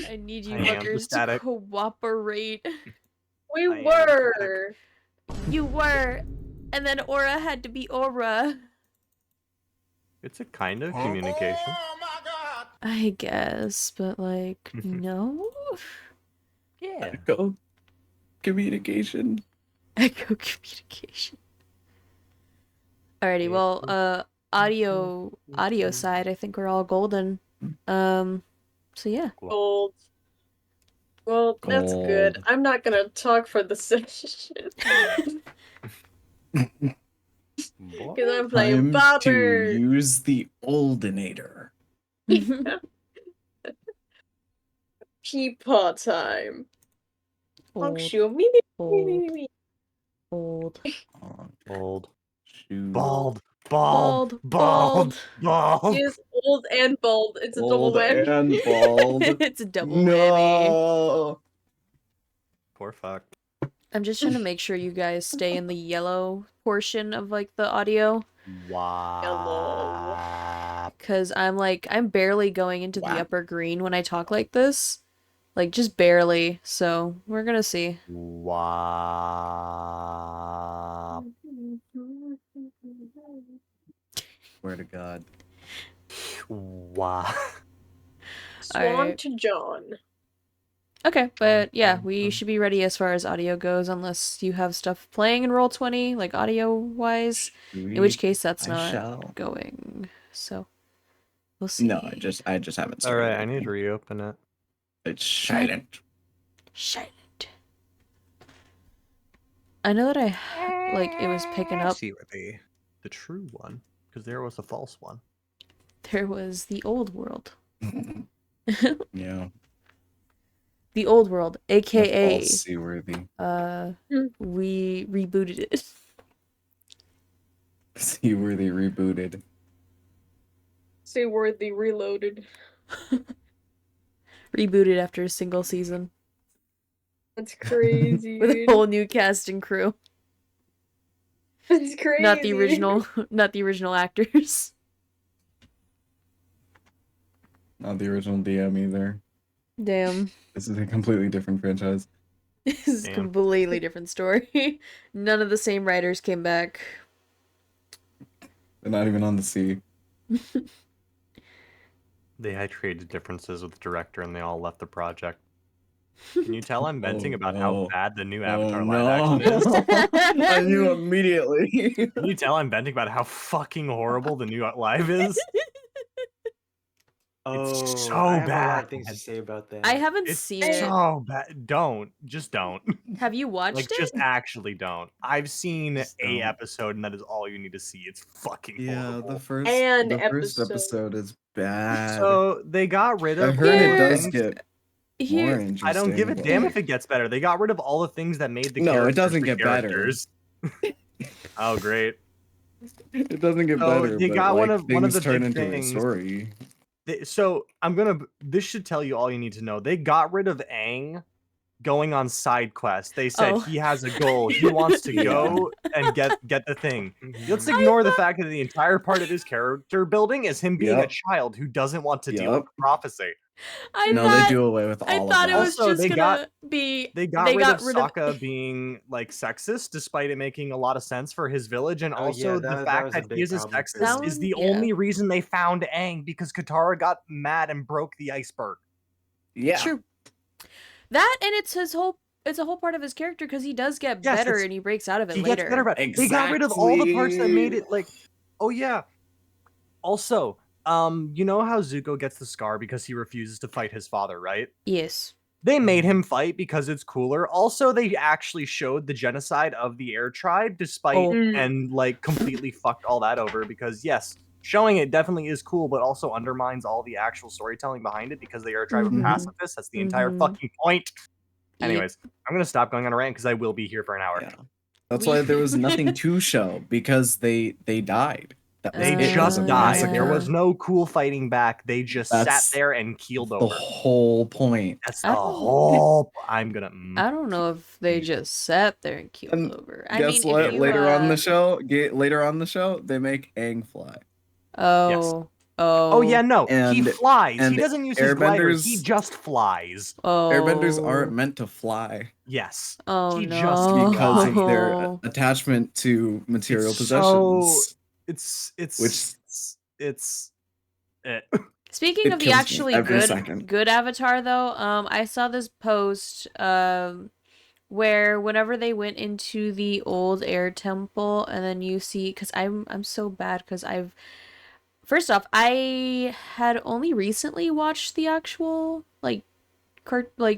I need you I am fuckers to static. cooperate. We I am were. You were, and then Aura had to be Aura. It's a kind of communication. Oh my god! I guess, but like, no? Yeah. Echo communication. Echo communication. Alrighty, well, audio side, I think we're all golden. So yeah. Gold. Well, that's good. Gold. I'm not gonna talk for the session. Because I'm playing Time to Bobert. use the Oldinator. Peepaw time. Old, Honkshu. Me, me, me, me, me. old, Bald. Shoot. Bald. bald, Bald. He is old and bald. It's a double Old whammy. and bald. It's a double whammy. No. Poor fuck. I'm just trying to make sure you guys stay in the yellow portion of like the audio. Wow. Cause I'm barely going into the Wow. upper green when I talk like this. Like just barely. So we're gonna see. Wow. Swear to God. Wow. Swan Alright. to John. Okay, but yeah, we should be ready as far as audio goes, unless you have stuff playing in Roll20, like audio-wise. In which case, that's not going. So, we'll see. No, I just haven't started. Alright, I need to reopen it. It's silent. Silent. I know that it was picking up. Seaworthy. The true one. Because there was a false one. There was the old world. Yeah. The old world, aka Seaworthy. we rebooted it. Seaworthy rebooted. Seaworthy reloaded. Rebooted after a single season. That's crazy. With a whole new cast and crew. That's crazy. Not the original actors. Not the original DM either. Damn. This is a completely different franchise. This is a completely different story. None of the same writers came back. They're not even on the sea. They had created differences with the director and they all left the project. Can you tell I'm venting about how bad the new Avatar live action is? I knew immediately. Can you tell I'm venting about how fucking horrible the new live is? It's so I have bad. a lot of things to say about that. I haven't It's seen it. so bad. Just don't. Have you watched Like, it? just actually don't. I've seen Just a don't. episode, and that is all you need to see. It's fucking horrible. the first episode is bad. So they got rid of. I heard it does things- get more interesting. I don't give a but, damn like, if it gets better. They got rid of all the things that made the No, it characters doesn't the get better. characters. Oh, great. It doesn't get So better. they but, got like, one of the turn big into things. a story. So this should tell you all you need to know. They got rid of Aang going on side quests. They said he has a goal. He wants to go and get the thing. Let's ignore the fact that the entire part of his character building is him being a child who doesn't want to deal with prophecy. I they do away with all of that. thought it was Also, just they gonna be. They got rid of Sokka being like sexist, despite it making a lot of sense for his village, and also the fact that he is a sexist is the only reason they found Aang, because Katara got mad and broke the iceberg. Yeah, true. That and it's a whole part of his character because he does get better and he breaks out of it later. Gets better, but they got rid of all the parts that made it like, oh yeah. Also, you know how Zuko gets the scar because he refuses to fight his father, right? Yes. They made him fight because it's cooler. Also, they actually showed the genocide of the Air Tribe, despite and like completely fucked all that over. Because yes, showing it definitely is cool, but also undermines all the actual storytelling behind it because the Air Tribe are pacifists. That's the entire fucking point. Anyways, I'm gonna stop going on a rant because I will be here for an hour. Yeah. That's why there was nothing to show, because they died. They just died. There was no cool fighting back. They just sat there and keeled over. The whole point. That's the whole. I'm gonna. I don't know if they just sat there and keeled over. Guess what? Later on the show, they make Aang fly. Oh. Oh yeah, no, he And- flies. He and doesn't use his glider. He airbenders- just flies. Oh. Airbenders aren't meant to fly Yes. Oh he no. just because of flies. their attachment to material It's possessions. It's Speaking It of the kills me actually every second. good Avatar though, I saw this post where whenever they went into the old air temple and then you see, because I'm so bad because first off, I had only recently watched the actual like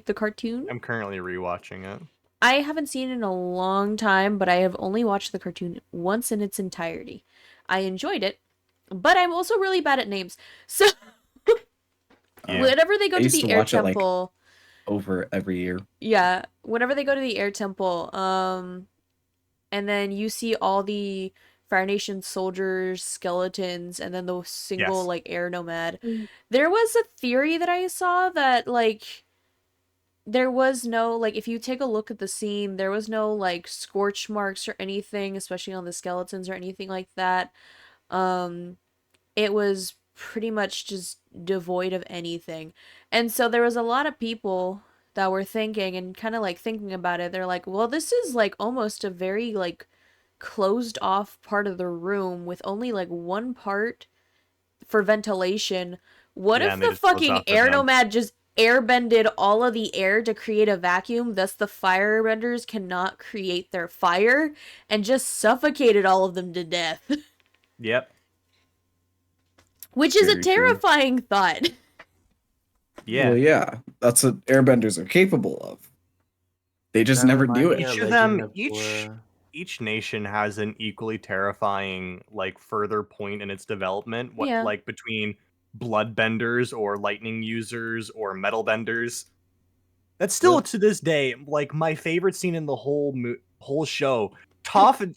the cartoon. I'm currently rewatching it. I haven't seen it in a long time, but I have only watched the cartoon once in its entirety. I enjoyed it, but I'm also really bad at names. So Yeah. whenever they go I to used the to air watch it, like, temple, over every year. yeah, whenever they go to the air temple, and then you see all the Fire Nation soldiers, skeletons, and then the single Yes. like air nomad. Mm. There was a theory that I saw that like there was no like if you take a look at the scene, there was no like scorch marks or anything, especially on the skeletons or anything like that. It was pretty much just devoid of anything. And so there was a lot of people that were thinking and kind of like thinking about it. They're like, well, this is like almost a very like closed off part of the room with only like one part for ventilation. What Yeah, if and they the just closed fucking off the air vents. nomad just airbended all of the air to create a vacuum, thus the firebenders cannot create their fire and just suffocated all of them to death? Yep. Which is a Very true. terrifying thought. Yeah. Well, yeah, that's what airbenders are capable of. They just That never remind do me it. of Each of Legend them, of each Korra. each nation has an equally terrifying, like, further point in its development. What, Yeah. like, between bloodbenders or lightning users or metal benders. That's still Yeah. to this day like my favorite scene in the whole show. Toph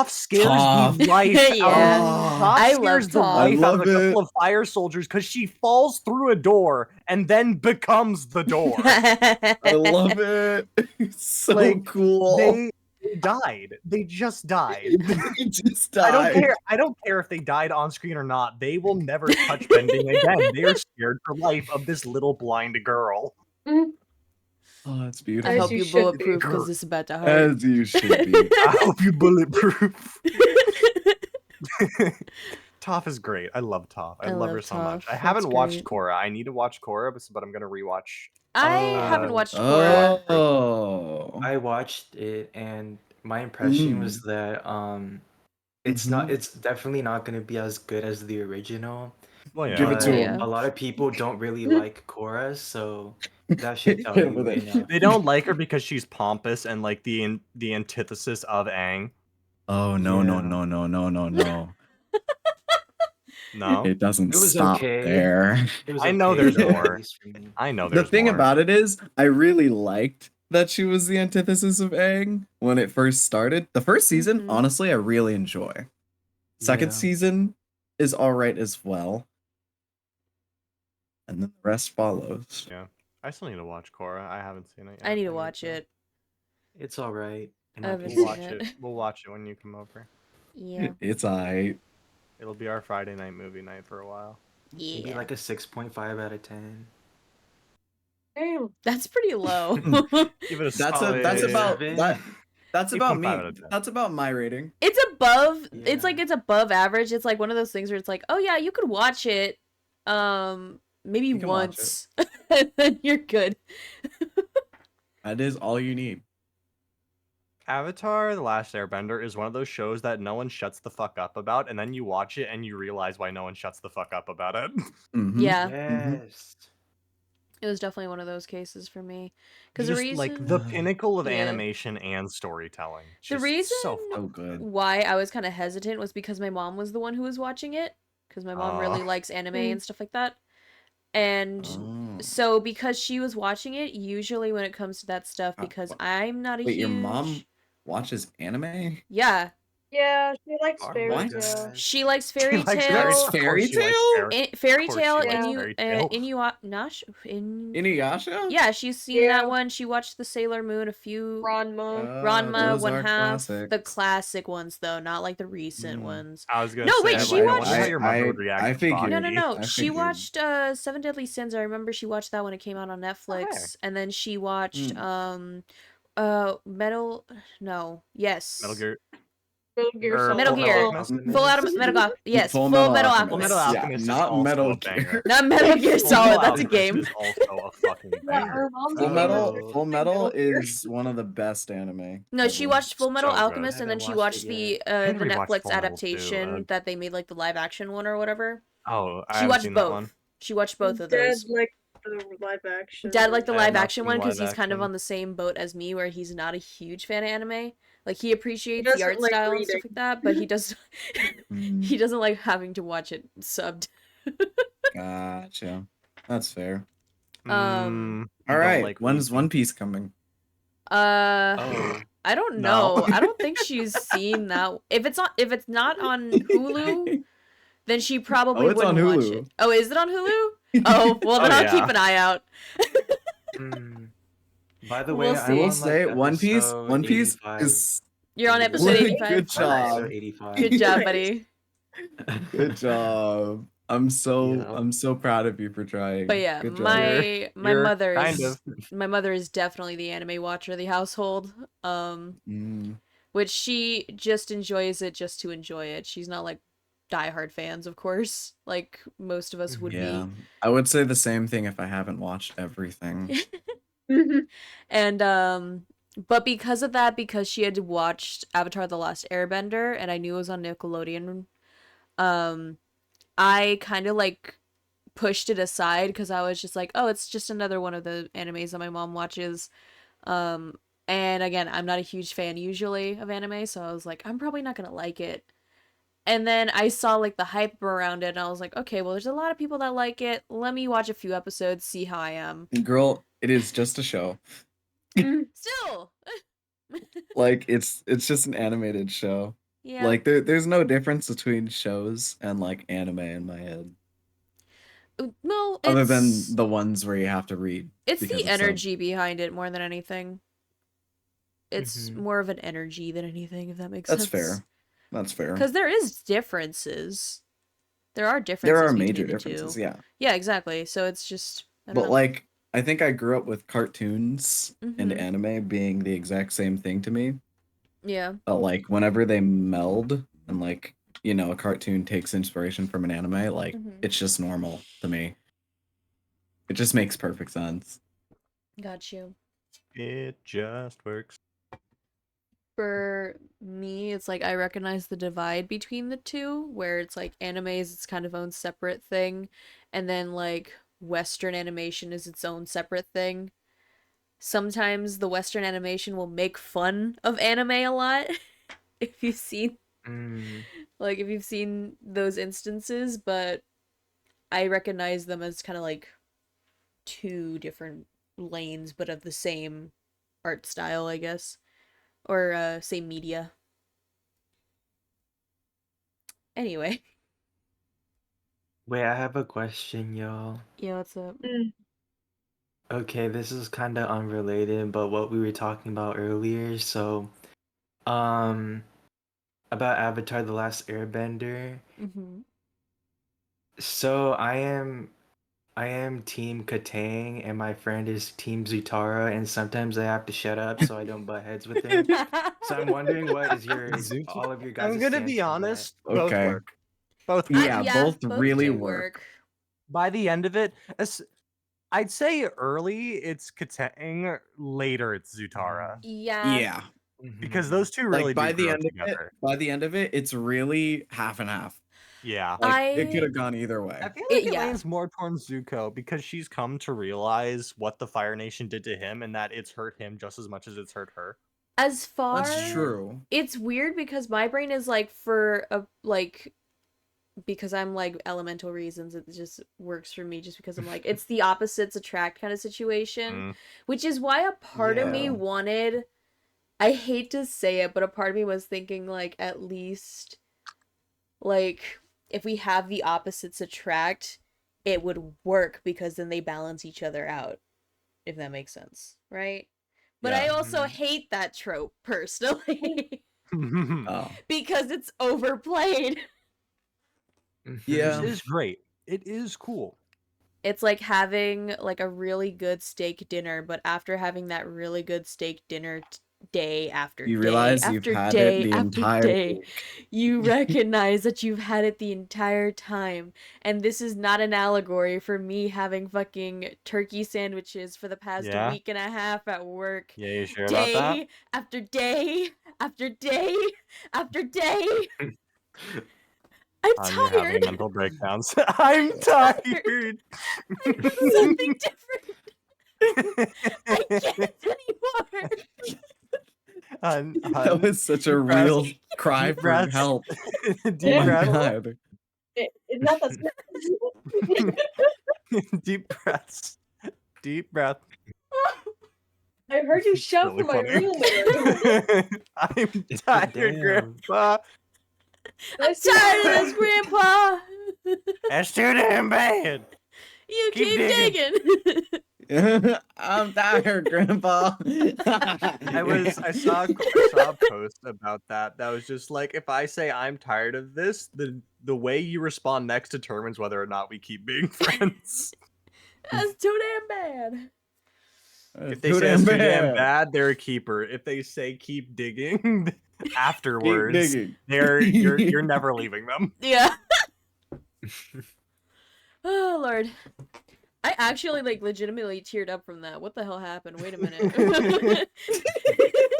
scares Toph. the life Yeah. out of Toph I scares love the Toph. life I out of love a couple it. of fire soldiers because she falls through a door and then becomes the door. I love it. It's so Like, cool. They died. They just died. They just I don't died. care. I don't care if they died on screen or not. They will never touch bending again. They are scared for life of this little blind girl. Mm. Oh, that's I beautiful. hope you you should bulletproof be. because this is about to hurt. As you should be. I hope you bulletproof. Toph is great. I love Toph. I I love love her so much. Toph. I haven't That's watched great. Korra. I need to watch Korra, but I'm gonna rewatch. I haven't watched Uh, Korra. Oh. I watched it, and my impression was that it's not. Mhm. It's definitely not going to be as good as the original. Well, yeah. Give it to But him. a lot of people don't really like Korra, so that should tell Hit you with it. enough. They don't like her because she's pompous and like the antithesis of Aang. Oh no no Yeah. no no no no no! No, It doesn't It was stop okay. there. It was I know okay, there's though, more. at least for me. I know The there's thing more. about it is, I really liked that she was the antithesis of Aang when it first started. The first season, Mhm. honestly, I really enjoy. Second Yeah. season is alright as well. And then the rest follows. Yeah, I still need to watch Korra. I haven't seen it yet. I need to watch it. It's all right. in I my haven't We'll seen watch opinion. it. it. We'll watch it when you come over. Yeah. It's alright. It'll be our Friday night movie night for a while. Maybe Yeah. like a 6.5 out of 10. Damn. That's pretty low. Give it a That's solid about Seven. that. That's about me. 8.5 out of 10. That's about my rating. It's above. It's like Yeah. it's above average. It's like one of those things where it's like, oh yeah, you could watch it, maybe You can watch once, and then you're good. That is all you need. Avatar: The Last Airbender is one of those shows that no one shuts the fuck up about, and then you watch it and you realize why no one shuts the fuck up about it. Mhm. Yeah, Yes. it was definitely one of those cases for me. Because Just the reason, like the pinnacle of Yeah. animation and storytelling. The Just reason so So good. why I was kind of hesitant was because my mom was the one who was watching it. Because my mom really Oh. likes anime Mm. and stuff like that. And Oh. so because she was watching it, usually when it comes to that stuff, Ah, because wha- I'm not a Wait, huge... your mom watches anime? Yeah. Yeah, she likes What? fairy What? tale. She likes She fairy likes tale. There's of course fairy she likes tale? Fairy Of course tale she likes Yeah. fairy tale. Inuyasha? Yeah, she's seen Yeah. that one. She watched the Sailor Moon, a few Ranma. Ranma, Those One are Half, the classics. classic ones though, not like the recent ones. I was gonna No, say, wait, I, she I watched. wonder how your mother would react I to figured. No, Bobby. no, no. I She figured. watched Seven Deadly Sins. I remember she watched that when it came out on Netflix, and then she watched Metal. No, yes, Metal Gear. Metal Gear Or Solid. Metal Full Gear. Alchemist? Full Metal. Yes, Full Full Metal Metal Alchemist. Full Alchemist. Metal Yeah, Alchemist is not also Metal a banger. Gear. Not Metal Gear Full Solid. Metal That's a Alchemist game. is also a fucking Yeah, banger. her mom's Full a Metal, nerd. Full Metal Gear. is one of the best anime. No, she ever. watched Full Metal So good. Alchemist, and I then haven't she watched watched it the need to rewatch Netflix Full Metal, too. adaptation that they made, like the live action one or whatever. Oh, I She haven't watched seen both. that one. She watched both of Dad those. liked the live action. Dad liked the I have live not action seen one the because live he's kind of action. on the same boat as me, where he's not a huge fan of anime. Like he appreciates He the art doesn't like style and stuff reading. like that, but he does. Mm, He doesn't like having to watch it subbed. Gotcha. That's fair. You Um, All don't right. like When's reading. One Piece coming? Oh, I don't No. know. I don't think she's seen that. If it's not on Hulu, then she probably Oh, it's on wouldn't watch Hulu. it. Oh, is it on Hulu? Oh, well then Oh, I'll yeah. keep an eye out. By the We'll way, see. I I'm will on say like One Piece. episode One Piece 85. is You're on episode What? 85. good I'm on job. episode 85. Good job, Nice. buddy. Good job. I'm Yeah. so proud of you for trying. But yeah, Good job. my You're mother kind is of. my mother is definitely the anime watcher of the household. Mm, Which she just enjoys it just to enjoy it. She's not like diehard fans, of course, like most of us would yeah, be. I would say the same thing if I haven't watched everything. And but because of that, because she had watched Avatar The Last Airbender and I knew it was on Nickelodeon, I kind of like pushed it aside because I was just like, oh, it's just another one of the animes that my mom watches. And again, I'm not a huge fan usually of anime, so I was like, I'm probably not gonna like it. And then I saw like the hype around it, and I was like, okay, well, there's a lot of people that like it. Let me watch a few episodes, see how I am. Girl, it is just a show. Still, Like it's just an animated show. yeah. Like there's no difference between shows and like anime in my head. Well, Other than it's the ones where you have to read. it's because the of some- energy behind it more than anything. It's Mhm. more of an energy than anything, if that makes That's sense. fair. That's fair. Because there is differences. There are differences. There are between major the differences, two. yeah. Yeah, exactly. So it's just. I don't But know. like I think I grew up with cartoons and Mhm. anime being the exact same thing to me. Yeah. But like whenever they meld and like, you know, a cartoon takes inspiration from an anime, like Mhm. it's just normal to me. It just makes perfect sense. Got you. It just works. For me, it's like I recognize the divide between the two, where it's like anime is its kind of own separate thing, and then like Western animation is its own separate thing. Sometimes the Western animation will make fun of anime a lot. If you've seen if you've seen those instances, but I recognize them as kind of like two different lanes, but of the same art style, I guess. Or same media. Anyway. Wait, I have a question, y'all. Yeah, what's up? Okay, this is kind of unrelated, but what we were talking about earlier. So, about Avatar: The Last Airbender. Mm-hmm. So I am Team Katang, and my friend is Team Zutara, and sometimes I have to shut up so I don't butt heads with him. So I'm wondering, what is all of your guys' I'm gonna stance be on that? honest. Both Okay. work. Both work. Yeah, both really do work. By the end of it, I'd say early it's Katang, later it's Zutara. Yeah. Yeah. Because those two really Like by do the grow end of together. it's really half and half. Yeah. Like it I- could have gone either way. I feel like it yeah. lands more towards Zuko because she's come to realize what the Fire Nation did to him and that it's hurt him just as much as it's hurt her. As far That's true. It's weird because my brain is like because I'm like elemental reasons, it just works for me just because I'm like it's the opposites attract kind of situation, which is why a part of me Yeah. wanted I hate to say it, but a part of me was thinking like at least like if we have the opposites attract, it would work because then they balance each other out, if that makes sense, right? But I Yeah. also hate that trope personally Oh. because it's overplayed. Yeah. It is great. It is cool. It's like having like a really good steak dinner, but after having that really good steak dinner day after You day realize you've after had day it the after entire day, week. you recognize that you've had it the entire time. And this is not an allegory for me having fucking turkey sandwiches for the past Yeah. week and a half at work. Yeah, you sure about that? Day after day after day after day. I'm You're having tired. mental breakdowns. I'm tired. Something different. I can't anymore. That was such a breaths. real cry Deep for breaths. help. Deep Oh my breaths. god. It's not that Deep breaths. Deep breath. I heard you shout Really from my funny. room. Earlier. I'm It's tired, damn. Grandpa. I'm tired of this, Grandpa. That's too damn bad. You Keep keep digging. digging. I'm tired, Grandpa. I saw a post about that. That was just like, if I say I'm tired of this, the way you respond next determines whether or not we keep being friends. That's too damn bad. If they say it's too damn bad, they're a keeper. If they say keep digging afterwards, digging. you're never leaving them. Yeah. Oh Lord. I actually like legitimately teared up from that. What the hell happened? Wait a minute.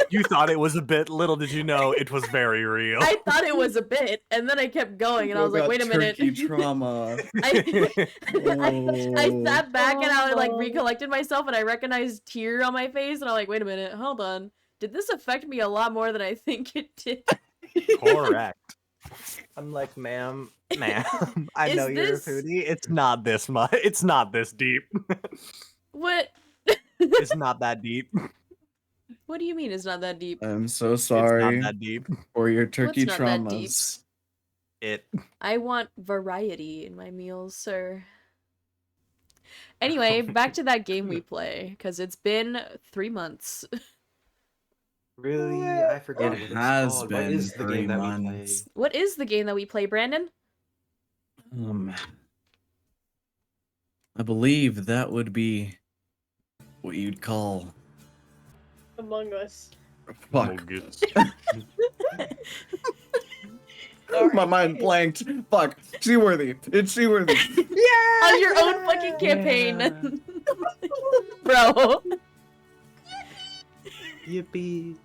You thought it was a bit. Little did you know it was very real. I thought it was a bit, and then I kept going, and I was like, "Wait a minute." Turkey trauma. I Oh. sat back and I like Oh. recollected myself, and I recognized tear on my face, and I'm like, "Wait a minute, hold on. Did this affect me a lot more than I think it did?" Correct. I'm like, ma'am, I Is know you're a this- foodie. It's not this much. It's not this deep. What? It's not that deep. What do you mean it's not that deep? I'm so It's sorry not that deep. for your turkey not that deep? traumas. It. I want variety in my meals, sir. Anyway, back to that game we play, because it's been 3 months. Really? I forgot It what it's has called. been What is the 3 game that we play? months. What is the game that we play, Brandon? I believe that would be what you'd call. Among Us. Fuck. Sorry. My mind blanked. Fuck. Seaworthy. It's Seaworthy. On your own fucking campaign. Bro. Yippee.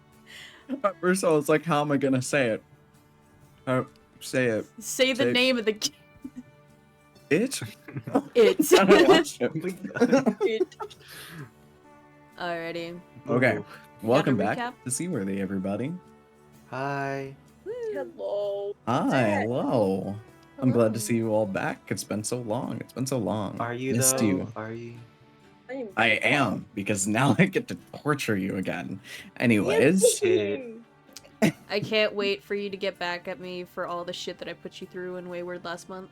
At first I was like, how am I gonna say it? Say it. Say the Say- name of the game. It? It's. I don't watch it. Alrighty. Okay. Ooh. Welcome Got a back recap? to Seaworthy, everybody. Hi. Hello. Hi, hello. I'm glad to Hello. see you all back. It's been so long. It's been so long. Are you Missed though? you. Are you? I am, because now I get to torture you again. Anyways. I can't wait for you to get back at me for all the shit that I put you through in Wayward last month.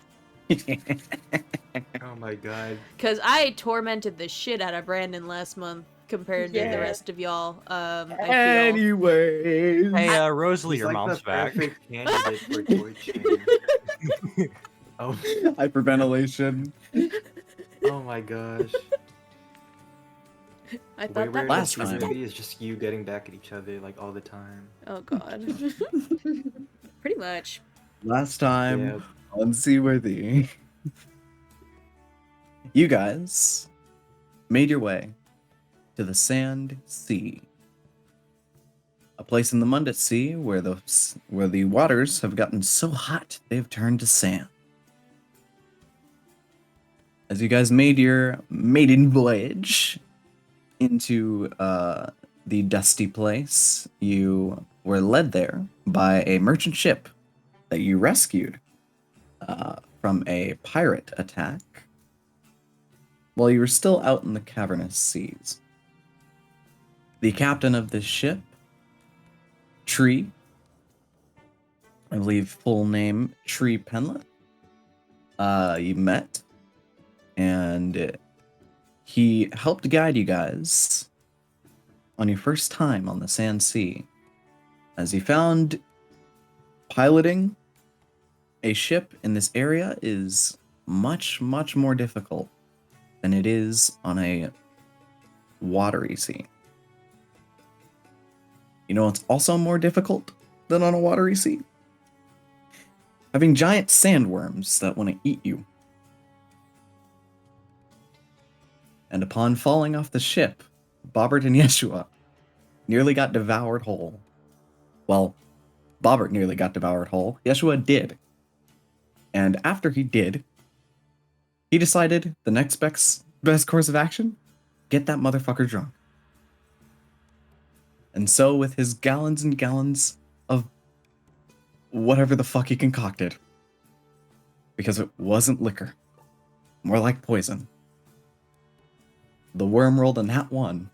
Oh my god. Because I tormented the shit out of Brandon last month compared to the Yeah. rest of y'all. I feel. Anyways. Hey, Rosalie, He's your like mom's the back. perfect candidate for torture. Oh, Hyperventilation. oh my gosh. I thought that Last was time. Movie is just you getting back at each other like all the time. Oh god. Pretty much. Last time Yeah. on Seaworthy. You guys made your way to the Sand Sea. A place in the Mundit Sea where the waters have gotten so hot they've turned to sand. As you guys made your maiden voyage into the dusty place, you were led there by a merchant ship that you rescued from a pirate attack while you were still out in the cavernous seas. The captain of this ship Tree, I believe full name Tree Penlet, you met, and he helped guide you guys on your first time on the Sand Sea, as he found piloting a ship in this area is much, much more difficult than it is on a watery sea. You know what's also more difficult than on a watery sea? Having giant sandworms that want to eat you. And upon falling off the ship, Bobert and Yeshua nearly got devoured whole. Well, Bobert nearly got devoured whole. Yeshua did. And after he did, he decided the next best course of action, get that motherfucker drunk. And so with his gallons and gallons of whatever the fuck he concocted, because it wasn't liquor, more like poison, the worm rolled a nat 1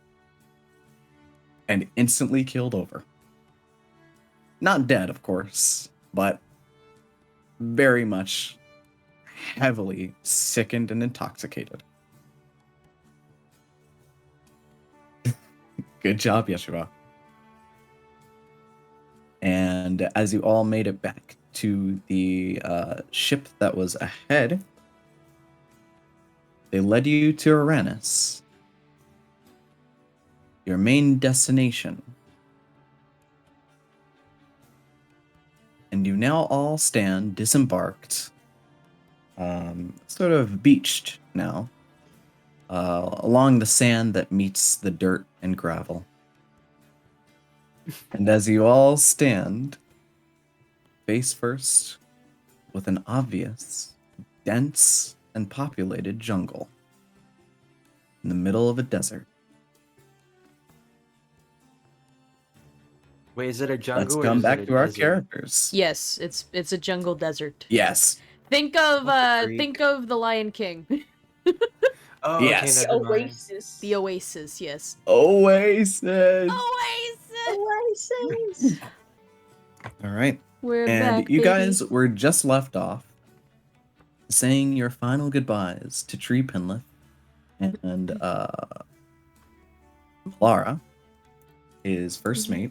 and instantly keeled over. Not dead, of course, but very much heavily sickened and intoxicated. Good job, Yeshua. And as you all made it back to the ship that was ahead, they led you to Uranus, your main destination. And you now all stand disembarked, sort of beached now, along the sand that meets the dirt and gravel. And as you all stand, face first, with an obvious, dense, and populated jungle in the middle of a desert. Wait, is it a jungle? Let's or come is it back a to our desert? characters. Yes, it's a jungle desert. Yes. Think of the Lion King. Oh, Yes. okay, never mind. Oasis. The Oasis, yes. Oasis. Oasis! Oasis. All right. We're And back, you baby. guys were just left off saying your final goodbyes to Tree Penlith and Lara, his first mate,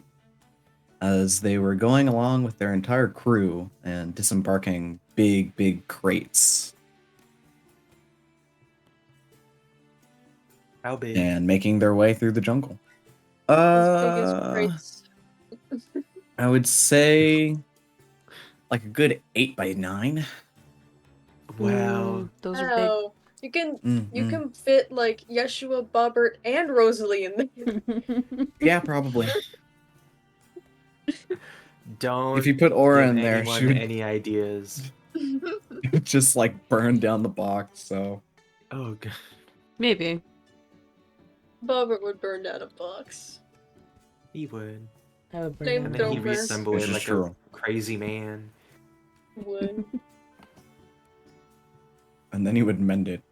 as they were going along with their entire crew and disembarking big crates How big? and making their way through the jungle. As big as crates. I would say like a good 8x9. Wow. Those are Oh, you can you Mhm. can fit like Yeshua, Bobert, and Rosalie in there. big. Yeah, probably. Don't If you put Aura give in there, anyone she would any ideas. just like burn down the box. So Oh god. Maybe. Bobert would burn down a box. He would. I would bring Same them And then he'd Don't down. worry. reassemble Which it is like true. a crazy man. Would. and then he would mend it.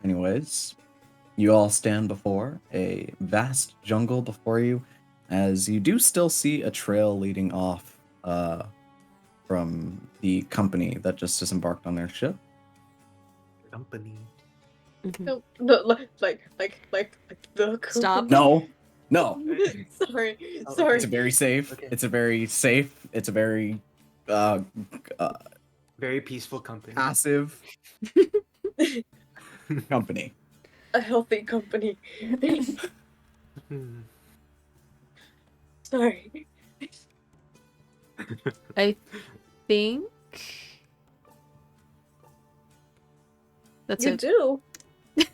Anyways, you all stand before a vast jungle before you, as you do still see a trail leading off from the company that just disembarked on their ship. Company. No, like the Stop. No. sorry, Oh, sorry. It's a very safe. Okay. It's a very safe. It's a very Very peaceful company. passive company. A healthy company. Hmm. Sorry. I think that's You it. do.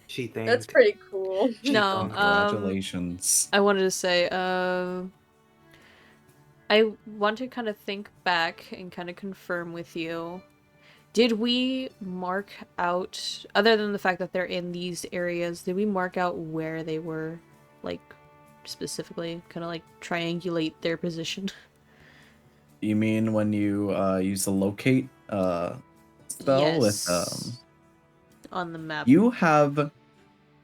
She thinks. That's pretty cool. No, Congratulations. I wanted to say, I want to kind of think back and kind of confirm with you. Did we mark out, other than the fact that they're in these areas, did we mark out where they were, like, specifically? Kind of like triangulate their position? You mean when you use the locate spell with On the map. you have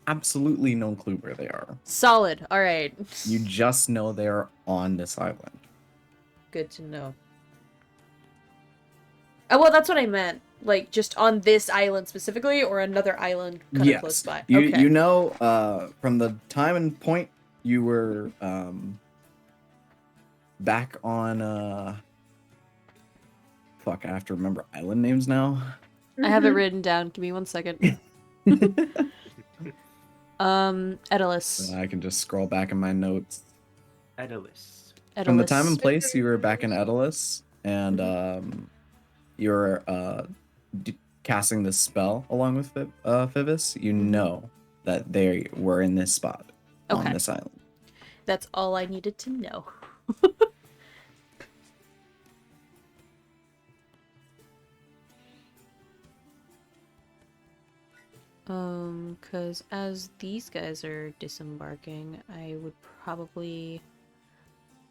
absolutely no clue where they are. Solid. All right. You just know they're on this island. Good to know. Oh, well, that's what I meant. Like, just on this island specifically, or another island kind of close by? Okay. You know, from the time and point you were back on fuck, I have to remember island names now. I have it written down. Give me 1 second. Edalus. I can just scroll back in my notes. Edalus. From the time and Edalus. place you were back in Edalus, and you're casting this spell along with Phoebus, you know that they were in this spot on this island. That's all I needed to know. Because as these guys are disembarking, I would probably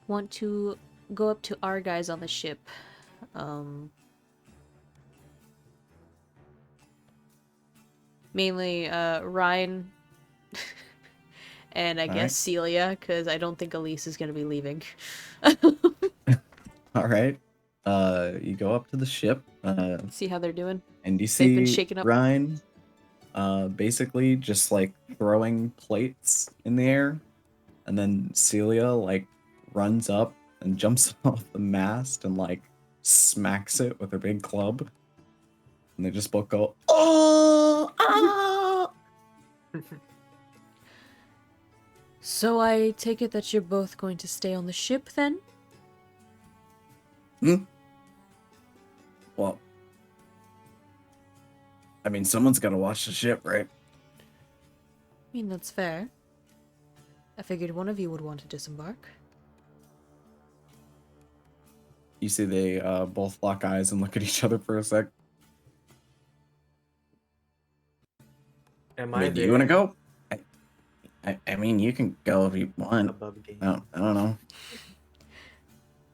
want to go up to our guys on the ship. Mainly, Ryan, and I guess Celia, because I don't think Elise is going to be leaving. All right. You go up to the ship. See how they're doing? And you They've been see shaken up. Ryan basically just like throwing plates in the air, and then Celia like runs up and jumps off the mast and like smacks it with her big club, and they just both go, "Oh, ah!" So I take it that you're both going to stay on the ship then? Well, I mean, someone's got to watch the ship, right? I mean, that's fair. I figured one of you would want to disembark. You see they both lock eyes and look at each other for a sec. Am I I mean, do you want to go? I mean, you can go if you want. above game? I don't know.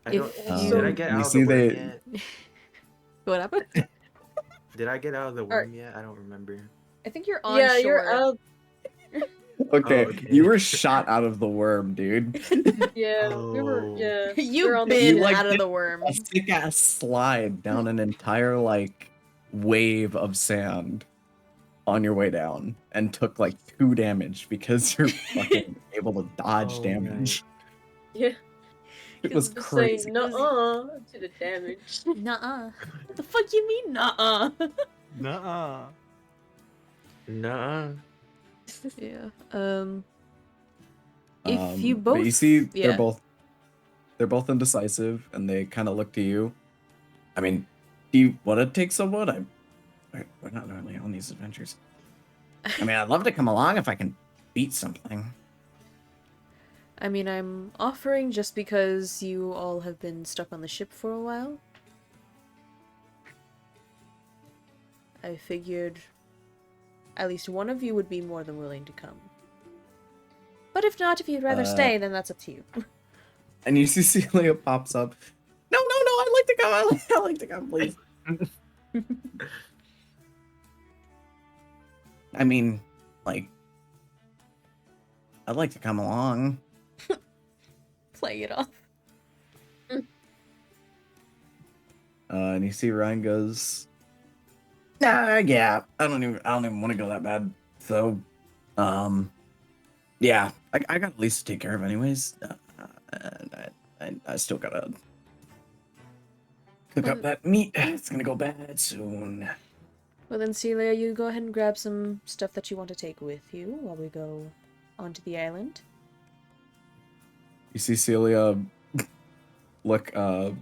I don't, If did I get you out of see the worm they- yet? What happened? Did I get out of the worm yet? I don't remember. I think you're on Yeah, shore. you're out. Okay, Oh, okay. you were shot out of the worm, dude. Yeah, we were. Oh. Yeah, You've we're on the been You, like, out of did the worm. A sick ass slide down an entire like wave of sand on your way down, and took like 2 damage because you're fucking able to dodge Oh, damage. Yeah. It was Just crazy. saying nuh-uh to the damage. Nuh-uh. What the fuck you mean, nuh-uh? Nuh-uh. Nuh-uh. Yeah. If you But you both- see, yeah. they're both indecisive, and they kind of look to you. I mean, do you want to take someone? We're not normally on these adventures. I mean, I'd love to come along if I can beat something. I mean, I'm offering just because you all have been stuck on the ship for a while. I figured at least one of you would be more than willing to come. But if not, if you'd rather stay, then that's up to you. And you see Celia pops up. No, I'd like to come. I'd like to come, please. I mean, like, I'd like to come along. Play it off. And you see Ryan goes, nah, yeah, I don't even want to go that bad. So, yeah, I got Lisa to take care of anyways. And I still gotta cook up that meat. It's gonna go bad soon. Well then, Celia, you go ahead and grab some stuff that you want to take with you while we go onto the island. You see Celia look to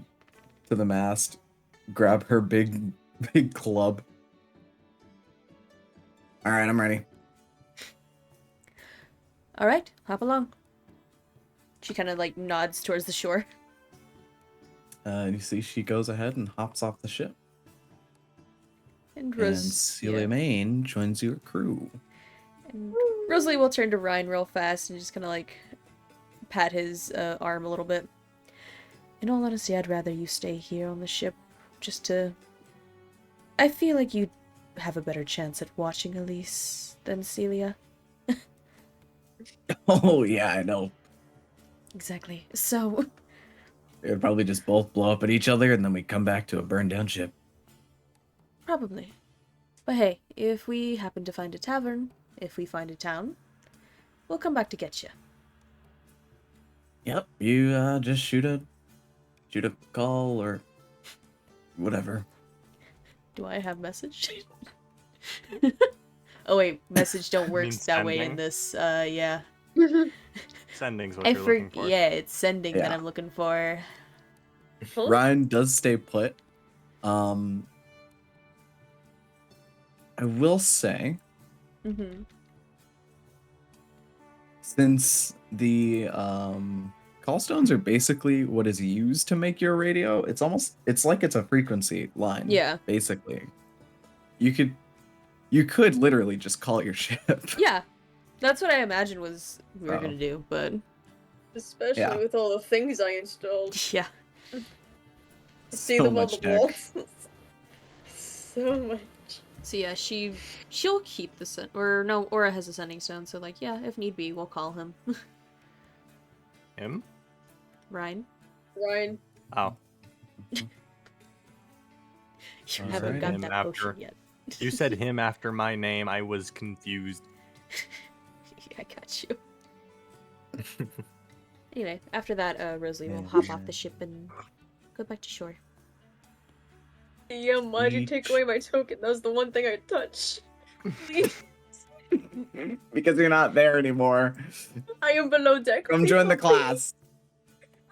the mast, grab her big club. All right, I'm ready. All right, hop along. She kind of like nods towards the shore. You see she goes ahead and hops off the ship. And And Celia Main joins your crew. And Rosalie will turn to Ryan real fast and just kind of like pat his arm a little bit. In all honesty, I'd rather you stay here on the ship, just to... I feel like you'd have a better chance at watching Elise than Celia. Oh yeah, I know. Exactly. So, It would probably just both blow up at each other, and then we come back to a burned down ship. probably. But hey, if we happen to find a tavern, if we find a town, we'll come back to get you. Yep. You just shoot a call or whatever. Do I have message? Oh wait, message don't work Means that way in sending? this. Yeah. Sending's what you're looking for. Yeah, it's sending that Yeah. I'm looking for. Huh? Ryan does stay put. I will say, Mm-hmm. since the callstones are basically what is used to make your radio, it's like it's a frequency line. Yeah. Basically. You could literally just call your ship. Yeah. That's what I imagined was we were Oh. gonna do, but Especially Yeah. with all the things I installed. yeah. I see So them on much the tech. walls. So much. So yeah, she'll keep the or no, Aura has a sending stone, so like yeah, if need be, we'll call him. Him? Ryan. Ryan. Oh, You Alright. haven't got Him that after- potion yet. you said him after my name. I was confused. I got you. Anyway, after that, Rosalie will hop off the ship and go back to shore. Yeah, why'd you take away my token? That was the one thing I touched. Please. Because you're not there anymore. I am below deck. Come join the class.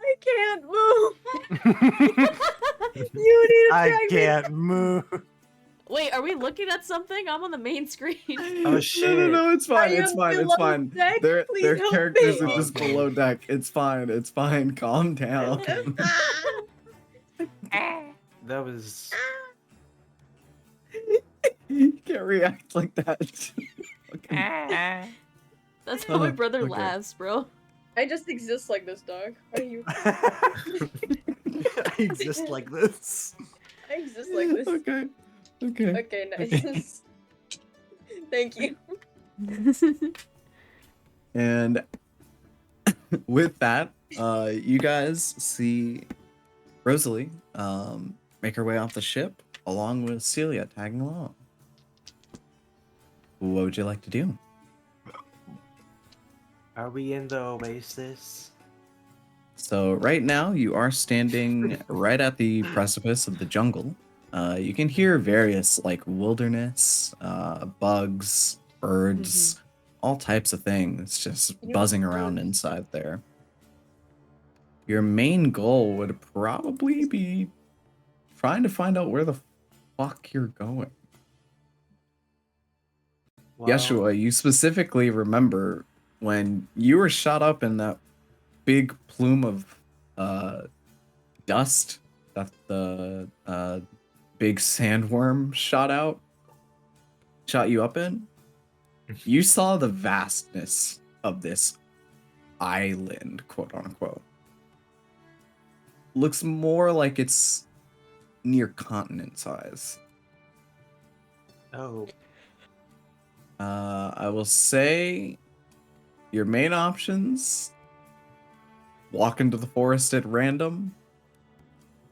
I can't move. You need to I drag me. can't move. Wait, are we looking at something? I'm on the main screen. Oh shit. No, it's fine, I it's am fine, it's below fine. deck, Their please help characters me. are just Okay. below deck. It's fine, calm down. That was You can't react like that. Okay. That's how my brother Okay. laughs, bro. I just exist like this, dog. Are you? I exist like this. I exist like this. Okay. Okay. Okay, nice. Thank you. And with that, you guys see Rosalie make her way off the ship along with Celia tagging along. What would you like to do? Are we in the oasis? So right now you are standing right at the precipice of the jungle. You can hear various like wilderness, bugs, birds, all types of things just buzzing around inside there. Your main goal would probably be trying to find out where the fuck you're going. Well, Yeshua, you specifically remember when you were shot up in that big plume of dust that the big sandworm shot you up in? You saw the vastness of this island, quote unquote. Looks more like it's near continent size. Oh, I will say your main options: walk into the forest at random,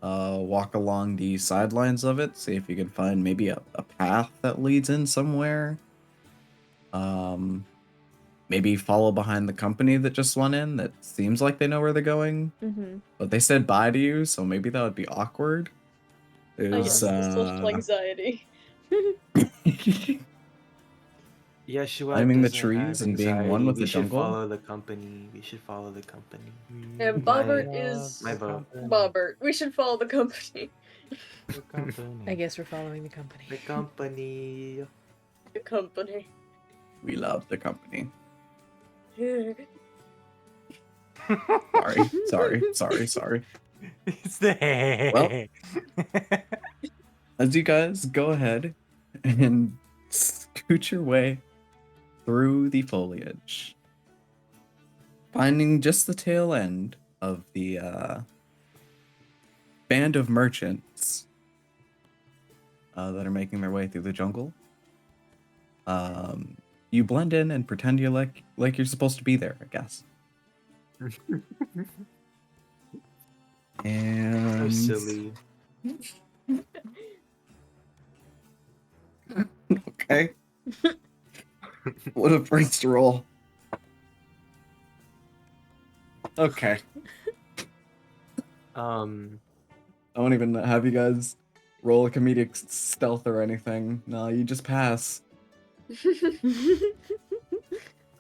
walk along the sidelines of it, see if you can find maybe a path that leads in somewhere. Maybe follow behind the company that just went in that seems like they know where they're going, but they said bye to you, so maybe that would be awkward. I guess the social anxiety. Yeshua Climbing the doesn't trees have and being one anxiety. with we the should jungle? follow the company. We should follow the company. And Bobert is My vote. Bobert. We should follow the company. The company. I guess we're following the company. The company. The company. We love the company. Yeah. Sorry. It's the As you guys go ahead and scoot your way through the foliage, finding just the tail end of the band of merchants that are making their way through the jungle. you blend in and pretend you're like you're supposed to be there, I guess. So And silly. okay. What a first roll. Okay. I won't even have you guys roll a comedic stealth or anything. No, you just pass.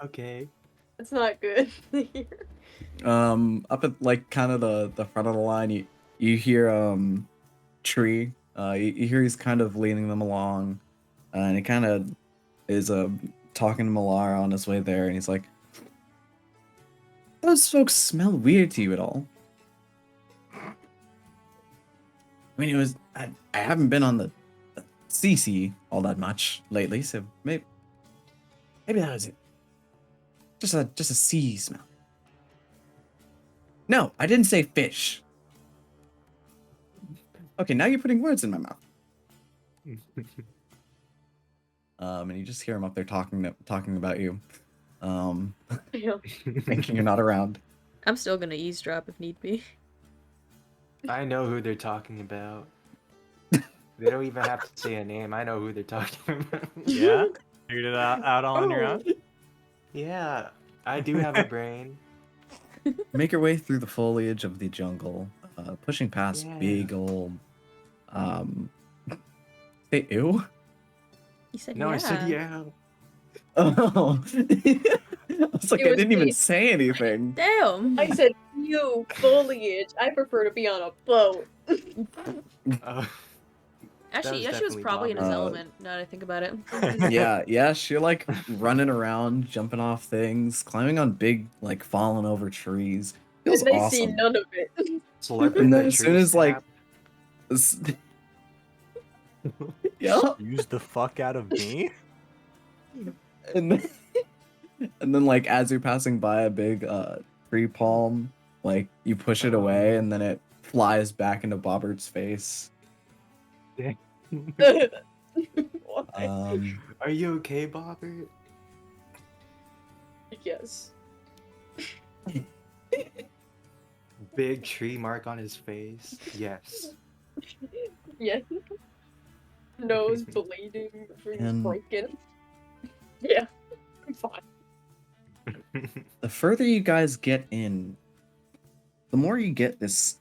Okay. That's not good. Up at like kind of the front of the line, you hear Tree. You hear he's kind of leading them along, and he kind of is talking to Malar on his way there, and he's like, "Those folks smell weird to you at all?" I mean, I haven't been on the CC all that much lately, so maybe that was it. Just a sea smell. No, I didn't say fish. Okay, now you're putting words in my mouth. And you just hear him up there talking about you. Yeah. Thinking you're not around. I'm still gonna eavesdrop if need be. I know who they're talking about. They don't even have to say a name. I know who they're talking about. Yeah? Figured it out on your own? Yeah, I do have a brain. Make your way through the foliage of the jungle, pushing past Yeah. big old say ew? You said No, yeah. I said yeah. Oh. I was like, It I was didn't even me. say anything. Damn. I said you foliage. I prefer to be on a boat. Actually, was Yeshua's definitely probably in his Bobert. element, now that I think about it. Yeah, you're like running around, jumping off things, climbing on big, like falling over trees. Feels And they see awesome. none of it. Celebrity And then as soon as like, snap. yeah, Use the fuck out of me? and then, and then like as you're passing by a big tree palm, like you push it away, and then it flies back into Bobert's face. Why? Are you okay, Bobert? Yes. Big tree mark on his face. Yes. Yeah. Nose bleeding, rings And- broken. Yeah. I'm fine. The further you guys get in, the more you get this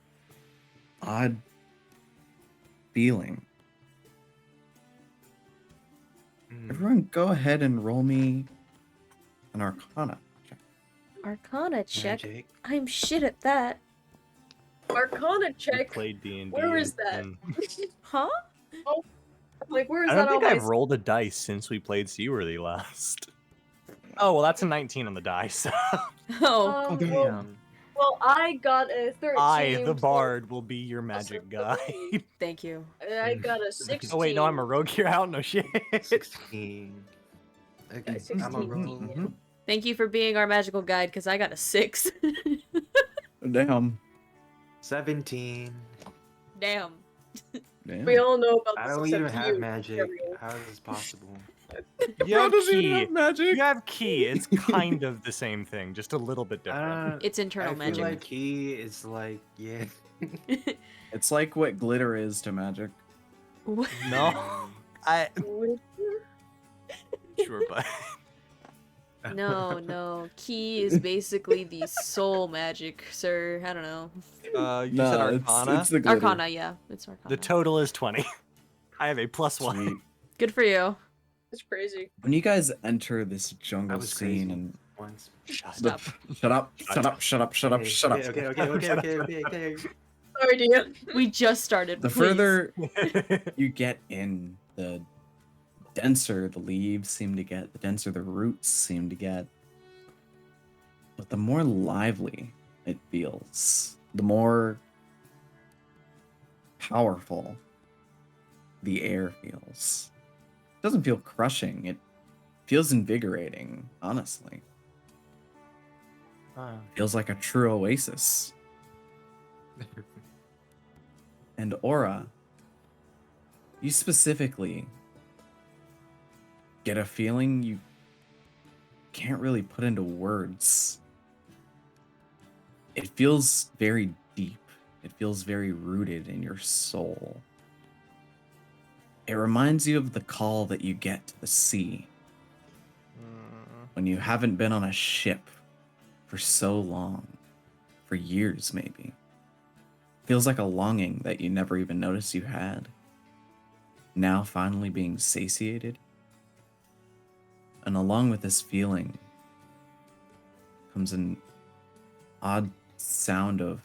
odd feeling. Everyone go ahead and roll me an Arcana check. Arcana check? Magic. I'm shit at that. Arcana We check. played D&D. Where is that? Huh? Like, where is I that don't think on my I've rolled a dice since we played Seaworthy last. Oh, well, that's a 19 on the dice. Oh. Well, I got a 13. I, the plus- bard, will be your magic guide. Thank you. I got a 16. Oh, wait, no, I'm a rogue here out? No shit. 16. Okay, 16. I'm a roll. Thank you for being our magical guide, because I got a 6. Damn. 17. Damn. Damn. We all know about I this don't except even have you, magic. Ariel. How is this possible? You have key. magic. You have key. It's kind of the same thing, just a little bit different. It's internal I magic. feel like he is like, yeah. It's like what glitter is to magic. What? No, I sure, but No. Key is basically the soul magic, sir. I don't know. you said Arcana. It's the glitter. Arcana, yeah. It's Arcana. The total is 20. I have a +1. Sweet. Good for you. It's crazy. When you guys enter this I jungle was scene crazy and once. Stop. shut up. Okay. Sorry, DM. We just started. The please. further you get in, the denser the leaves seem to get, the denser the roots seem to get. But the more lively it feels, the more powerful the air feels. It doesn't feel crushing, it feels invigorating, honestly. Feels like a true oasis. And Aura, you specifically get a feeling you can't really put into words. It feels very deep. It feels very rooted in your soul. It reminds you of the call that you get to the sea when you haven't been on a ship for so long, for years maybe. Feels like a longing that you never even noticed you had. Now finally being satiated. And along with this feeling comes an odd sound of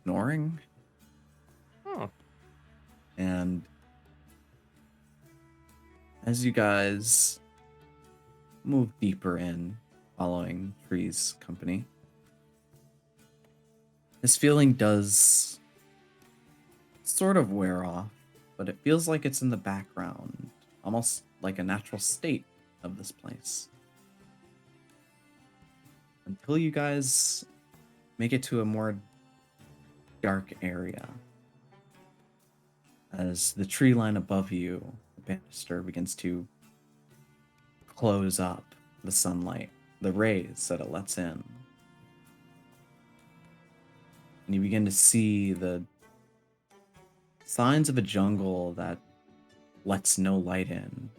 snoring. And as you guys move deeper in, following Tree's company, this feeling does sort of wear off, but it feels like it's in the background, almost like a natural state of this place. Until you guys make it to a more dark area. As the tree line above you, the banister begins to close up the sunlight, the rays that it lets in. And you begin to see the signs of a jungle that lets no light in.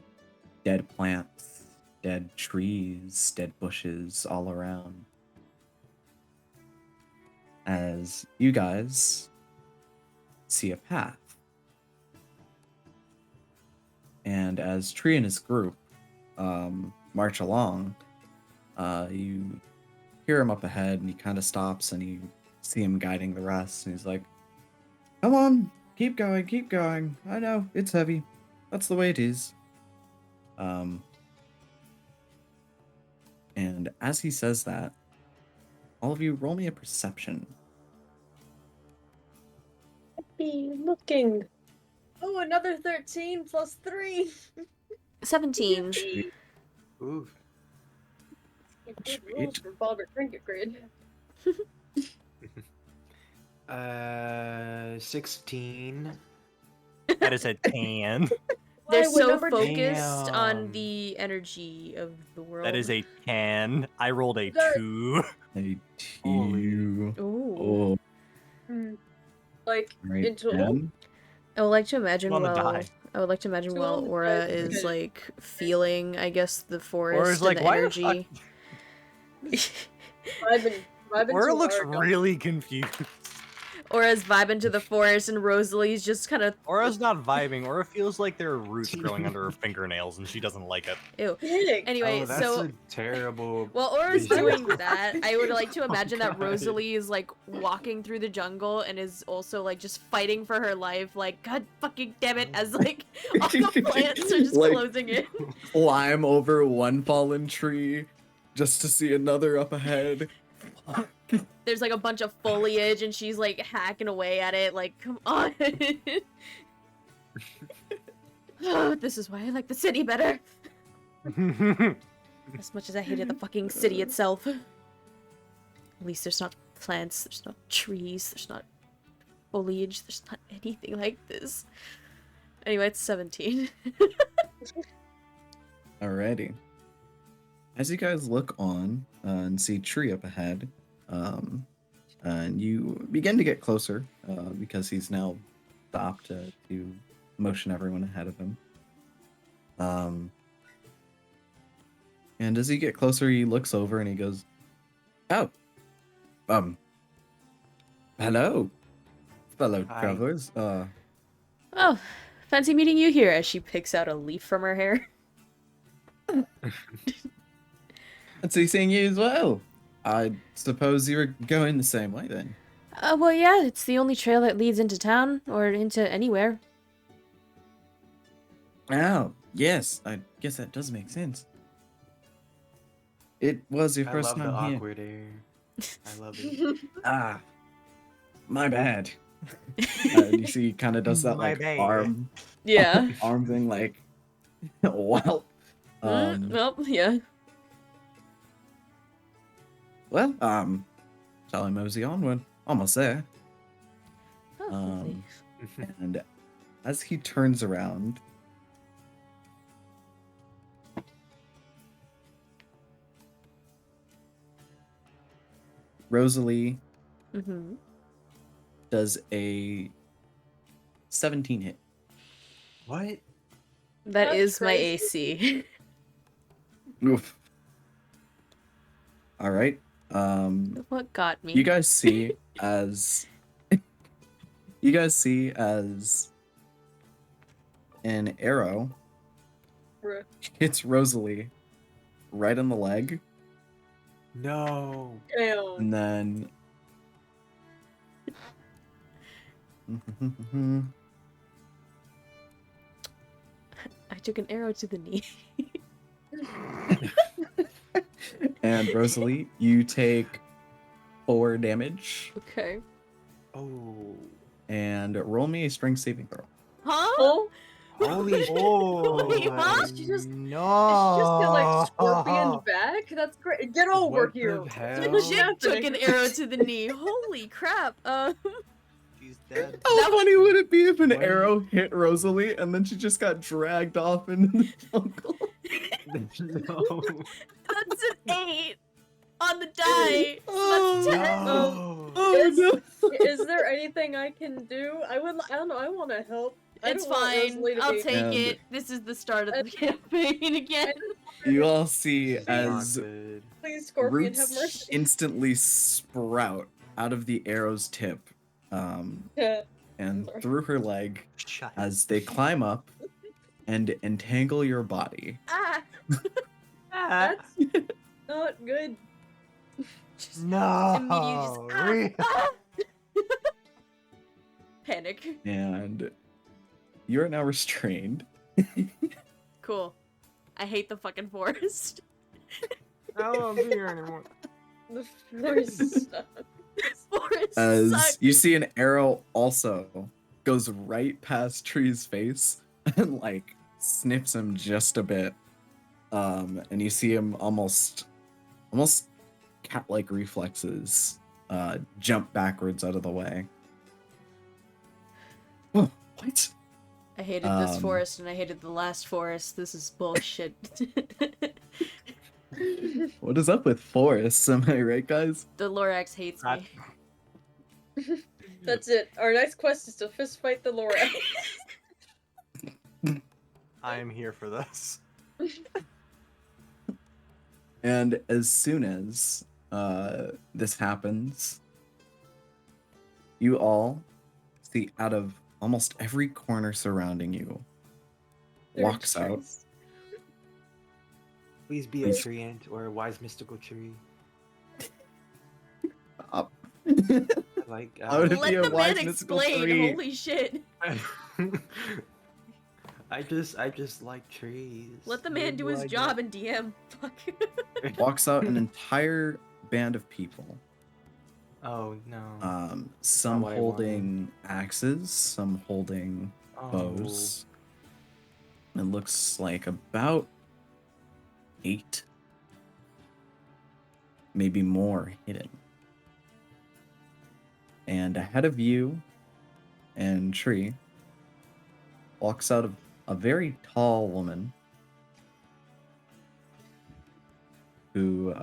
Dead plants, dead trees, dead bushes all around. As you guys see a path. And as Tree and his group march along, you hear him up ahead, and he kind of stops, and you see him guiding the rest, and he's like, "Come on, keep going, keep going. I know, it's heavy. That's the way it is." And as he says that, all of you roll me a perception. Be looking. Oh, another 13 plus 3. 17. Ooh. Good rules for Bobert trinket grade. 16. That is a 10. They're Why, what so number did- focused on Damn. the energy of the world. That is a 10. I rolled a That- 2. A Holy. two. Ooh. Oh, Like, right. in total? 10. I would like to imagine On the die. I would like to imagine Two while on the Aura dice, is because- like feeling, I guess, the forest Or is like, and the why the energy. Vibing Aura too looks hard, don't- really confused. Aura's vibing to the forest, and Rosalie's just kind of Aura's not vibing. Aura feels like there are roots growing under her fingernails, and she doesn't like it. ew. Big. Anyway, Oh, that's so a terrible. while Aura's vision. doing that, I would like to imagine that God. Rosalie is like walking through the jungle and is also like just fighting for her life, like God fucking damn it, as like all the plants are just Like- closing in. Climb over one fallen tree just to see another up ahead. There's like a bunch of foliage and she's like hacking away at it, like, come on. Oh, this is why I like the city better. As much as I hated the fucking city itself. At least there's not plants, there's not trees, there's not foliage, there's not anything like this. Anyway, it's 17. Alrighty. As you guys look on and see Tree up ahead, and you begin to get closer because he's now stopped to motion everyone ahead of him. And as you get closer, he looks over and he goes, "Oh, hello, fellow Hi. travelers. Oh, fancy meeting you here," as she picks out a leaf from her hair. Fancy seeing you as well. I suppose you were going the same way then." Well, yeah, it's the only trail that leads into town, or into anywhere. Oh, yes, I guess that does make sense. It was your I first love the time here. awkward air. I love it. Ah, my bad. You see, he kind of does that My like bad. Yeah. arm thing, like, well, Well, yeah. well, shall I mosey on? We're almost there. Oh, lovely. And as he turns around, Rosalie Mm-hmm. does a 17 hit. What? That That's is my crazy. AC. Oof. All right. What got me? You guys see as an arrow Bruh. hits Rosalie right in the leg, No. Damn. and then I took an arrow to the knee. and Rosalie, you take 4 damage, Okay. Oh. and roll me a strength saving throw. Huh? Oh, Holy Wait, huh? She just- No. it's just got like scorpion back. That's great. Get over What here. the hell? What's Legit took happening? an arrow to the knee. Holy crap. She's dead. How funny would it be if an What? arrow hit Rosalie and then she just got dragged off into the jungle? No. That's an 8 on the die. Oh, So that's 10. No. Oh no! Is there anything I can do? I don't know. I want to help. I It's don't want fine. Rosalie to I'll be- take And- it. This is the start of the campaign again. You all see Not as good. Please, Scorpion, have roots mercy. instantly sprout out of the arrow's tip, Yeah. and Sorry. through her leg Shut as they climb up and entangle your body. Ah. That's not good. Just No. immediately just ah. Panic. And you are now restrained. Cool. I hate the fucking forest. I don't want to be here anymore. The forest sucks. Forest As sucks. you see an arrow also goes right past Tree's face and like snips him just a bit. And you see him almost cat-like reflexes jump backwards out of the way. Whoa, what? I hated this Um, forest and I hated the last forest. This is bullshit. What is up with forests? Am I right, guys? The Lorax hates me. That's it. Our next quest is to fist fight the Lorax. I am here for this. And as soon as this happens, you all see out of almost every corner surrounding you walks out Please be a tree ant or a wise mystical tree. up. Like How would it Let be a the wise man mystical explain. tree? Holy shit. I just like trees. Let the man do his Like job and DM. Fuck. Walks out an entire band of people. Oh no. Some what I holding axes, some holding Oh. bows. It looks like about 8, maybe more hidden. And ahead of you and Tree walks out a very tall woman who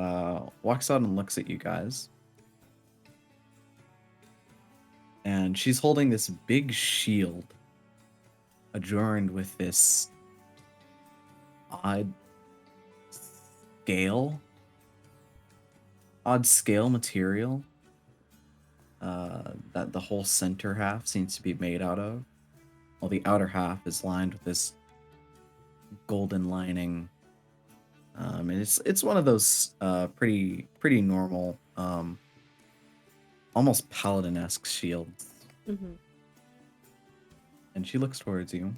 walks out and looks at you guys. And she's holding this big shield adorned with this odd scale material that the whole center half seems to be made out of, while the outer half is lined with this golden lining. And it's one of those pretty normal, almost paladin-esque shields. Mm-hmm. And she looks towards you.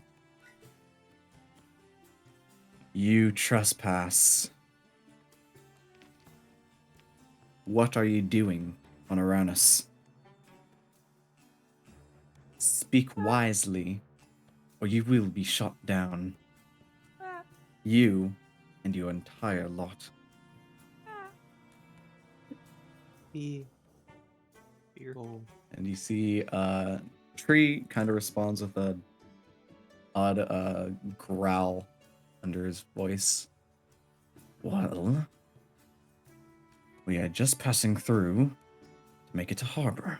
You trespass. What are you doing on Uranus? Speak wisely, or you will be shot down. You and your entire lot. Be fearful. And you see Tree kind of responds with a odd growl under his voice. Well, we are just passing through make it to harbor.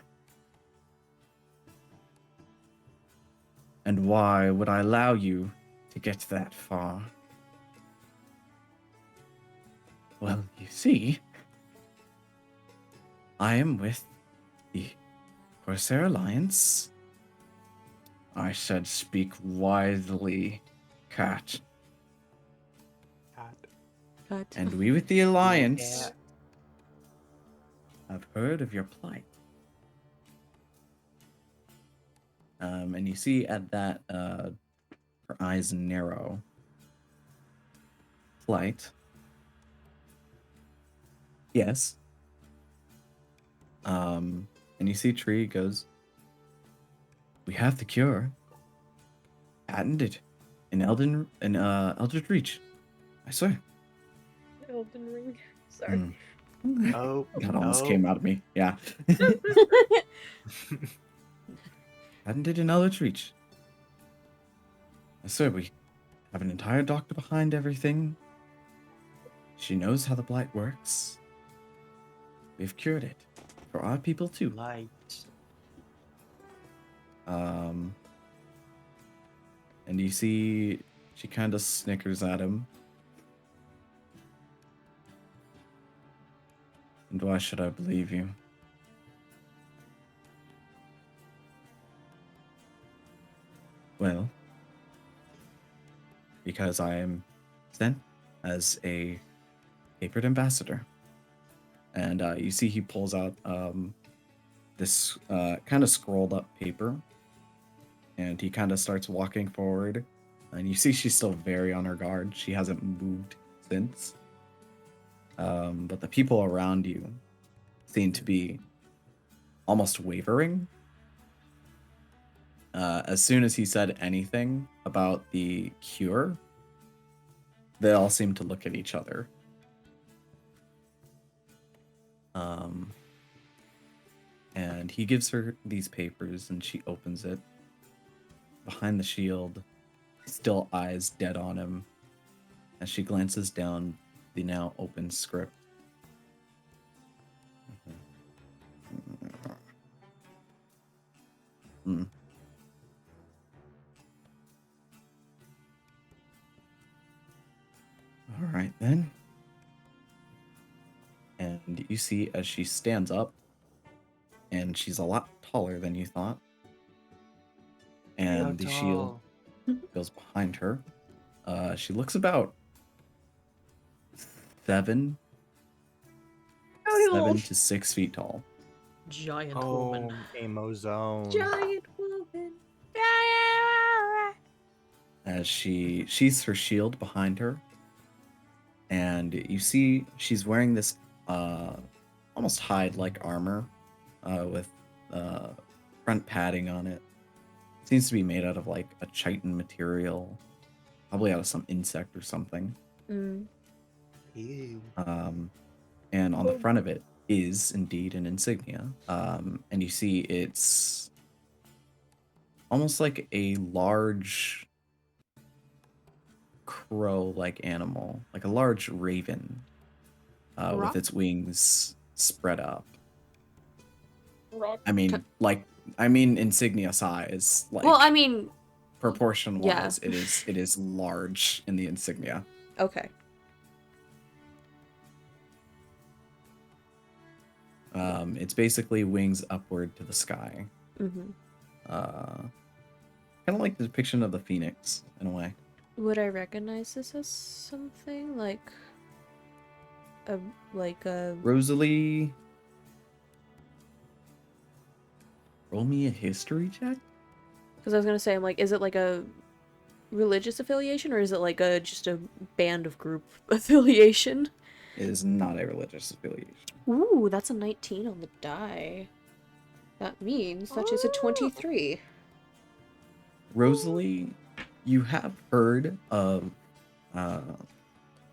And why would I allow you to get that far? Well, you see, I am with the Corsair Alliance. I said speak wisely, cat. Cut. And we with the Alliance have heard of your plight. And you see at that, her eyes narrow. Plight. Yes. And you see Tree goes, we have the cure. Patented. In Eldritch Reach. I swear. Elden Ring. Sorry. Oh, That almost came out of me. Yeah. Patented in Eldritch Reach. I swear we have an entire doctor behind everything. She knows how the blight works. We've cured it. For our people too. Light. And you see she kind of snickers at him. And why should I believe you? Well, because I am sent as a papered ambassador. And you see he pulls out this kind of scrolled up paper. And he kind of starts walking forward. And you see she's still very on her guard. She hasn't moved since. But the people around you seem to be almost wavering. As soon as he said anything about the cure, they all seem to look at each other. And he gives her these papers and she opens it. Behind the shield, still eyes dead on him, as she glances down the now open script. All right then. And you see as she stands up, and she's a lot taller than you thought. And the shield goes behind her. She looks about 7 to 6 feet tall. Giant woman. Amo zone. Giant woman. As she sheaths her shield behind her. And you see she's wearing this almost hide-like armor with front padding on it. Seems to be made out of like a chitin material, probably out of some insect or something. Ew. And on the front of it is indeed an insignia. And you see it's almost like a large crow-like animal, like a large raven, with its wings spread up. Rock. I mean, insignia size. Like, Well, I mean, proportion-wise, it is large in the insignia. okay. It's basically wings upward to the sky. Mm-hmm. Kind of like the depiction of the phoenix in a way. Would I recognize this as something like a Rosalie, roll me a history check. Because I was gonna say, I'm like, is it like a religious affiliation or is it like just a band of group affiliation? It is not a religious affiliation. Ooh, that's a 19 on the die. That means that is a 23. Rosalie, you have heard of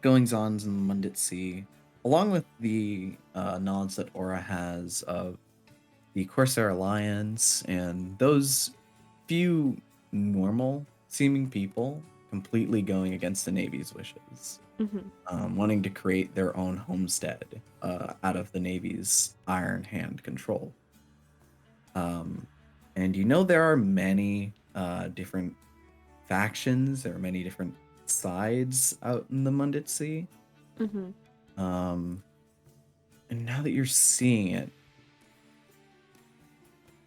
goings-ons in the Mundit Sea, along with the knowledge that Aura has of the Corsair Alliance and those few normal-seeming people completely going against the Navy's wishes, wanting to create their own homestead out of the Navy's iron hand control. And you know there are many different factions, there are many different sides out in the Mundit Sea. And now that you're seeing it,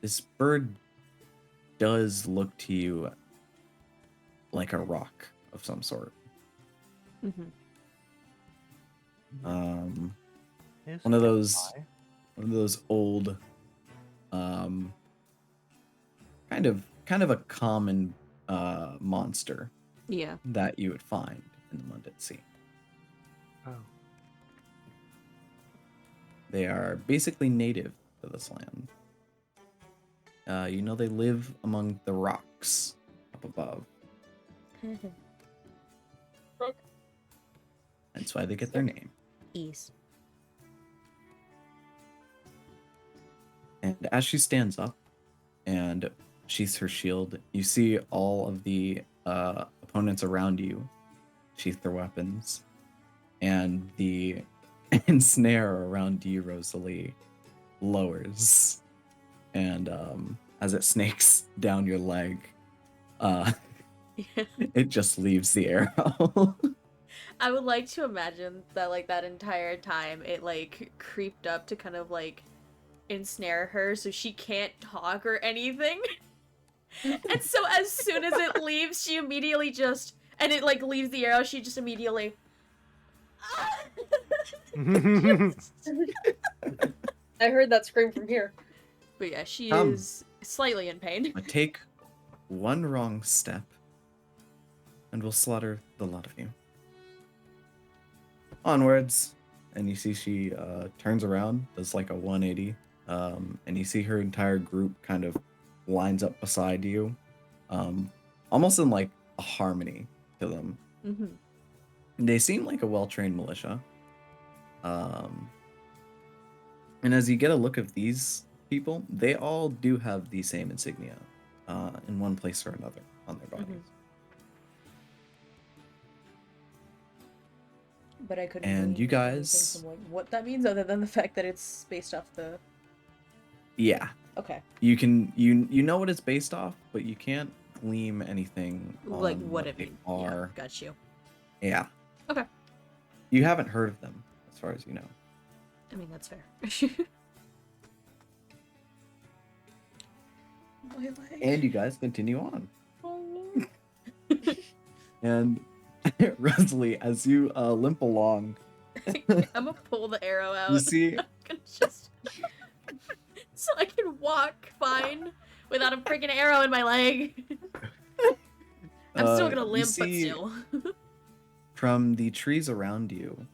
this bird does look to you like a rock of some sort. One of those old, kind of a common monster. Yeah. That you would find in the Mundit Sea. Oh. They are basically native to this land. You know they live among the rocks up above. That's why they get their name. East. And as she stands up and sheaths her shield, you see all of the opponents around you sheath their weapons. And the ensnare around you, Rosalie, lowers. And as it snakes down your leg, it just leaves the arrow. I would like to imagine that, like, that entire time it, like, creeped up to kind of, like, ensnare her so she can't talk or anything. And so as soon as it leaves, she immediately just, and it, like, leaves the arrow, she just immediately... I heard that scream from here. But yeah, she is slightly in pain. Take one wrong step, and we'll slaughter the lot of you. Onwards, and you see she turns around, does like a 180, and you see her entire group kind of lines up beside you, almost in like a harmony to them. They seem like a well-trained militia. And as you get a look of these people, they all do have the same insignia in one place or another on their bodies. But I couldn't. And really you think of anything guys- from, like, what that means, other than the fact that it's based off the. Yeah. Okay. You can you know what it's based off, but you can't glean anything on Like what it they means. are. Yeah, got you. Yeah. Okay. You haven't heard of them, as far as you know. I mean, that's fair. My leg. And you guys continue on. Oh. And Rosalie, as you limp along, I'm gonna pull the arrow out. you see Just so I can walk fine without a freaking arrow in my leg. I'm still gonna you limp, but see still. from the trees around you,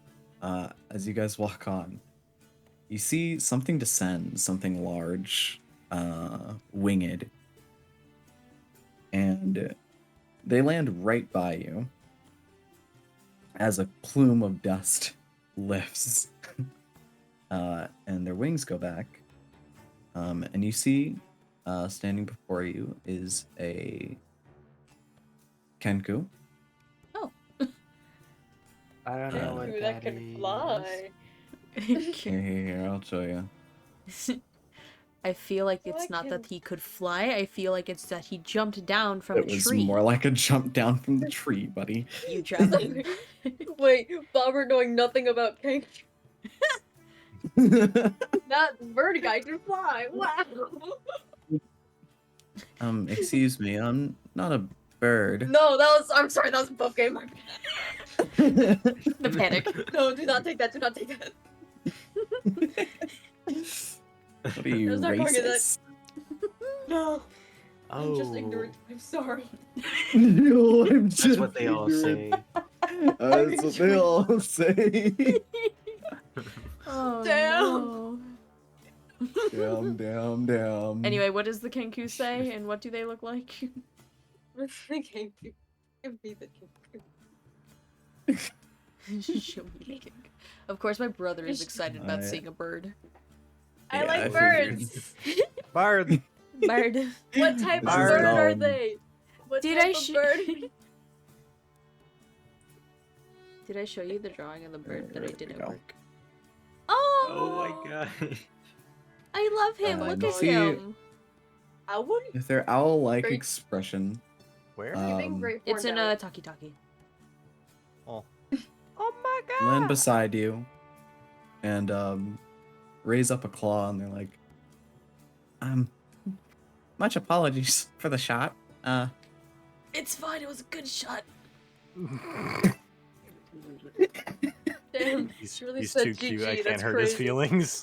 as you guys walk on, you see something descend, something large, winged, and they land right by you as a plume of dust lifts, and their wings go back, and you see standing before you is a Kenku. I don't know what Ooh, that that can is. fly. Here, I'll show you. I feel like it's not that he could fly. I feel like it's that he jumped down from It a was tree. more like a jump down from the tree, buddy. You traveling. Wait, Bobber knowing nothing about Kank. That bird guy can fly. Wow. Excuse me, I'm not a bird. No, I'm sorry, that was a buff game. The panic. No, do not take that. Do not take that. What are you, There's not going to that. racist? No. Oh, I'm just ignorant. I'm sorry. No, I'm that's just what they all say. That's what they all say. Oh, Damn. no. Damn. Anyway, what does the Kenku say, and what do they look like? Kank. Give me the Kank. Show me the Kenku. Of course, my brother is excited about seeing a bird. I Yeah, like I birds. Bard. Bird. What type of This is bird are dumb. they? What Did type I of sh- bird? Did I show you the drawing of the bird that I There did we at go. work? Oh! Oh my god. I love him. And Look at see- him. I wouldn't. With their owl-like Great. expression, Where? Giving great It's in a. Taki Taki. Oh. Oh my god. land beside you, and raise up a claw, and they're like, much apologies for the shot. It's fine. It was a good shot. Damn, He's, she really he's said too GG. cute. I can't That's hurt crazy. his feelings.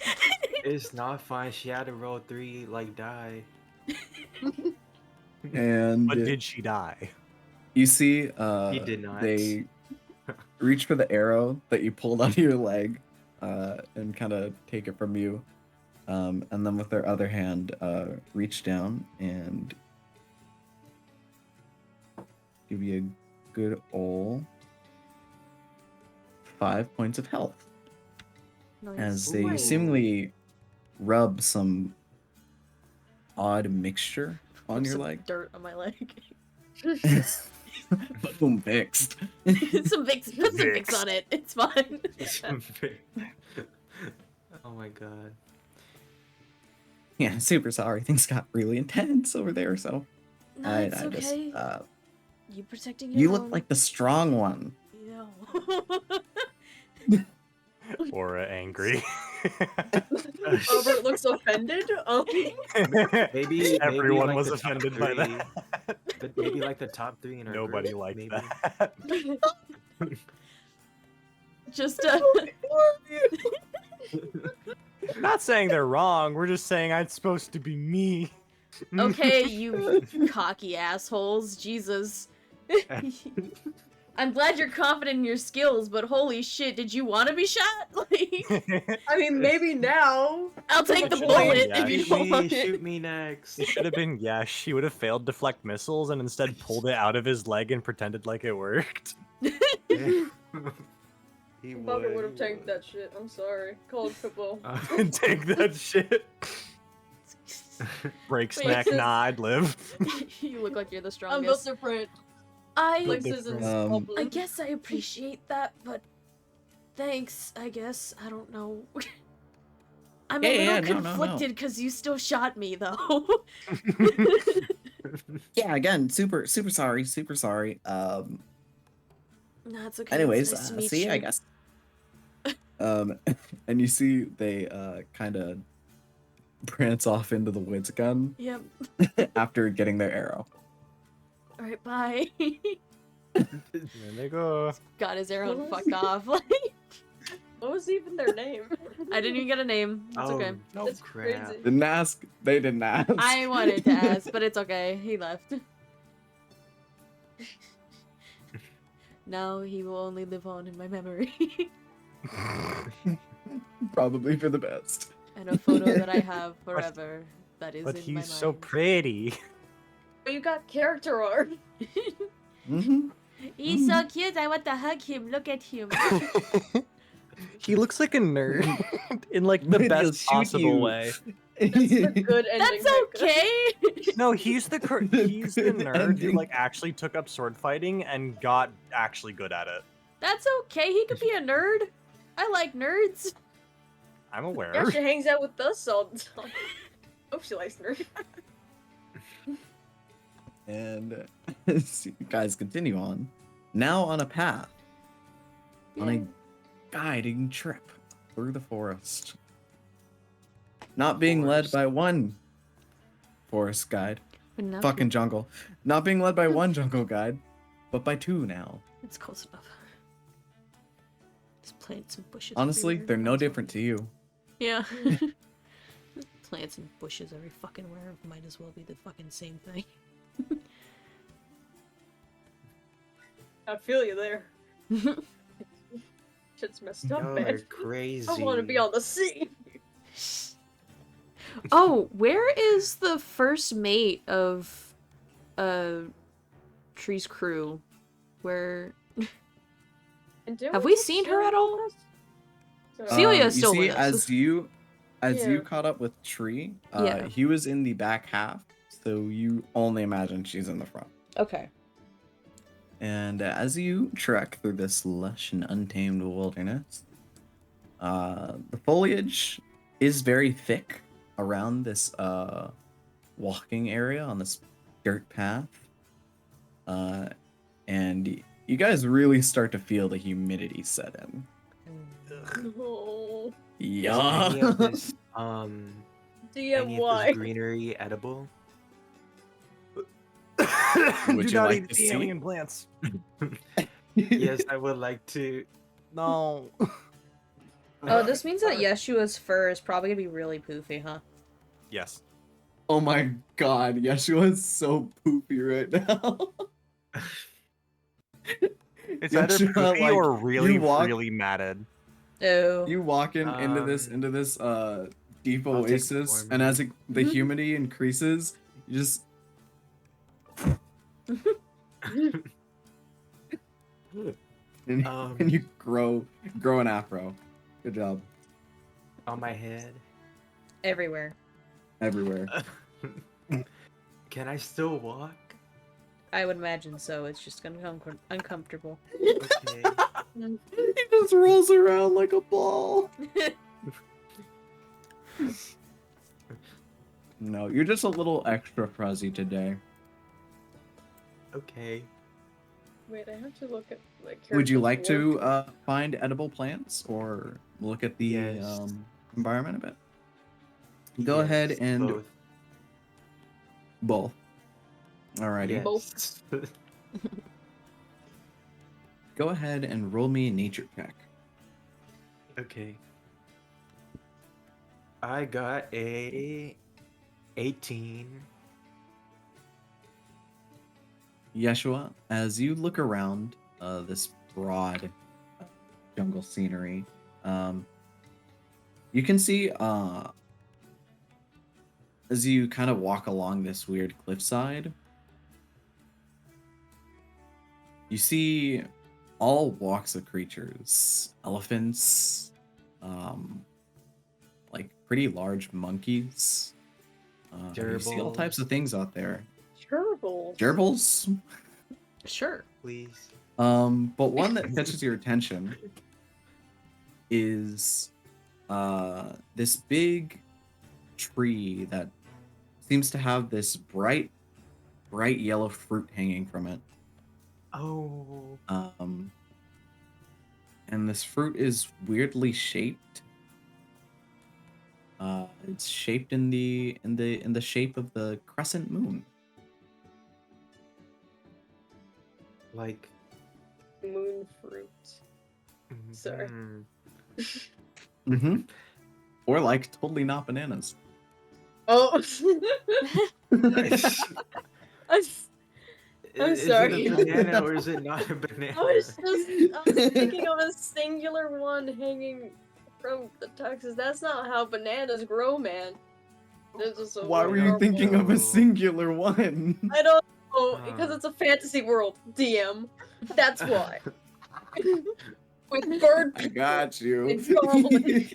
It's not fine. She had to roll 3 like die. And But did she die? you see, He did not. they reach for the arrow that you pulled out of your leg, and kind of take it from you, and then with their other hand, reach down and give you a good ol' 5 points of health as they Ooh. seemingly rub some odd mixture on your Some leg. dirt on my leg. Boom, fixed. some Vicks. Put some Vicks on it. It's fine. Oh my god. Yeah, super sorry. Things got really intense over there, so No, I it's just okay. You protecting your you own. look like the strong one. Yeah. Aura angry. Bobert looks offended. Maybe Everyone like was the top offended by 3, that. But maybe like the top 3 in our Nobody group, liked maybe. that. Just Not saying they're wrong. We're just saying I'm supposed to be me. okay, you cocky assholes. Jesus. I'm glad you're confident in your skills, but holy shit, did you want to be shot? Like, I mean, maybe now. I'll take the Shoot bullet Yeah, if you Shoot don't me, want it. shoot me next. It should have been Yesh. He would have failed deflect missiles and instead pulled it out of his leg and pretended like it worked. He Bobert would have he tanked that shit. I'm sorry. Called football. Take that shit. Break Wait, snack. this is- Nah, I'd live. You look like you're the I'm built strongest. different. I Like scissors. Um, I guess I appreciate that, but thanks, I guess. I don't know. I'm a Yeah, little no, no, no. conflicted because you still shot me, though. Yeah, again, super sorry, super sorry. No, it's okay. Anyways, it's nice to meet see, you. I guess. And you see they kind of prance off into the woods again Yep. after getting their arrow. All right, bye. There they go. Got his arrow and What? fucked off. Like, What was even their name? I didn't even get a name. It's Oh, okay. no That's crap. crazy. Didn't ask. They didn't ask. I wanted to ask, but it's okay. He left. Now he will only live on in my memory. Probably for the best. And a photo that I have forever that is But in my he's so mind. pretty. But you got character art. Mm-hmm. He's so cute. I want to hug him. Look at him. He looks like a nerd in like the He'll best shoot possible you. way. That's the good ending. That's okay. No, he's the he's the nerd who Ending. like actually took up sword fighting and got actually good at it. That's okay. He could be a nerd. I like nerds. I'm aware. Yeah, she hangs out with us all the time. Hope she likes nerd. And as you guys continue on, now on a path, on a guiding trip through the forest. Not being led Forest. by one forest guide, Enough. fucking jungle. Not being led by one jungle guide, but by 2 now. It's close enough. Just plant some bushes. Honestly, everywhere. they're no That's all. different to you. Yeah. Plants and bushes every fucking where. Might as well be the fucking same thing. I feel you there. Shit's messed up, Y'all man. are crazy. I want to be on the sea. Oh, where is the first mate of Tree's crew? Where And didn't have we get seen her Celia at all? with us? So- Celia is you still see, with us. as you Yeah. caught up with Tree, Yeah. he was in the back half, so you only imagine she's in the front. Okay. And as you trek through this lush and untamed wilderness, the foliage is very thick around this walking area on this dirt path. And you guys really start to feel the humidity set in. Oh. Yeah. Is any of this DM, why? greenery edible? Would Do you not like eat to the see? alien plants. Yes, I would like to. No. Oh, this means that Yeshua's fur is probably gonna be really poofy, huh? Yes. Oh my god, Yeshua is so poopy right now. It's either Yeshua, poofy like, or really, you walk- really matted. Oh. You walk into this deep I'll take oasis, the and as the Mhm. humidity increases, you just and you grow an afro. Good job. On my head. Everywhere. Everywhere. Can I still walk? I would imagine so. It's just gonna become uncomfortable. Okay. He just rolls around like a ball. No, you're just a little extra fuzzy today. Okay. Wait, I have to look at like. Would you character's like to work. find edible plants or look at the Yes. environment a bit? Go ahead and both. Alrighty. Yes. Go ahead and roll me a nature check. Okay. I got a 18. Yeshua, as you look around this broad jungle scenery, you can see as you kind of walk along this weird cliffside, you see all walks of creatures, elephants, like pretty large monkeys. You see all types of things out there. Gerbils. Gerbils. Sure. Please. But one that catches your attention is this big tree that seems to have this bright yellow fruit hanging from it. Oh. And this fruit is weirdly shaped. It's shaped in the shape of the crescent moon. Like. Moon fruit. Sorry. mhm. Mm-hmm. Or like totally not bananas. Oh. I'm Is sorry. it a banana or is it not a banana? I was thinking of a singular one hanging from the Texas. That's not how bananas grow, man. There's just a Why were you normal- thinking of a singular one? I don't know, because it's a fantasy world, DM. That's why. With bird I got you. It's goblins.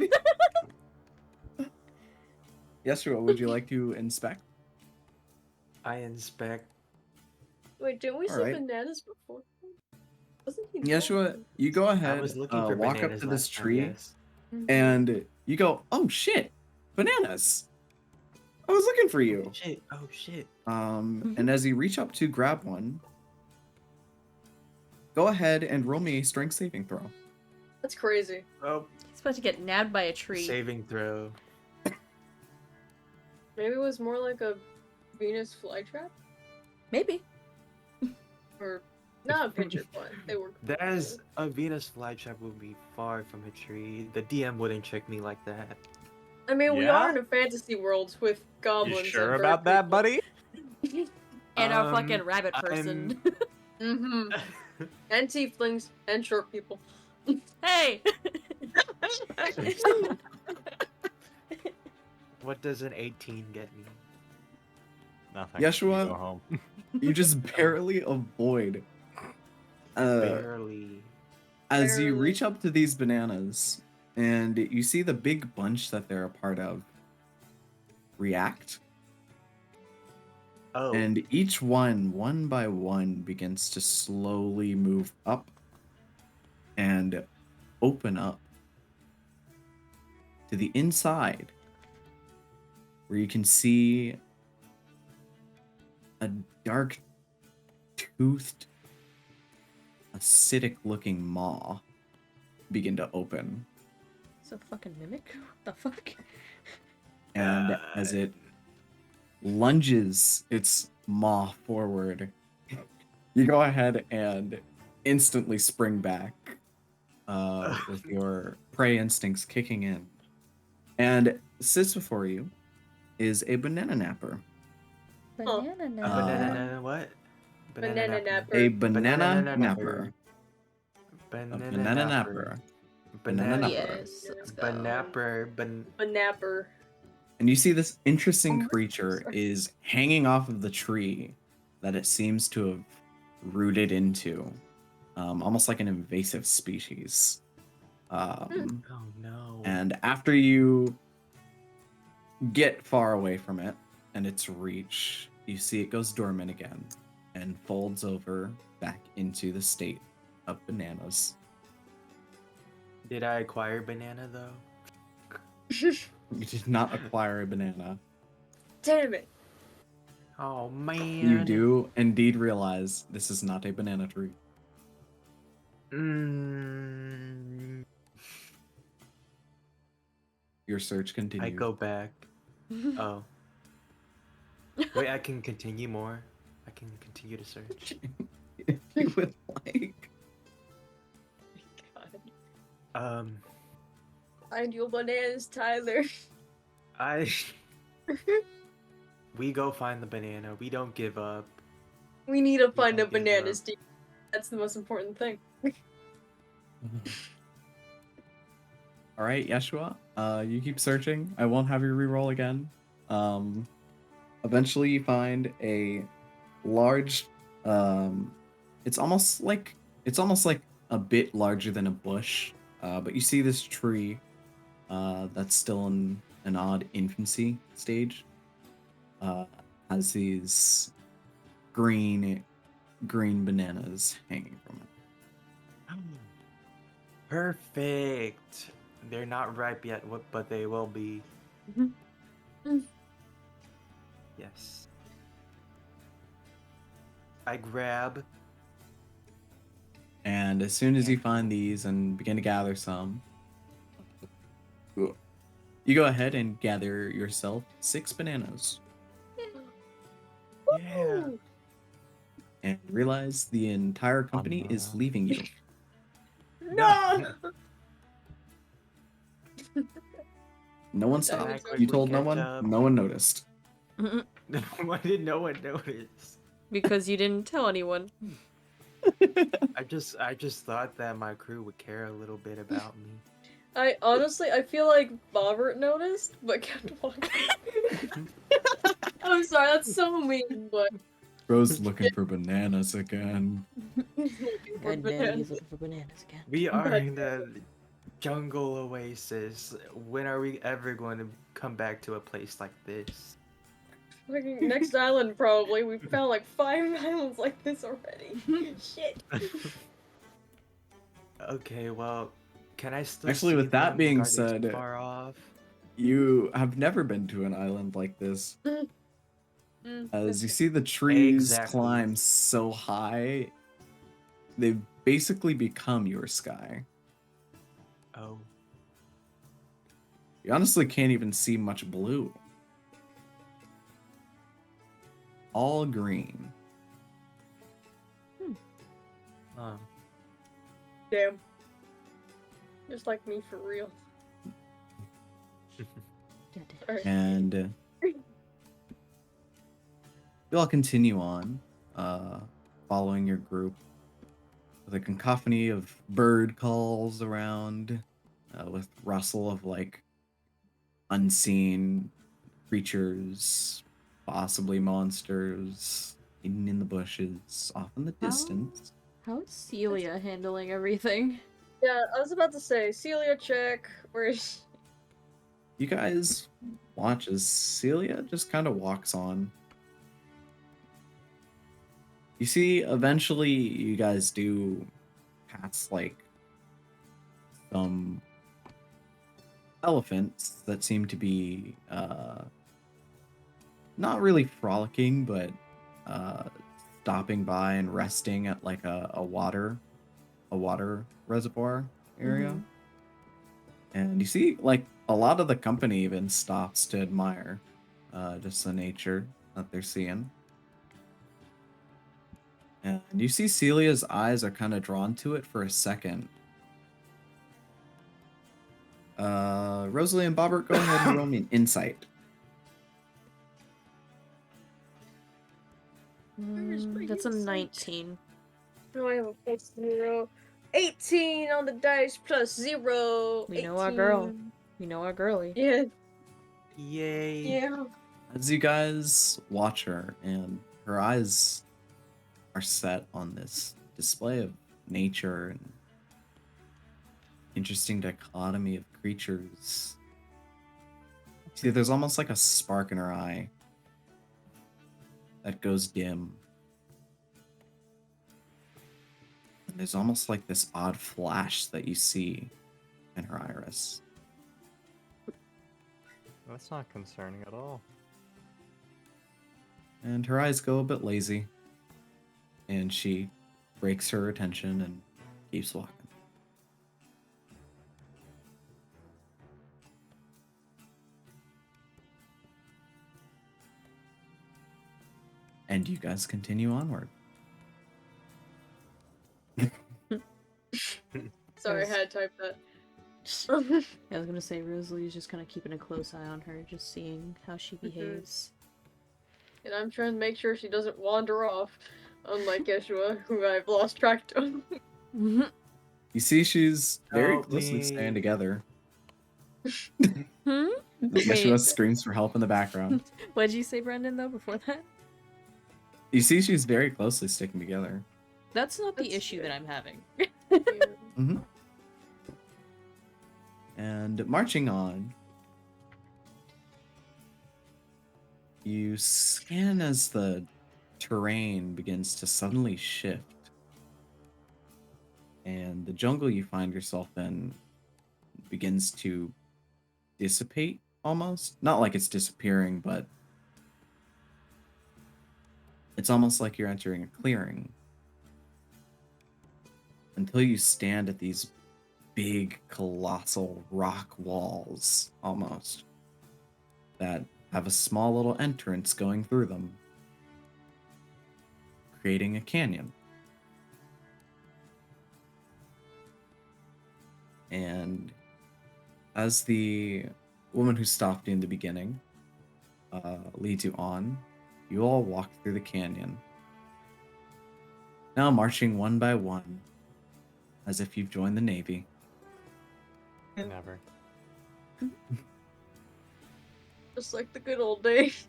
Yeshua, would you like to inspect? I inspect. Wait, didn't we see Alright. bananas before? Wasn't he? Yeshua, you go I ahead, was looking for walk up bananas to this last time, tree, yes. and you go, "Oh shit, bananas! I was looking for you." Shit. Oh shit. And as you reach up to grab one, go ahead and roll me a strength saving throw. That's crazy. Oh, He's about to get nabbed by a tree. saving throw. Maybe it was more like a Venus flytrap? Maybe. Or not a pigeon fly. They were. That is a Venus flytrap would be far from a tree. The DM wouldn't trick me like that. I mean, we Yeah? are in a fantasy world with goblins. You sure and about that, people. buddy? And our fucking rabbit person. Mm-hmm. And tieflings and short people. Hey! What does an 18 get me? Nothing. Yeshua? You go home. You just barely avoid. Barely. As you Barely. reach up to these bananas, and you see the big bunch that they're a part of react. Oh. And each one by one, begins to slowly move up and open up to the inside, where you can see a dark, toothed, acidic looking maw begin to open. It's a fucking mimic? What the fuck? And as it lunges its maw forward, you go ahead and instantly spring back with your prey instincts kicking in. And sits before you is a banana napper. Banana A nut. banana what? Banana napper. A banana Banana napper. Banana A banana napper. Banana napper. Yes, let's go. Banapper. Banapper. And you see this interesting Oh, creature sorry. is hanging off of the tree that it seems to have rooted into, almost like an invasive species. Oh no. And after you get far away from it and its reach, you see it goes dormant again and folds over back into the state of bananas. Did I acquire banana though? You did not acquire a banana. Damn it. Oh man. You do indeed realize this is not a banana tree. Your search continues. I go back. Oh. Wait, I can continue more. I can continue to search. If you would like. God. Find your bananas, Tyler. We go find the banana. We don't give up. We need to find a don't give banana, up. Steve. That's the most important thing. All right, Yeshua. You keep searching. I won't have you reroll again. Eventually, you find a large. It's almost like a bit larger than a bush. But you see this tree. That's still in an odd infancy stage. Has these green bananas hanging from it. Perfect. They're not ripe yet, but they will be. Mm. Yes. I grab. And as soon as you find these and begin to gather some, you go ahead and gather yourself 6 bananas. Yeah. Woo! And realize the entire company is leaving you. No! No one That stopped. was You told no catch one. up. No one noticed. Why did no one notice? Because you didn't tell anyone. I just thought that my crew would care a little bit about me. I feel like Bobert noticed, but kept walking. I'm sorry, that's so mean, but Bro's looking for bananas again. God damn, he's looking for bananas again. We are in the jungle oasis. When are we ever going to come back to a place like this? Fucking next island, probably. We found like 5 islands like this already. Shit. Okay, well, can I still Actually, see with that them? being Are they said, far off? You have never been to an island like this. As you see the trees Exactly. climb so high, they've basically become your sky. Oh. You honestly can't even see much blue. All green. Damn. Just like me for real. Sorry. And you all continue on, following your group with a cacophony of bird calls around, with rustle of like unseen creatures, possibly monsters, hidden in the bushes, off in the distance. How is Celia handling everything? Yeah, I was about to say, Celia check. Where's You guys watch as Celia just kind of walks on. You see, eventually, you guys do pass like some elephants that seem to be not really frolicking, but stopping by and resting at like a water reservoir area. Mhm. And you see, like, a lot of the company even stops to admire just the nature that they're seeing. And you see Celia's eyes are kind of drawn to it for a second. Rosalie and Bobert, go ahead and roll me an insight. Where's my That's a insight? 19. No, I have a plus 0. 18 on the dice plus 0. We know our girl. 18. We know our girly. Yeah, Yay. yeah. As you guys watch her, and her eyes are set on this display of nature and interesting dichotomy of creatures. See, there's almost like a spark in her eye that goes dim. And there's almost like this odd flash that you see in her iris. That's not concerning at all. And her eyes go a bit lazy. And she breaks her attention and keeps walking. And you guys continue onward. Sorry, I had to type that. I was gonna say Rosalie's just kind of keeping a close eye on her, just seeing how she behaves. And I'm trying to make sure she doesn't wander off, unlike Yeshua, who I've lost track of. Mhm. You see, she's very Help closely me. staying together. Hmm? Yeshua Wait. screams for help in the background. What'd you say, Brendan, though, before that? You see, she's very closely sticking together. That's not the That's issue good. that I'm having. Mm-hmm. And marching on, you scan as the terrain begins to suddenly shift. And the jungle you find yourself in begins to dissipate almost. Not like it's disappearing, but it's almost like you're entering a clearing. Until you stand at these big, colossal rock walls, almost, that have a small little entrance going through them, creating a canyon. And as the woman who stopped you in the beginning leads you on, you all walk through the canyon. Now marching one by one, as if you've joined the Navy. Never. Just like the good old days.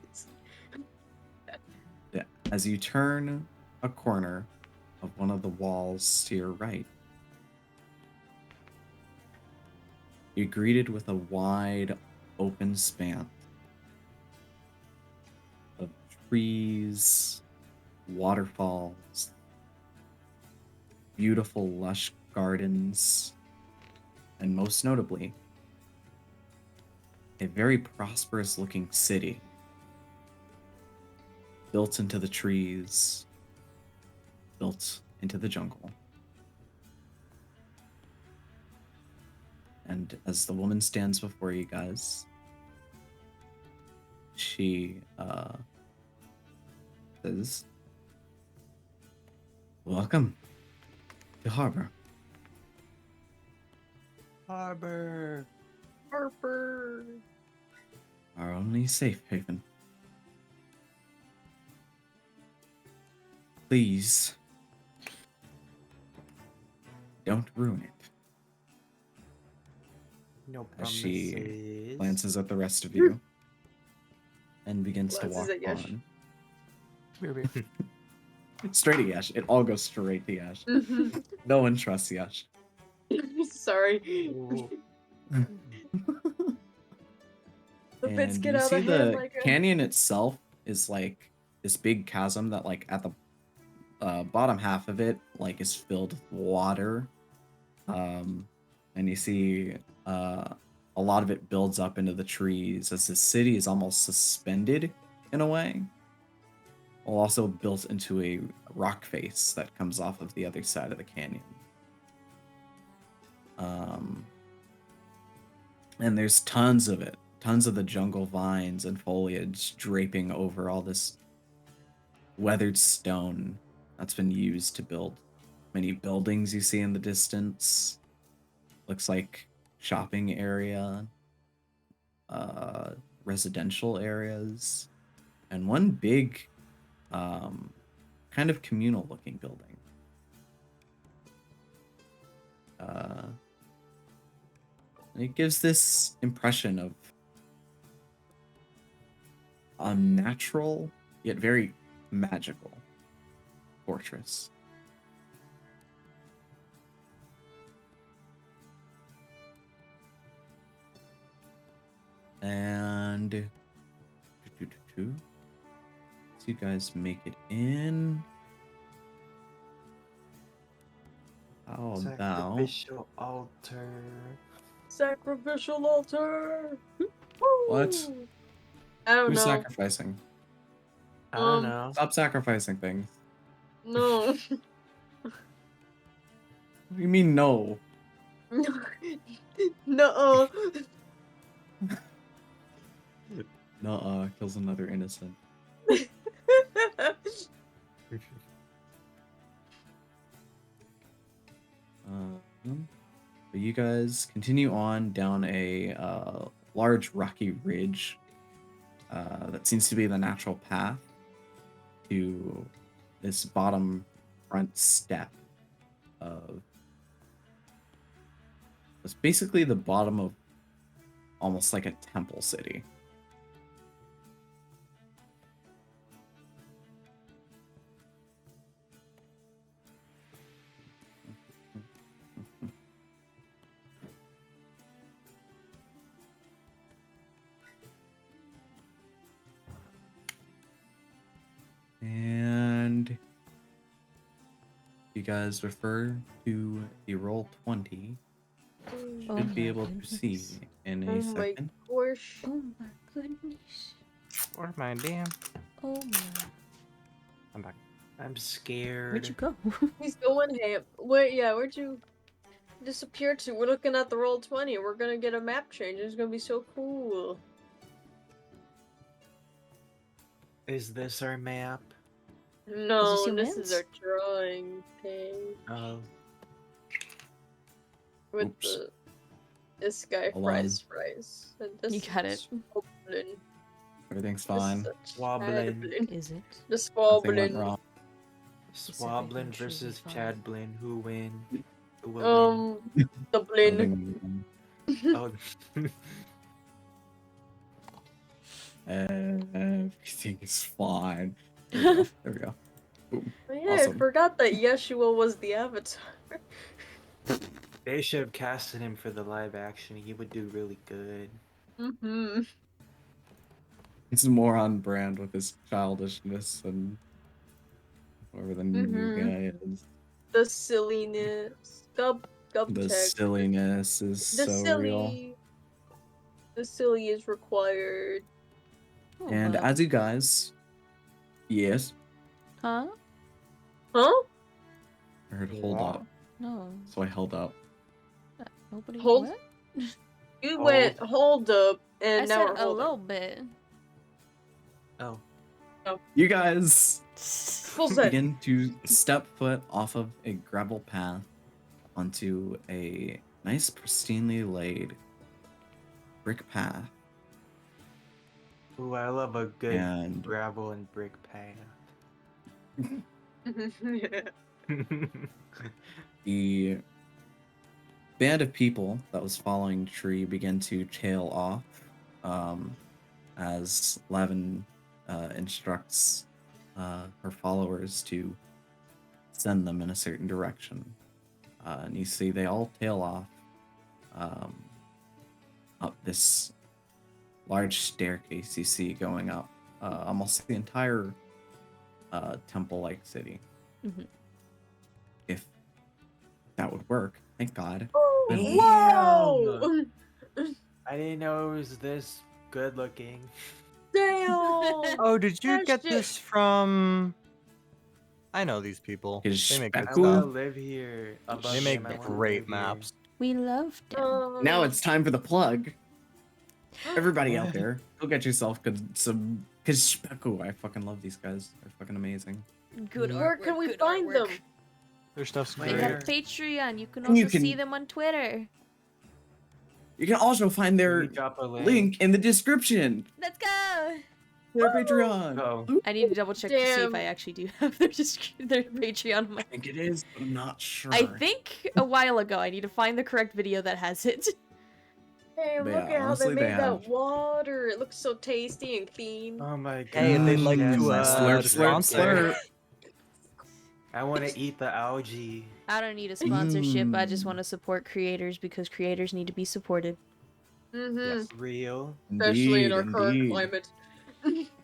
Yeah, as you turn a corner of one of the walls to your right, you're greeted with a wide, open span of trees, waterfalls, beautiful, lush gardens, and most notably, a very prosperous looking city built into the trees, built into the jungle. And as the woman stands before you guys, she says, "Welcome to Harbor. Harbor. Harper. Our only safe haven. Please, don't ruin it." No As promises. she glances at the rest of you and begins to Glances walk at Yash. on. Straight at Yash. It all goes straight to Yash. No one trusts Yash. Sorry. The bits And get you out see of hand the like a... canyon itself is like this big chasm that, like, at the bottom half of it like is filled with water, and you see a lot of it builds up into the trees as the city is almost suspended in a way, while also built into a rock face that comes off of the other side of the canyon. And there's tons of it, tons of the jungle vines and foliage draping over all this weathered stone that's been used to build many buildings you see in the distance. Looks like shopping area, residential areas, and one big kind of communal looking building. It gives this impression of unnatural yet very magical fortress. And so you guys make it in. How about Sacrificial altar? Sacrificial altar. what? Woo! I don't Who's know. sacrificing? I don't know. Stop sacrificing things. No. What do you mean no? No. Nuh-uh, kills another innocent. But you guys continue on down a large rocky ridge that seems to be the natural path to this bottom front step of... It's basically the bottom of almost like a temple city. And you guys refer to the roll 20. Should be able to see in a second. Gosh. Oh my goodness. Or my damn. Oh my. I'm back. I'm scared. Where'd you go? He's going ham. Where'd you disappear to? We're looking at the roll 20. We're gonna get a map change. It's gonna be so cool. Is this our map? No, your this man's? is our drawing page. Oh. With Oops. this guy Hold fries. And this You got is it. Wobbling. Everything's This is fine. a Wobbling. Chadblin. Is it? The Nothing went squabbling. wrong. Swablin truly versus fine. Chadblin. Who win? Who will The blin. Nothing went wrong. win? Everything is fine. There we go. There we go. Boom. Yeah, Awesome. I forgot that Yeshua was the avatar. They should have casted him for the live action. He would do really good. Mm-hmm. It's more on brand with his childishness and whoever the new guy is. The silliness. Gub The check. silliness is so real. The silly is required. Oh, And wow. as you guys, yes, Huh? Huh? I heard hold up, No. so I held up. Nobody. Hold- What? You went hold up, and I now said we're a holding. little bit. Oh. You guys Full set. begin to step foot off of a gravel path onto a nice, pristinely laid brick path. Ooh, I love a good And gravel and brick path. the band of people that was following Tree began to tail off as Lavin instructs her followers to send them in a certain direction. And you see they all tail off up this large staircase you see going up almost the entire temple-like city. Mhm. If that would work, thank God. Whoa! I didn't know it was this good looking. Damn! Oh, did you That get shit- this from? I know these people. Is They make good I Czepeku? want to stuff. live here. Above They make him, I wanna great live here. maps. We loved them. Now it's time for the plug. Everybody out What? there, go get yourself some Czepeku. I fucking love these guys. They're fucking amazing. Good Where artwork, can we good find them? artwork. Their stuff's They Where? have great. Patreon. You can And you also see can- them on Twitter. You can also find Can their we drop a link in the description. Let's go! Their Patreon. Go. I need to double check to see if Damn. I actually do have their their Patreon on my. I think it is, but I'm not sure. I think a while ago. I need to find the correct video that has it. Damn, But look yeah, at how honestly, they they made have- that water. It looks so tasty and clean. Oh my god. Hey, if they'd like yes, to I slurp, want slurp, to slurp. I want to eat the algae. I don't need a sponsorship. I just Mm. want to support creators because creators need to be supported. Mm-hmm. Yes. Real. Especially in our Indeed, current indeed. climate.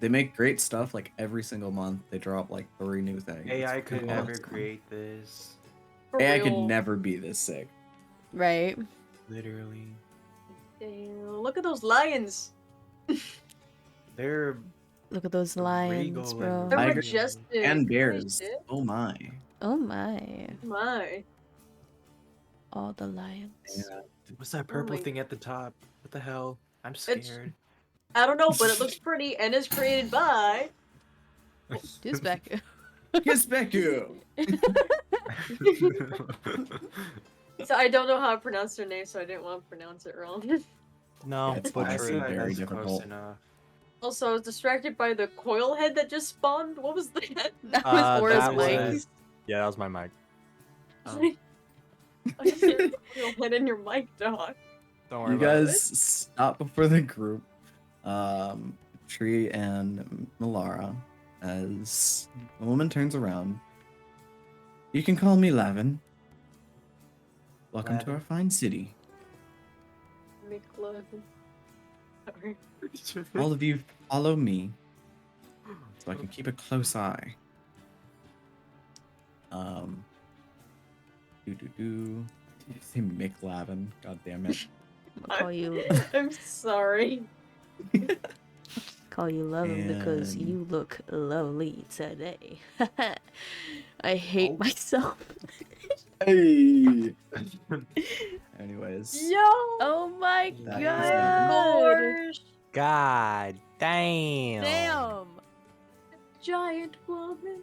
They make great stuff. Like every single month, they drop like 3 new things. AI It's could fucking never awesome. create this. For AI could real. never be this sick. Right? Literally. Damn, look at those lions. They're Look at those lions, regal bro. and They're Tiger majestic. And Holy bears. shit. Oh my. Oh my. My. All the lions. Yeah. What's that purple my- thing at the top? What the hell? I'm scared. I don't know, but it looks pretty and is created by. Who's back? Czepeku. So I don't know how to pronounce their name, so I didn't want to pronounce it wrong. No, It's butcher I honestly feel it. like very that's difficult. close enough. Also, I was distracted by the coil head that just spawned. What was that? That was Aura's That mic. was- Yeah, that was my mic. Oh. I just hear a coil head in your mic, dog. Don't worry You about it. guys stop before the group, Tree and Melara, as the woman turns around. You can call me Lavin. Welcome to Lavin. our fine city. McLovin. Sorry. All of you follow me, so I can keep a close eye. Did you say Mick Lavin? God damn it. I'll call you I'm sorry. Lovin because And- you look lovely today. I hate Oh. myself. Hey. Anyways. Yo! Oh my That is god. Gorge! God damn. Damn. Giant woman.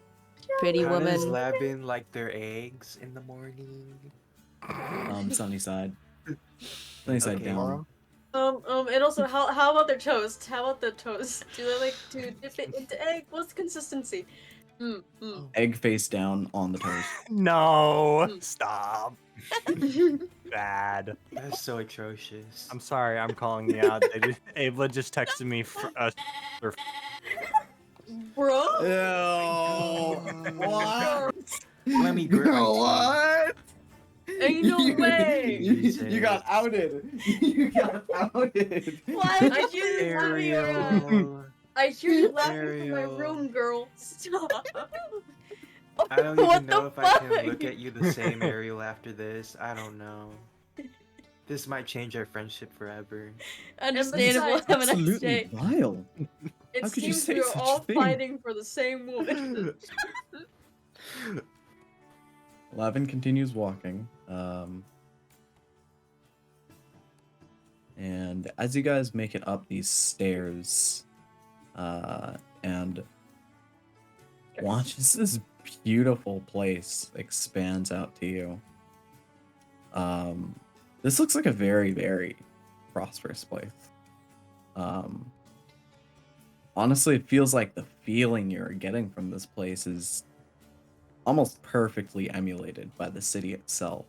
Pretty How does woman. Labin like their eggs in the morning? Sunny side. Sunny side Okay. down. And also, how about their toast? How about the toast? Do they like to dip it into egg? What's the consistency? Egg face down on the toast. No, Mm. stop. Bad. That's so atrocious. I'm sorry, I'm calling you out. Ablod just texted me. Bro? Ew. What? Let me grab my What? Ain't no way! You got outed. You got outed. Why I did you hear tell me around? Ariel. I hear you laughing from my Ariel. room, girl. Stop. I don't What even know the if I can fuck? look at you the same, Ariel, after this. I don't know. This might change our friendship forever. Understandable. besides- Have a nice Absolutely day. vile. It How could you seems say we're such a all thing? fighting for the same woman. Lavin continues walking. And as you guys make it up these stairs, and watch as this beautiful place expands out to you. This looks like a very, very prosperous place. Honestly, it feels like the feeling you're getting from this place is almost perfectly emulated by the city itself.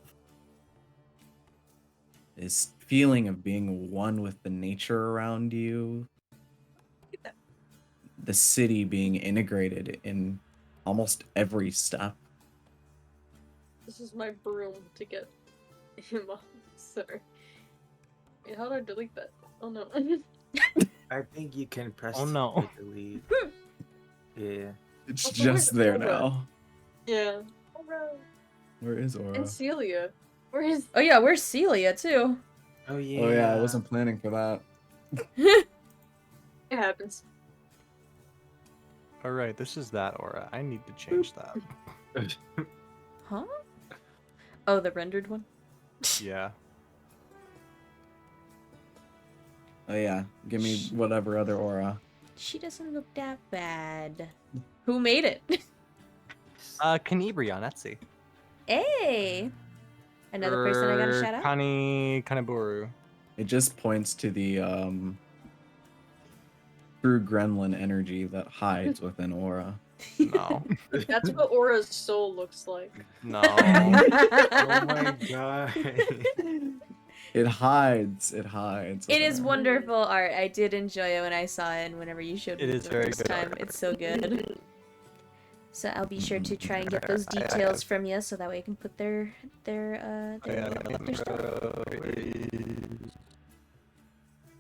This feeling of being one with the nature around you, the city being integrated in almost every step. This is my broom to get him off. Sorry. Wait, how do I delete that? Oh no. I think you can press Oh, no. delete. Yeah. It's Oh, just where's there Oba? now. Yeah. Aura. Where is Aura? And Celia. Where is? Oh yeah, where's Celia too? Oh yeah. Oh yeah, I wasn't planning for that. It happens. All right, this is that aura. I need to change that. Huh? Oh, the rendered one? Yeah. Oh yeah, give me whatever other aura. She doesn't look that bad. Who made it? Kanbiiru on Etsy. Hey! Another person I gotta shout out? Kanbiiru. It just points to the true gremlin energy that hides within aura. No. That's what Aura's soul looks like. No. Oh my god. It hides. It hides. It is within her. wonderful art. I did enjoy it when I saw it and whenever you showed me It is the very first good time. art. It's so good. So I'll be sure to try and get those details from you so that way I can put their stuff.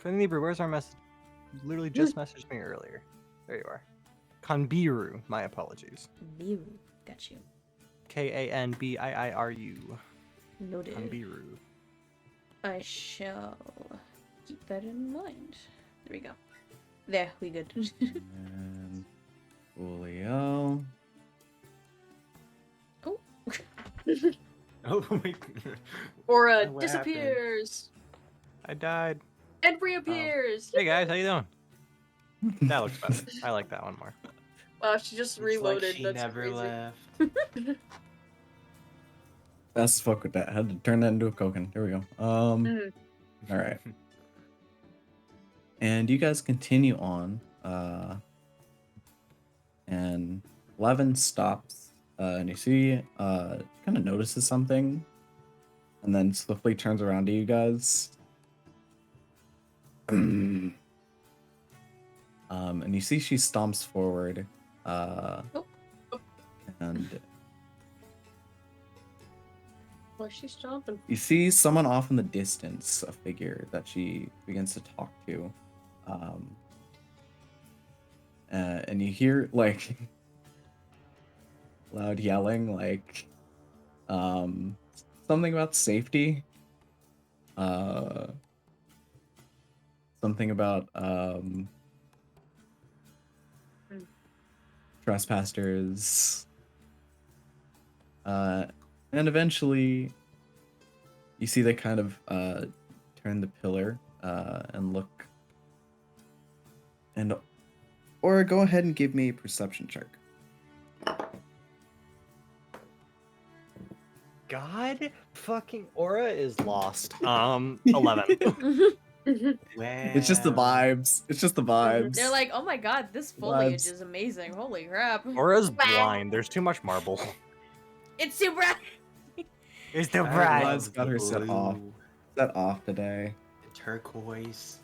Kanbiiru, where's our message? You literally just messaged me earlier. There you are. Kanbiiru, my apologies. Myuu. Got you. Kanbiiru. Noted. Kanbiiru. I shall keep that in mind. There we go. There, we good. And Julio. Oh. Oh my. Aura What disappears I died. and reappears. Hey guys, how you doing? That looks better. I like that one more. Wow, she just It's reloaded. like she That's never crazy. left. Let's fuck with that. I had to turn that into a token. There we go. All right. And you guys continue on. And Levin stops. And you see, kind of notices something, and then swiftly turns around to you guys. And you see she stomps forward. And Well, she's jumping. you see someone off in the distance, a figure that she begins to talk to. And you hear, like, loud yelling, like, something about safety. Something about, trespassers. And eventually, you see they kind of turn the pillar and look. And or go ahead and give me a perception check. God fucking aura is lost. 11. It's just the vibes. It's just the vibes. They're like, oh my god, this foliage Vibes. is amazing. Holy crap. Aura's blind. There's too much marble. It's too bright. It's too I bright. love Let's got her the set off. blue, Set off today. the turquoise.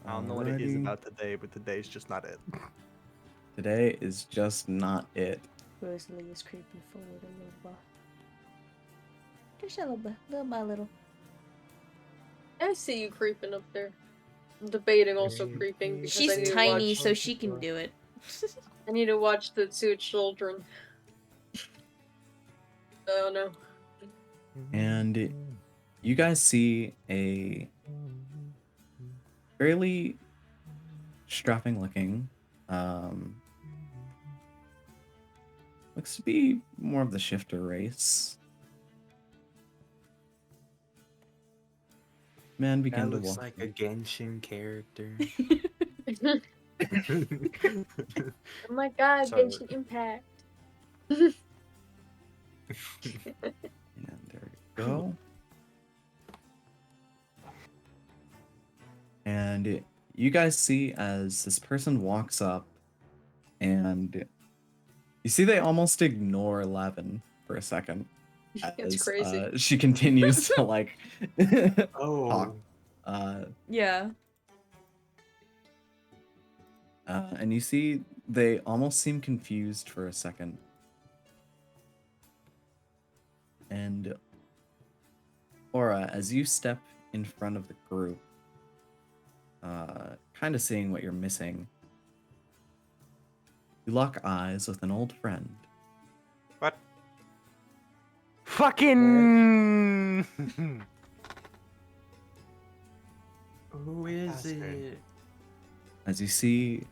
I don't know what it is Alrighty. about today, but today's just not it. Today is just not it. Rosalie is creeping forward a little bit. Just a little bit, little by little. I see you creeping up there. I'm debating also creeping because I She's need to tiny, watch, so she can do it. I need to watch the two children. Oh no. And you guys see a fairly strapping looking, looks to be more of the shifter race. Man began That to looks walk. like a Genshin character. Oh my god, Sorry. Genshin Impact. And there you go. And you guys see as this person walks up, and you see they almost ignore Levin for a second. It's as, crazy. she continues to like Oh. talk. Yeah. And you see they almost seem confused for a second. And Aura, as you step in front of the group, kind of seeing what you're missing, You lock eyes with an old friend. What? Fucking. Who is Bastard. it? As you see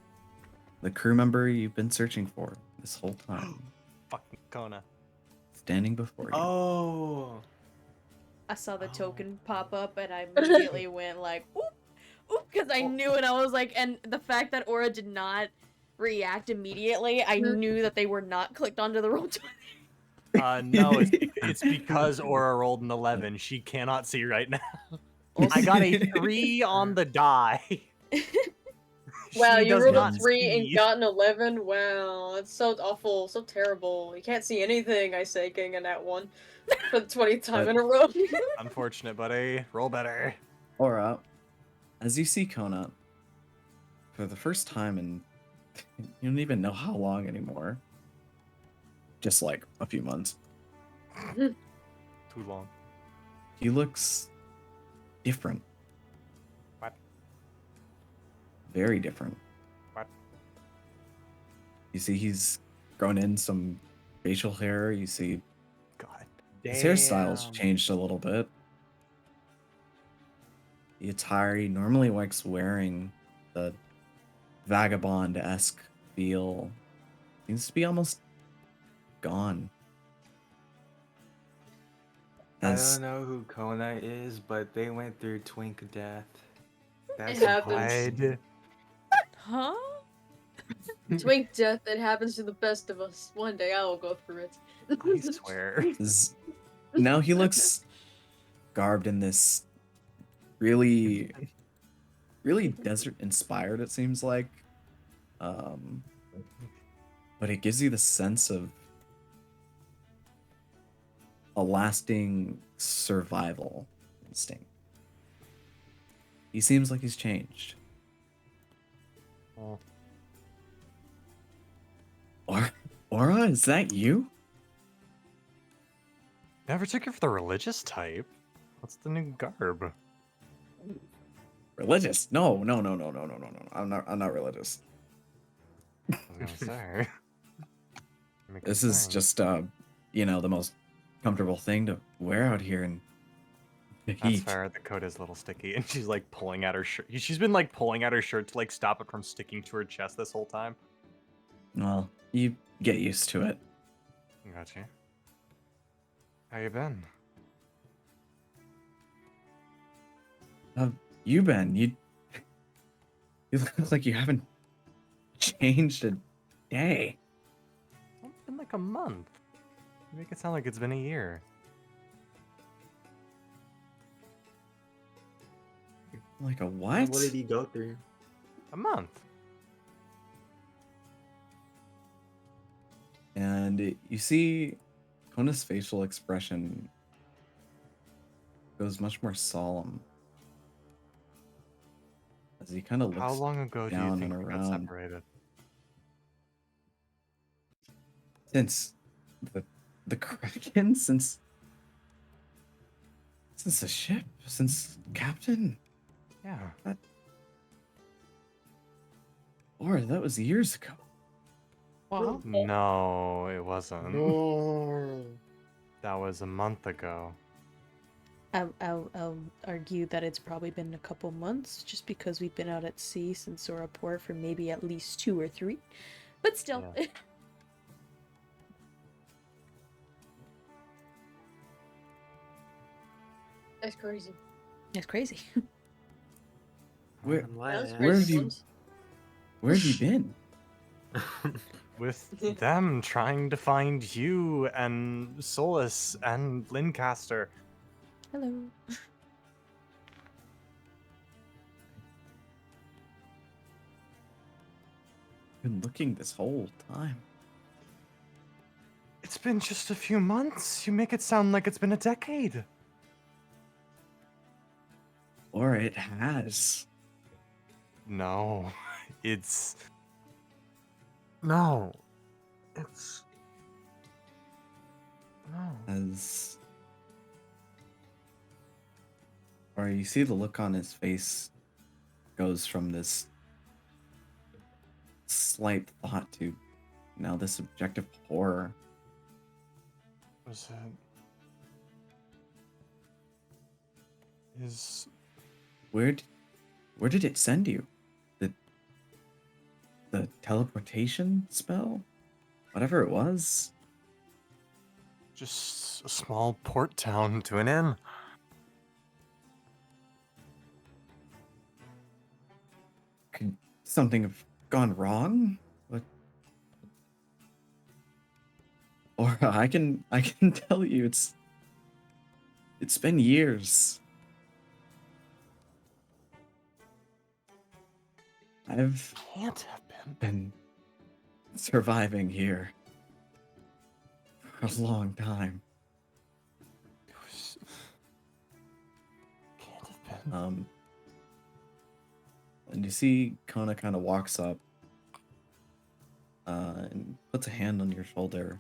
the crew member you've been searching for this whole time, Fucking Kona. standing before you. Oh. I saw the Oh. token pop up and I immediately went like, oop, oop, because I knew and I was like, and the fact that Aura did not react immediately, I knew that they were not clicked onto the roll 20. No, it's because Aura rolled an 11. She cannot see right now. Also- I got a 3 on the die. Wow, She you does rolled a not 3 and see. got an 11? Wow, that's so awful, so terrible. You can't see anything, I say, King, in that one. For the 20th time in a row. Unfortunate, buddy. Roll better. Aura, as you see Kona, for the first time in you don't even know how long anymore. Just like a few months. Too long. He looks different. What? Very different. What? You see he's grown in some facial hair. You see God his damn. hairstyle's changed a little bit. The attire he normally likes wearing, the vagabond-esque feel, seems to be almost gone. I As don't know who Kona is, but they went through twink death. That's happens. God. Huh? Twink death, it happens to the best of us. One day I will go through it. I swear. now he looks garbed in this really desert inspired, it seems like. But it gives you the sense of a lasting survival instinct. He seems like he's changed. Oh. Aura, is that you? Never took it for the religious type. What's the new garb? Religious? No. I'm not religious. I was gonna say. Make This a is thing. just the most comfortable thing to wear out here in the That's heat. fair. The coat is a little sticky, and she's like pulling at her shirt. She's been like pulling at her shirt to like stop it from sticking to her chest this whole time. Well, you get used to it. Got you. How you been? How you been? You look like you haven't changed a day. It's been like a month. You make it sound like it's been a year. Like a what? What did he go through? A month. And you see Kona's facial expression goes much more solemn. As he kind of looks How long ago do you down think and we got around. separated? Since the Kraken, since the ship, since Captain. Yeah. Or that was years ago. Wow. No, it wasn't. That was a month ago. I'll argue that it's probably been a couple months, just because we've been out at sea since Soraport for maybe at least 2 or 3. But still. Yeah. That's crazy. It's crazy. Where That was Where Where have crazy. you- where have you been? With them trying to find you and Solus and Lincaster. Hello. Been looking this whole time. It's been just a few months. You make it sound like it's been a decade. Or it has. No, it's. No. It's. No. As or you see the look on his face goes from this slight thought to now this objective horror. Was it? Is Where did it send you? The teleportation spell? Whatever it was? just a small port town to an inn. Could something have gone wrong? What? Or I can tell you it's been years. I've Can't have been. been surviving here for a long time. It was... Can't have been. And you see Kona kind of walks up and puts a hand on your shoulder.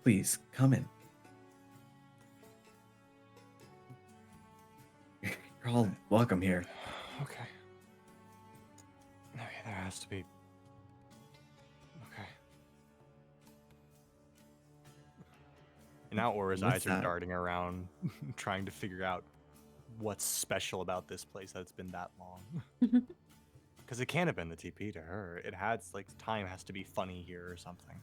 Please, come in. You're all welcome here. Okay. Okay, there has to be. Okay. And now Aura's With eyes are that- darting around, trying to figure out what's special about this place that it's been that long. Because it can't have been the TP to her. It has, like, time has to be funny here or something.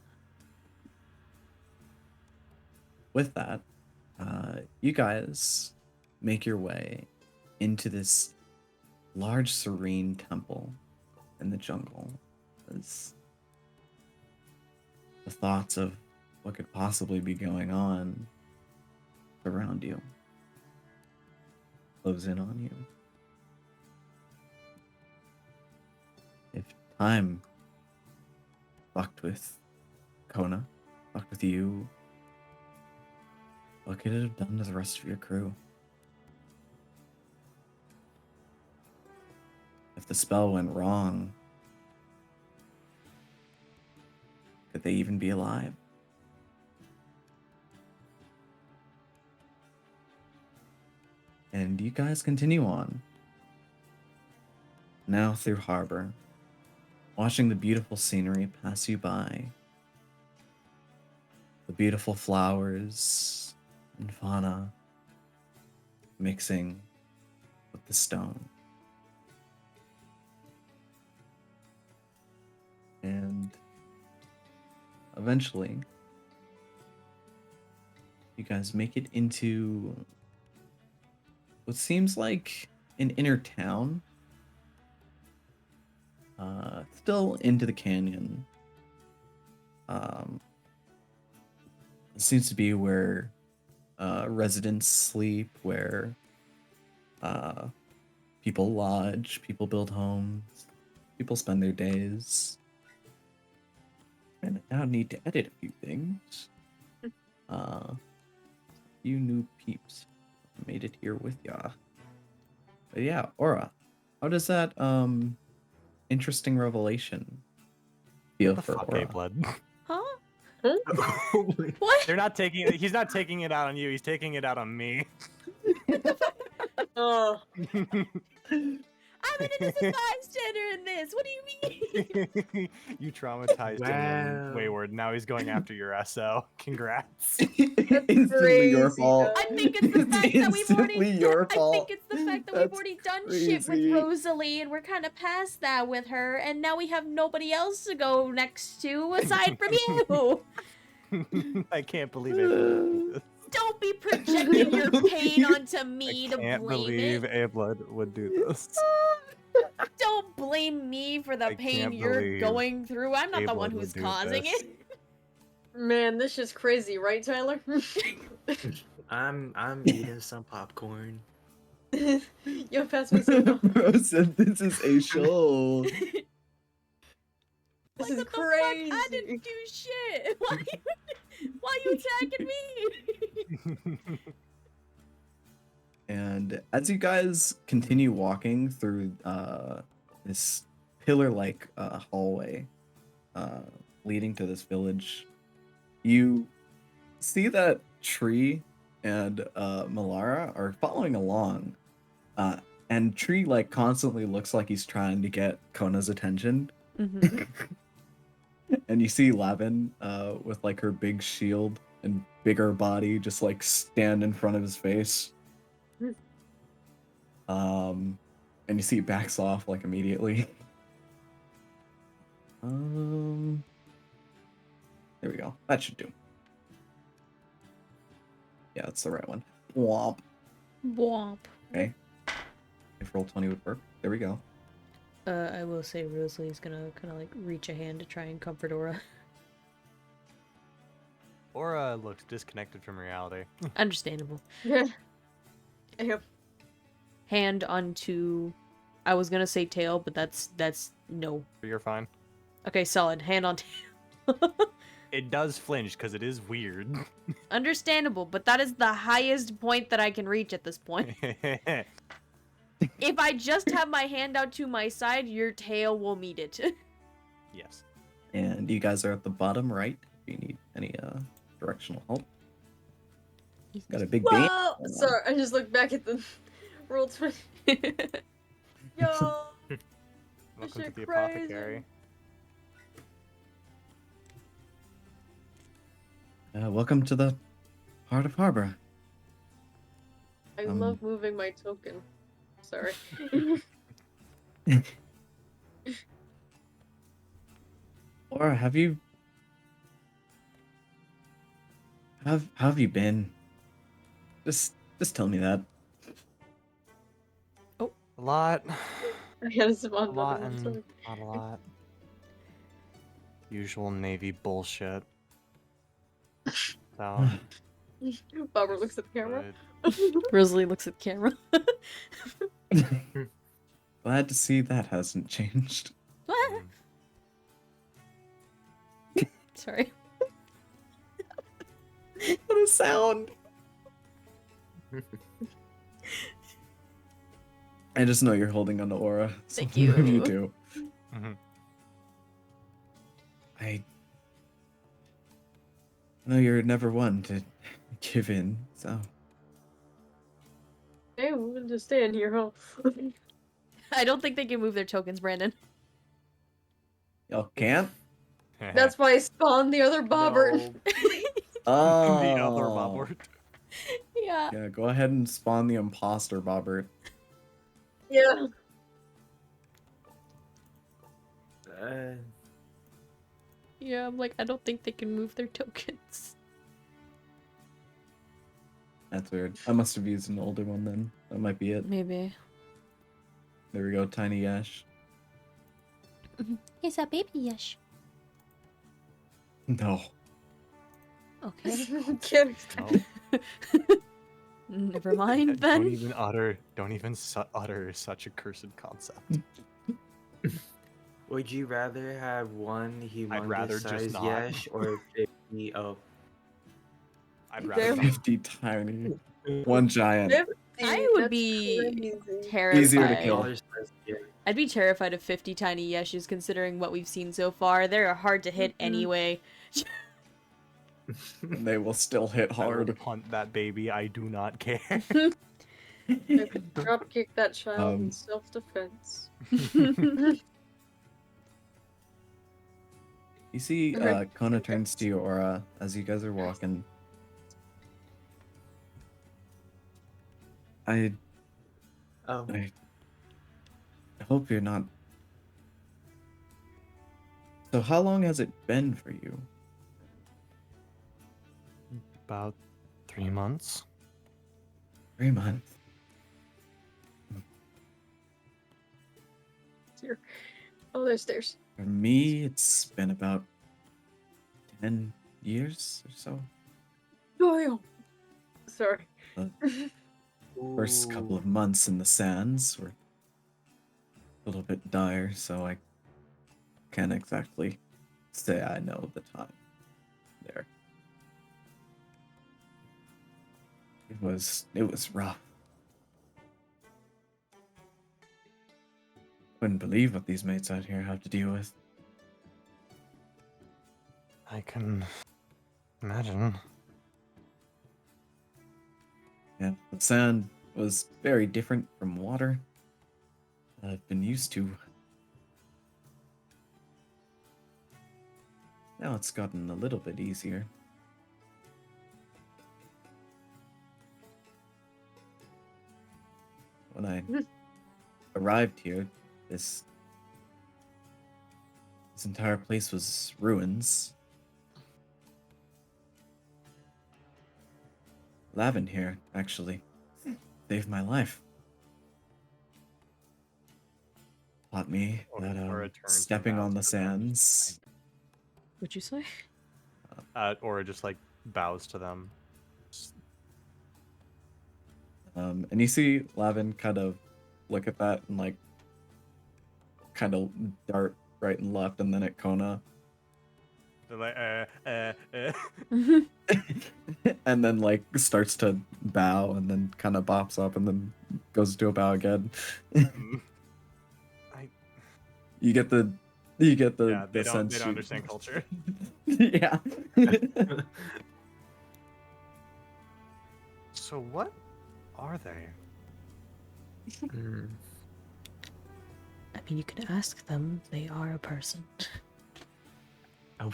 With that, you guys make your way into this large serene temple in the jungle. As the thoughts of what could possibly be going on around you close in on you. If time fucked with Kona, fucked with you, what could it have done to the rest of your crew? If the spell went wrong, could they even be alive? And you guys continue on. Now through harbor, watching the beautiful scenery pass you by. The beautiful flowers and fauna mixing with the stone. And eventually, you guys make it into what seems like an inner town. Still into the canyon. It seems to be where residents sleep, where people lodge, people build homes, people spend their days. And I now need to edit a few things. You new peeps made it here with ya. But yeah, Aura, how does that interesting revelation feel The for fuck, Aura? Ablod. Huh? Oh What? They're not taking it. He's not taking it out on you. He's taking it out on me. Oh, I'm an innocent bystander in this. What do you mean? You traumatized Wow. him, Wayward. Now he's going after your SO. Congrats. Instantly your crazy, fault. though. I think it's the It's fact that we've already. instantly your I fault. think it's the fact that we've That's already done shit crazy. with Rosalie, and we're kind of past that with her, and now we have nobody else to go next to aside from you. I can't believe it. Don't be projecting your pain onto me I to can't blame believe it. Ablod would do this. Don't blame me for the I pain can't you're believe going through. I'm not the one Ablod would who's do causing this. it. man, this is crazy, right, Tyler? I'm eating some popcorn. Yo, pass me some. Bro said this is a show. This Like, is what the crazy. fuck? I didn't do shit. Why you attacking me? And as you guys continue walking through this pillar-like hallway leading to this village, you see that Tree and Malara are following along. And Tree like constantly looks like he's trying to get Kona's attention, Mm-hmm. And you see Lavin with like her big shield and bigger body just like stand in front of his face. And you see he backs off like immediately. There we go. That should do. Yeah, that's the right one. Womp. Womp. Okay. If Roll20 would work. There we go. I will say Rosalie's gonna kind of like reach a hand to try and comfort Aura. Aura looks disconnected from reality. Understandable. Yeah. Yep. Hand onto, I was gonna say tail, but that's no. You're fine. Okay, solid. Hand on tail. It does flinch because it is weird. Understandable, but that is the highest point that I can reach at this point. If I just have my hand out to my side, your tail will meet it. Yes. And you guys are at the bottom right. If you need any directional help. Got a big band. Whoa! Sorry, I just looked back at the Roll20. Yo! Welcome to shit the crazy. apothecary. Welcome to the heart of Harbor. I love moving my token. Sorry. Or have you? How have you been? Just tell me that. A lot. I had a A spawn lot button. I'm and sorry. not a lot. Usual Navy bullshit. So, Bobber looks at the camera. good. Rosalie looks at the camera. Glad to see that hasn't changed. What? Sorry. What a sound! I just know you're holding on to Aura. So Thank you. whatever you do. Mhm. I know you're never one to give in, so Hey, we're just staying here, huh? I don't think they can move their tokens, Brandon. y'all can't. That's why I spawned the other Bobber. No. Oh, The other Bobert. Yeah. Yeah, go ahead and spawn the imposter, Bobert. Yeah. Yeah, I'm like, I don't think they can move their tokens. That's weird. I must have used an older one then. That might be it. Maybe. There we go, Tiny Yash. He's a baby Yesh. No. Okay. Kidding. No. Never mind then. Don't even utter such a cursed concept. Would you rather have one I'd rather humongous just size not. Yesh or 50 of? I'd rather Damn. not. 50 tiny. One giant. 50, I would that's be crazy. terrified. Easier to kill. Smaller size Yesh. I'd be terrified of 50 tiny Yeshes considering what we've seen so far. They're hard to hit anyway. And they will still hit I will hard. punt that baby. I do not care. I could drop kick that child in self-defense. You see Okay. Kona turns to you, Aura, as you guys are walking. I Oh, I hope you're not. So how long has it been for you? About 3 months. 3 months. Here. Oh, there's stairs. For me, it's been about 10 years or so. Oh, sorry. First couple of months in the sands were a little bit dire, so I can't exactly say I know the time there. It was rough. Couldn't believe what these mates out here have to deal with. I can imagine. Yeah, the sand was very different from water that I've been used to. Now it's gotten a little bit easier. When I arrived here, this entire place was ruins. Lavin here, actually, saved my life. Taught me that Aura turns and stepping on the bows to them. sands. What'd you say? Aura just like bows to them. And you see Lavin kind of look at that and like kind of dart right and left, and then at Kona, They're like, and then like starts to bow, and then kind of bops up, and then goes to a bow again. You get the Yeah, they don't sense understand culture. Yeah. So what are they? Mm. I mean, you could ask them. They are a person. Oh,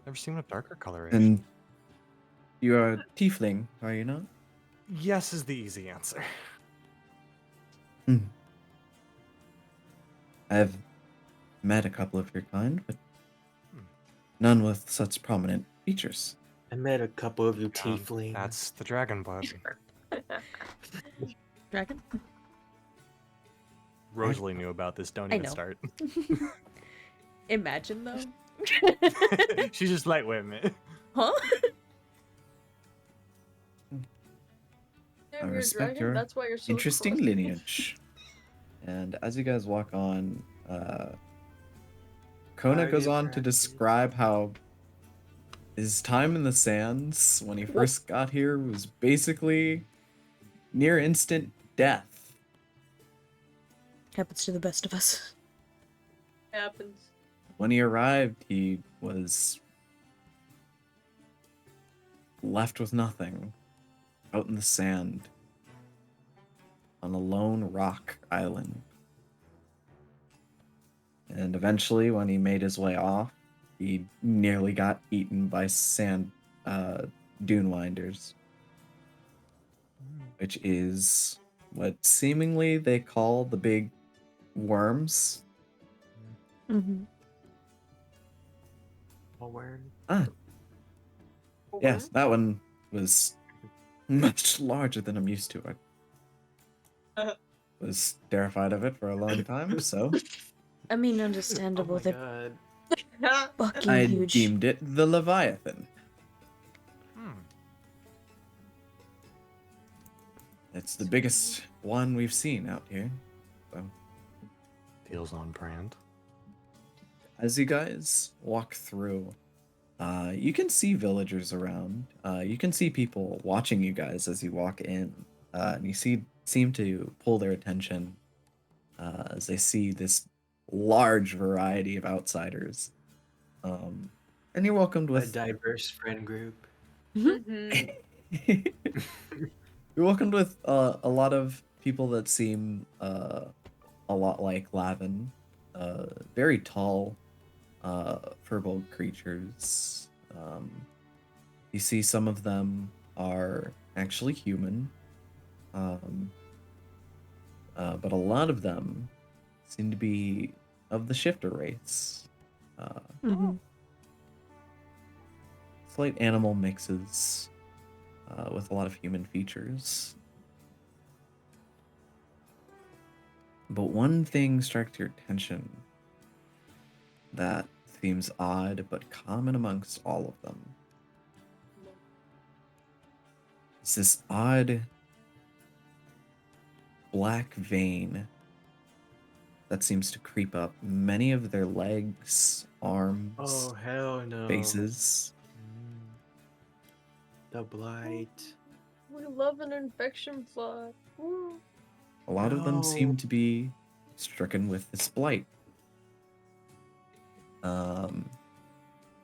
Never seen a darker color. And you are a tiefling, are you not? Yes is the easy answer. I've met a couple of your kind, but none with such prominent features. I met a couple of you tieflings. That's the dragon blood. Dragon? Rosalie knew about this. Don't I even know. start. Imagine though. She's just like, wait a minute. Huh? I respect your That's why you're so interesting crusty. lineage. And as you guys walk on, Kona goes on to describe how his time in the sands when he first got here was basically near instant death. Happens to the best of us. Happens. When he arrived, he was left with nothing, out in the sand, on a lone rock island. And eventually, when he made his way off, he nearly got eaten by sand dune winders, which is what seemingly they call the big worms. Mm-hmm. A word. Yes, that one was much larger than I'm used to. I was terrified of it for a long time, so I mean, Oh understandable. my They're god. fucking I huge. deemed it the Leviathan. It's the biggest one we've seen out here. So, Feels on brand. as you guys walk through, you can see villagers around. You can see people watching you guys as you walk in, and you seem to pull their attention as they see this large variety of outsiders. And you're welcomed A with diverse friend group. Mhm. you're welcomed with a lot of people that seem a lot like Lavin, very tall, furball creatures. You see some of them are actually human, but a lot of them seem to be of the shifter race. Mm-hmm. Slight animal mixes with a lot of human features. But one thing strikes your attention that seems odd but common amongst all of them. It's this odd black vein that seems to creep up many of their legs, arms, Oh hell no. faces. The blight. We love an infection fly. Woo. A lot of them No. seem to be stricken with this blight.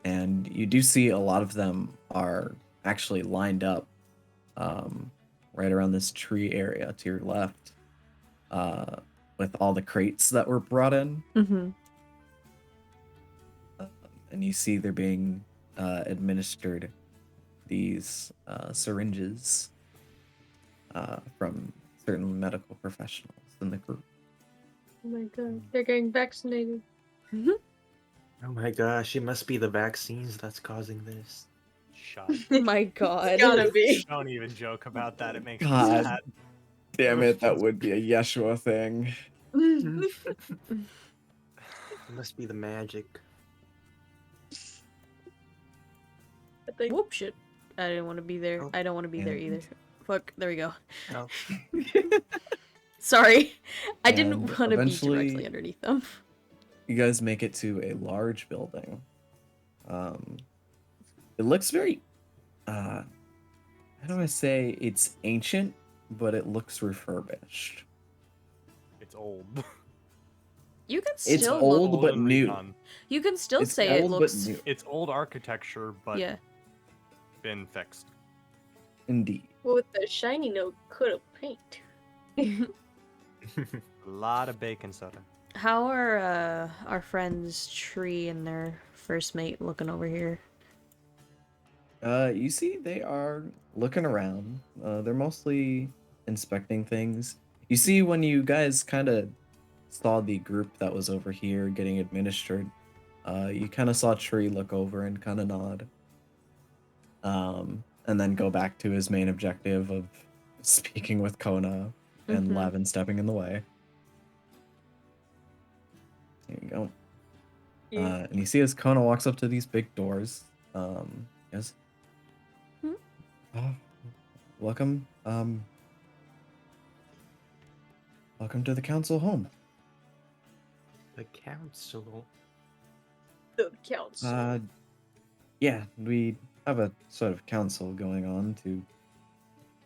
And you do see a lot of them are actually lined up right around this tree area to your left with all the crates that were brought in. Mm-hmm. and you see they're being administered these syringes from certain medical professionals in the group. Oh my god, they're getting vaccinated. Oh my gosh, it must be the vaccines that's causing this. Shut. My god. Gotta be. Don't even joke about that. It makes God. me sad. Damn it, that would be a Yeshua thing. It must be the magic. I think Whoop, shit. I didn't want to be there. Oh. I don't want to be there either. Fuck, there we go. Oh. Sorry. I And didn't want to be eventually- directly underneath them. You guys make it to a large building. It looks very, how do I say, it's ancient, but it looks refurbished. It's old. You can It's still old, look, but and new. redone. you can still It's say it old, looks but new. It's old architecture, but yeah. been fixed. Indeed. with the shiny note coat of paint. A lot of baking soda. How are our friends Tree and their first mate looking over here? You see, they are looking around. They're mostly inspecting things. You see, when you guys kind of saw the group that was over here getting administered, you kind of saw Tree look over and kind of nod. And then go back to his main objective of speaking with Kona and Mhm. Lavin stepping in the way. There you go. Yeah. And you see as Kona walks up to these big doors, yes. Hmm? Welcome, welcome to the council home. The council. The council. Yeah, we have a sort of council going on to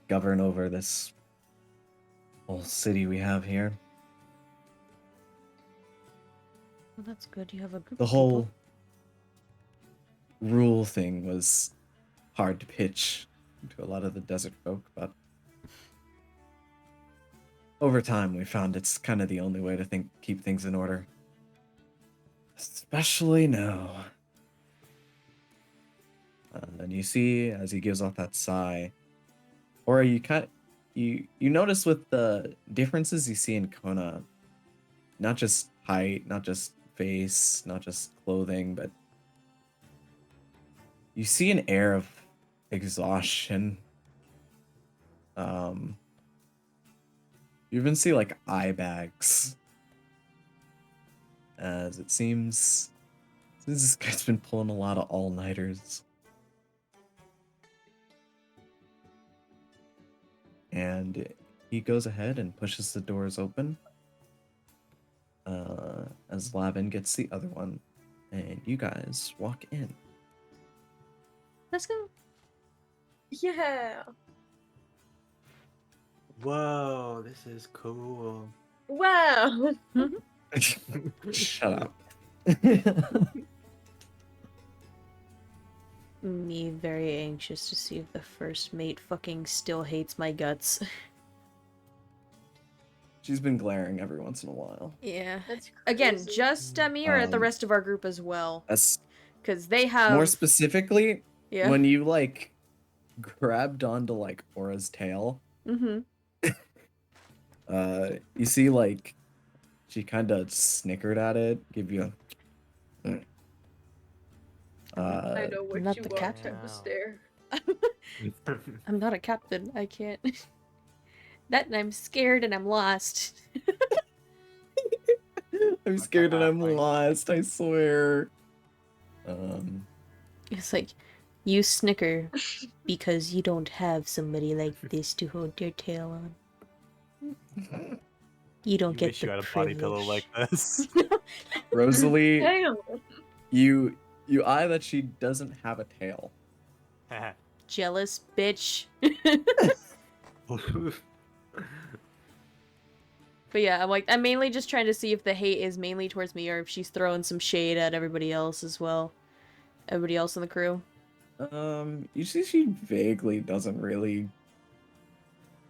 govern over this whole city we have here. Well, that's good. You have a group The of whole people. rule thing was hard to pitch to a lot of the desert folk, but over time we found it's kind of the only way to keep things in order. Especially now. And you see, as he gives off that sigh, or you notice with the differences you see in Kona, not just height, not just face, not just clothing, but you see an air of exhaustion. You even see like eye bags, as it seems this guy's been pulling a lot of all-nighters. And he goes ahead and pushes the doors open. As Lavin gets the other one, and you guys walk in. Let's go. Yeah. Whoa, this is cool. Wow. Shut up. Me very anxious to see if the first mate fucking still hates my guts. She's been glaring every once in a while. Yeah. That's Again, crazy. just at me or at the Um, rest of our group as well? As Because they have... more specifically, yeah. when you like grabbed onto like Aura's tail, Mm-hmm. you see like she kind of snickered at it, give you a I know what not you the want captain. type of stare. I'm not a captain. I can't... That and I'm scared and I'm lost. I'm scared and I'm Like- lost, I swear. It's like, you snicker because you don't have somebody like this to hold your tail on. You don't You get wish the you had a privilege. body pillow like this. Rosalie, Damn. you eye that she doesn't have a tail. Jealous bitch. But yeah, I'm mainly just trying to see if the hate is mainly towards me or if she's throwing some shade at everybody else as well. Everybody else in the crew. You see she vaguely doesn't really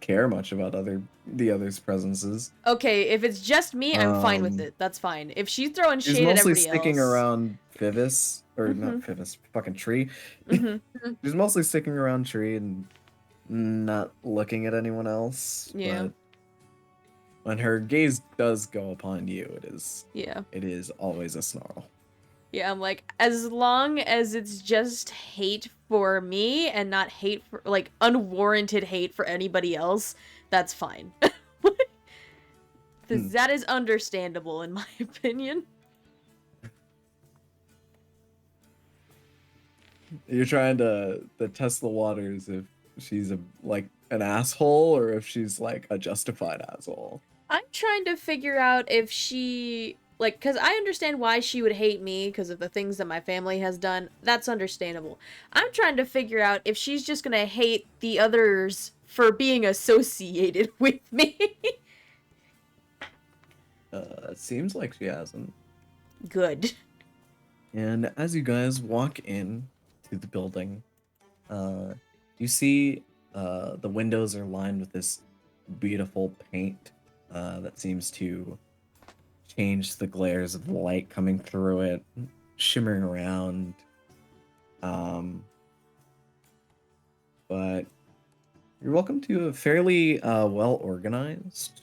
care much about the others' presences. Okay, if it's just me, I'm fine with Um, it. That's fine. If she's throwing She's shade at mostly everybody sticking else. around Vivis or not Fivis, fucking Tree. Mm-hmm. She's mostly sticking around Tree and not looking at anyone else. Yeah. But when her gaze does go upon you, Yeah. it is always a snarl. Yeah, I'm like, as long as it's just hate for me and not hate for, like, unwarranted hate for anybody else, that's fine. That is understandable, in my opinion. You're trying to test the waters if she's like an asshole or if she's like a justified asshole. I'm trying to figure out if she, like, because I understand why she would hate me because of the things that my family has done. That's understandable. I'm trying to figure out if she's just gonna hate the others for being associated with me. It seems like she hasn't. Good. And as you guys walk in to the building, you see the windows are lined with this beautiful paint that seems to change the glares of the light coming through it, shimmering around. But you're welcome to a fairly well organized.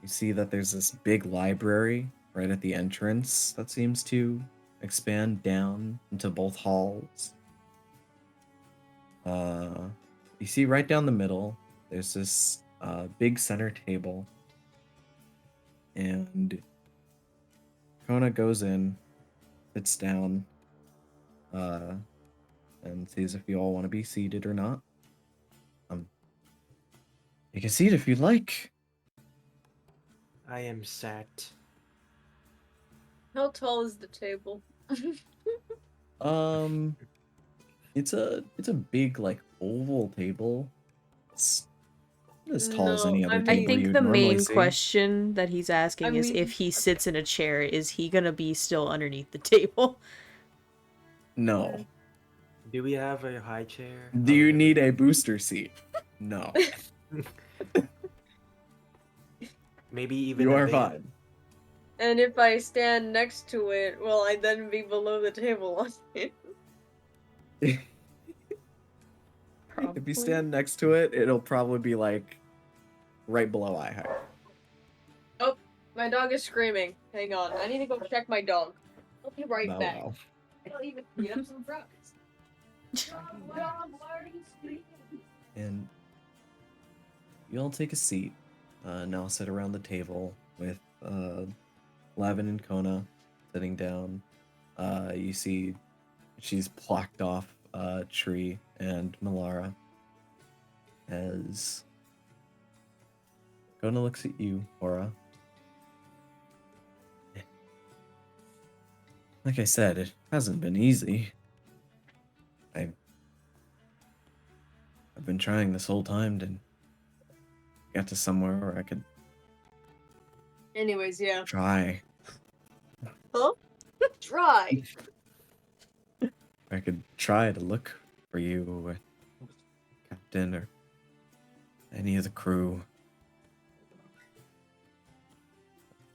You see that there's this big library right at the entrance that seems to expand down into both halls. You see right down the middle, there's this big center table, and Kona goes in, sits down, and sees if you all want to be seated or not. You can seat if you'd like. I am sat. How tall is the table? It's a big like oval table. It's not as tall as any No, other I table I think you'd the normally main see. question that he's asking is if he sits in a chair, is he gonna be still underneath the table? No. Do we have a high chair? Do you need a booster seat? No. Maybe even You a are van? fine. And if I stand next to it, will I then be below the table on it? If you stand next to it, it'll probably be like right below eye height. Oh, my dog is screaming. Hang on, I need to go check my dog. I'll be right Bow back. wow. I'll even eat up some fries. And you all take a seat. Now sit around the table with Lavin and Kona sitting down. You see she's plucked off Tree and Malara as Kona looks at you, Aura. Like I said, it hasn't been easy. I've been trying this whole time to get to somewhere where I could Anyways, yeah. try. Huh? Try. I could try to look for you, or Captain, or any of the crew.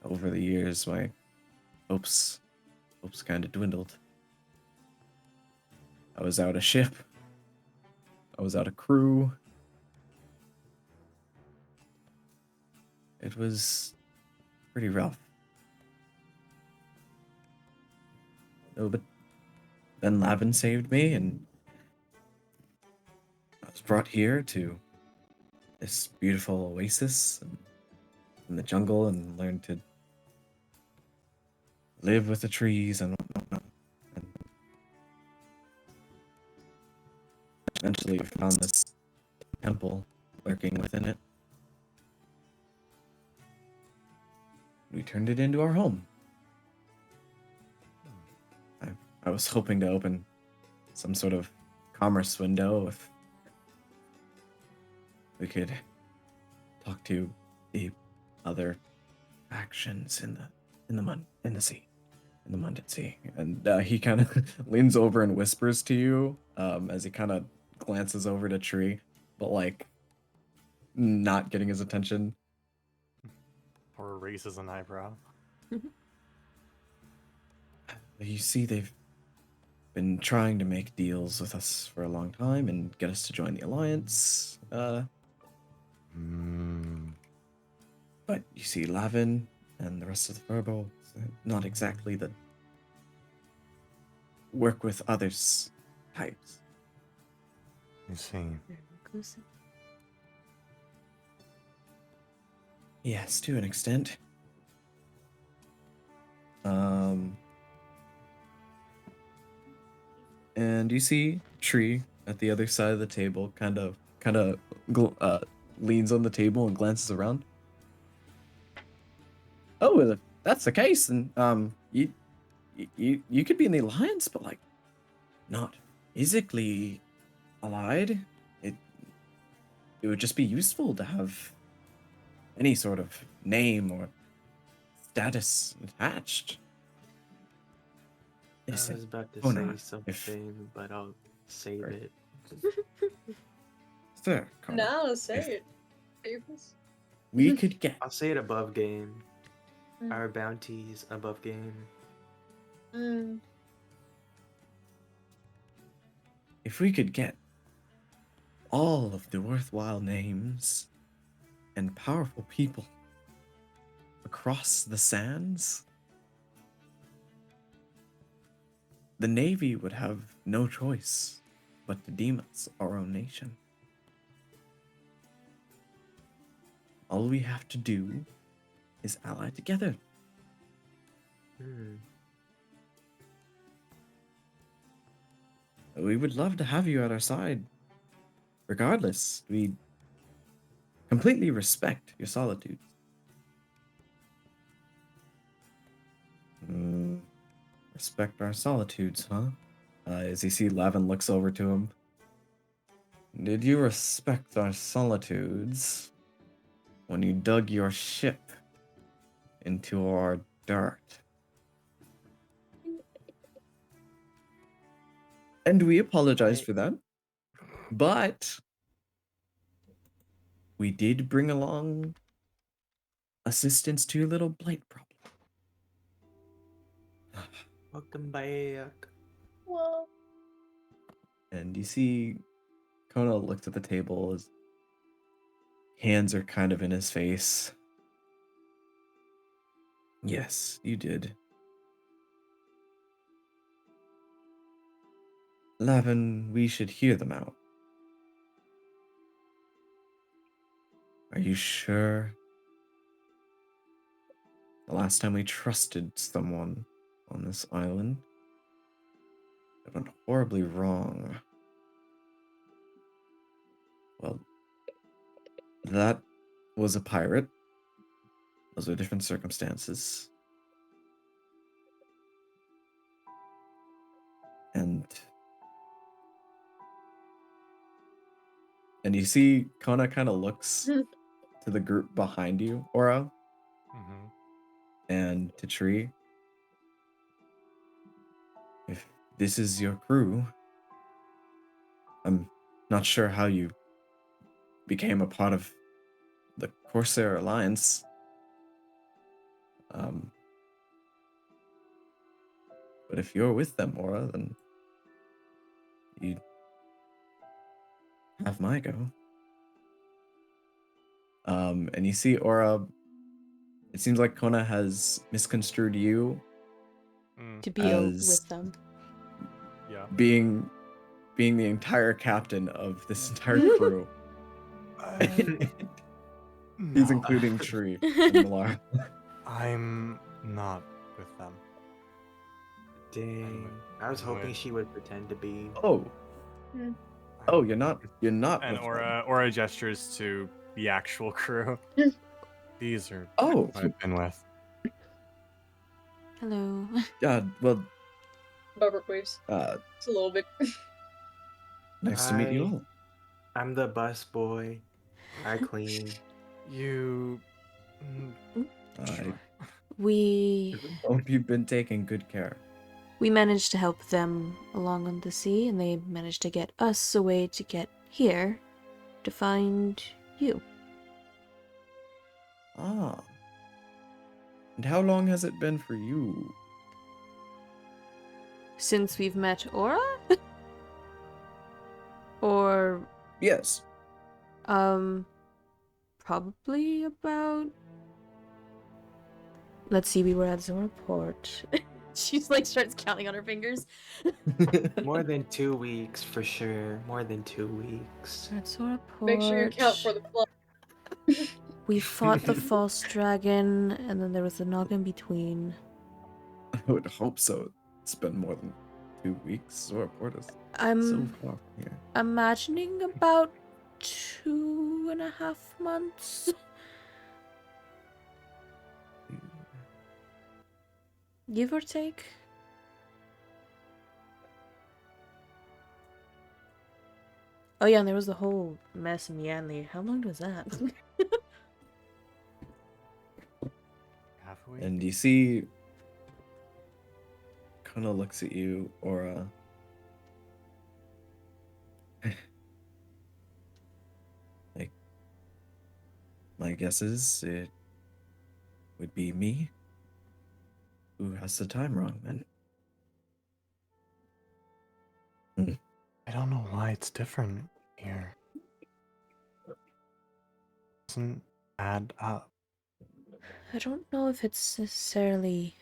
Over the years, my hopes kind of dwindled. I was out a ship. I was out a crew. It was pretty rough. Oh, but then Lavin saved me, and I was brought here to this beautiful oasis in the jungle and learned to live with the trees and whatnot. And eventually found this temple lurking within it. We turned it into our home. I was hoping to open some sort of commerce window if we could talk to the other factions in the Munded Sea. And he kind of leans over and whispers to you as he kind of glances over to Tree, but like not getting his attention. Or raises an eyebrow. You see, they've been trying to make deals with us for a long time and get us to join the alliance. But you see, Lavin and the rest of the Furbolgs, not exactly the work with others types. You see. Very inclusive. Yes, to an extent. And you see Tree at the other side of the table, kind of leans on the table and glances around. Oh, if that's the case, then you could be in the alliance, but like not physically allied. It would just be useful to have any sort of name or status attached. I was Listen, about to Kona, say if something, but I'll save Sorry. it. Sir, Kona, No, say if it. Papers. we could get I'll say it above game. Mm. Our bounties above game. Mm. if we could get all of the worthwhile names and powerful people across the sands, the Navy would have no choice but to deem us our own nation. All we have to do is ally together. We would love to have you at our side. Regardless, we completely respect your solitudes. Respect our solitudes, huh? As you see, Lavin looks over to him. Did you respect our solitudes when you dug your ship into our dirt? And we apologize for that. But we did bring along assistance to your little blight problem. Welcome back. Well, And you see Kona looks at the table, his hands are kind of in his face. Yes, you did. Lavin, we should hear them out. Are you sure? The last time we trusted someone on this island, it went horribly wrong. Well, that was a pirate. Those are different circumstances. And you see Kona kind of looks to the group behind you, Aura, and to Tree. If this is your crew, I'm not sure how you became a part of the Corsair Alliance. But if you're with them, Aura, then you have my go. And you see Aura, it seems like Kona has misconstrued you To be as with them. Yeah. being the entire captain of this entire crew. He's including Tree and Malar. I'm not with them. Dang. I was hoping she would pretend to be. Oh, you're not And with them. Aura gestures to the actual crew. These are Oh, who I've been with. Hello. well, Bobert waves. It's a little bit. nice to meet you all. I'm the bus boy. I clean. You. I We hope you've been taking good care. managed to help them along on the sea, and they managed to get us a way to get here to find you. Ah. And how long has it been for you? since we've met Aura? Or, Yes. probably about... Let's see, we were at Zora Port. She's like starts counting on her fingers. More than 2 weeks for sure. More than 2 weeks. At Zora Port. Make sure you count for the club. We fought the false dragon, and then there was the Nog in between. I would hope so. It's been more than 2 weeks. Or Portis. So I'm far from here. imagining about 2.5 months. Give or take. Oh yeah, and there was the whole mess in Yanli. How long was that? Half a week. And you see, Kona looks at you, Aura. Like, my guess is it would be me who has the time wrong, then. I don't know why it's different here. Doesn't add up. I don't know if it's necessarily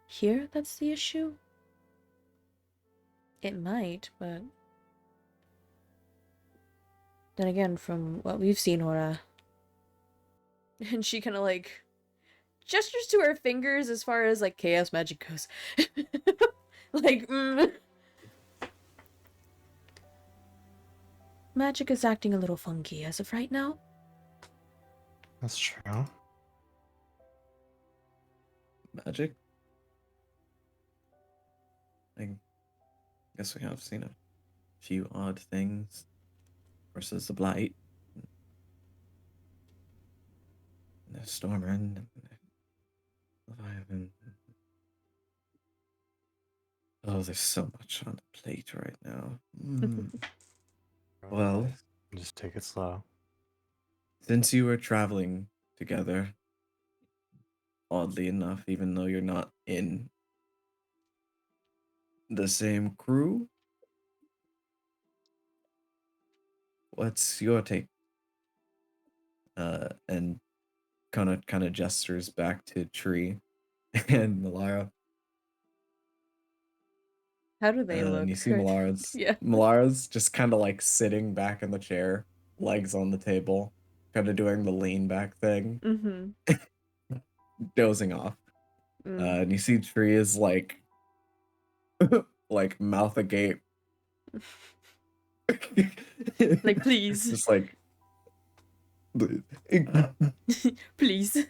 here that's the issue. It might, but then again, from what we've seen, Aura. And she kind of like gestures to her fingers as far as like chaos magic goes. Like, Magic is acting a little funky as of right now. That's true. Magic? I guess we have seen a few odd things. Versus the Blight. And the Stormer and the Leviathan. Oh, there's so much on the plate right now. Well, Just take it slow. since you were traveling together, oddly enough, even though you're not in the same crew, what's your take? And kind of gestures back to Tree and Malara. How do they look? And you see Malara's. Yeah. Malara's just kind of like sitting back in the chair, legs on the table, kind of doing the lean back thing, Mm-hmm. dozing off. And you see Tree is like, like mouth agape. Like, please. Just like, Please.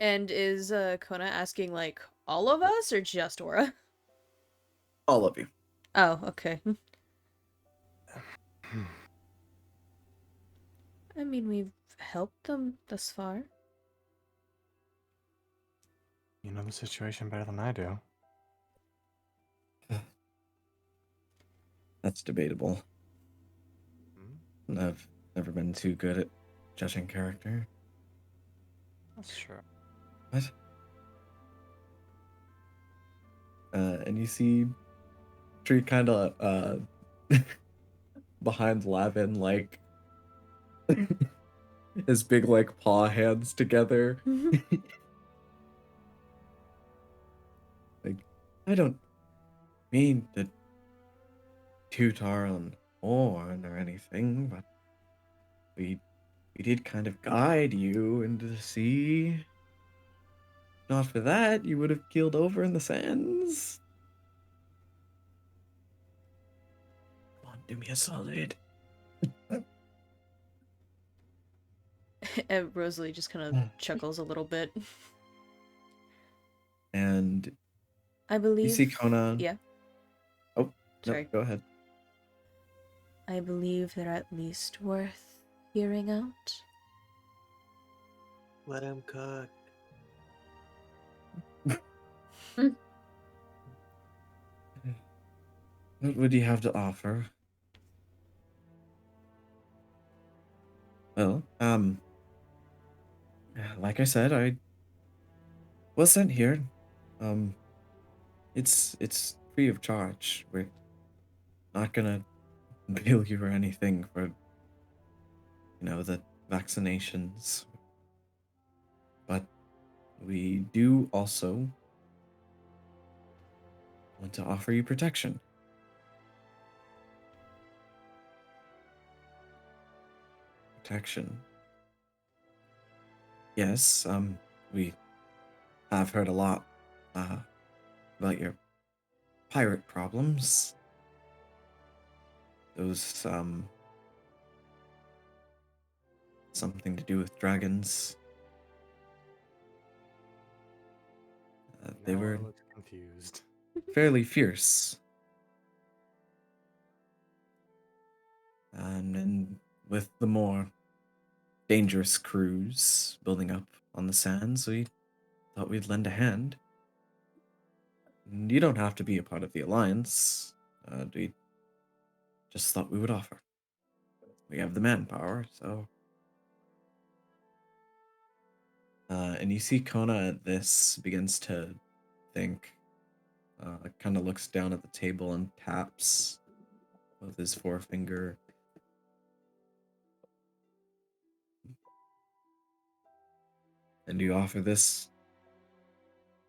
And is Kona asking like all of us or just Aura? all of you. Oh, okay. I mean, we've helped them thus far. You know the situation better than I do. That's debatable. I've never been too good at judging character. That's true. What? And you see Tree kind of behind Lavin, like his big like paw hands together. Like, I don't mean to tutor on Horn or anything, but we did kind of guide you into the sea. Not for that, you would have keeled over in the sands. Come on, do me a solid. And Rosalie just kind of chuckles a little bit. And I believe. you see Kona. Yeah. Oh, sorry. No, go ahead. I believe they're at least worth hearing out. Let him cook. What would you have to offer? Well, like I said, I was sent here, It's free of charge. We're not gonna bill you or anything for, the vaccinations. But we do also want to offer you protection. Protection. Yes, we have heard a lot about your pirate problems. Those, something to do with dragons. They Now I were look confused. fairly fierce. And with the more dangerous crews building up on the sands, we thought we'd lend a hand. And you don't have to be a part of the alliance. We just thought we would offer. We have the manpower, so. And you see Kona at this begins to think. Kind of looks down at the table and taps with his forefinger. And you offer this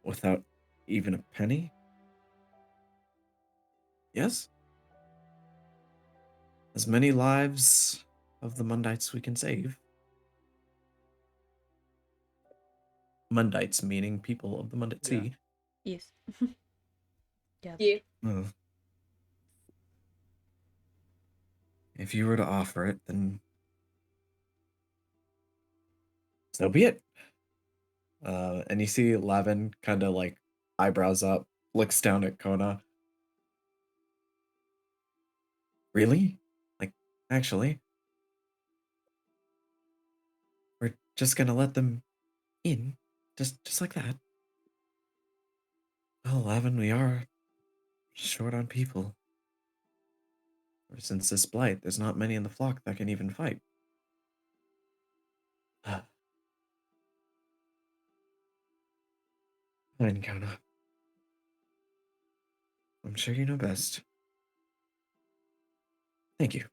without even a penny? Yes? As many lives of the Mundites we can save. Mundites meaning people of the Mundite Yeah. Sea. Yes. Yeah. Yeah. If you were to offer it, then so be it. And you see Lavin kind of like eyebrows up, looks down at Kona. Really? Like, actually, we're just gonna let them in, just like that. Well, Lavin, we are short on people. Since this blight, there's not many in the flock that can even fight. Fine, Kona. I'm sure you know best. Thank you.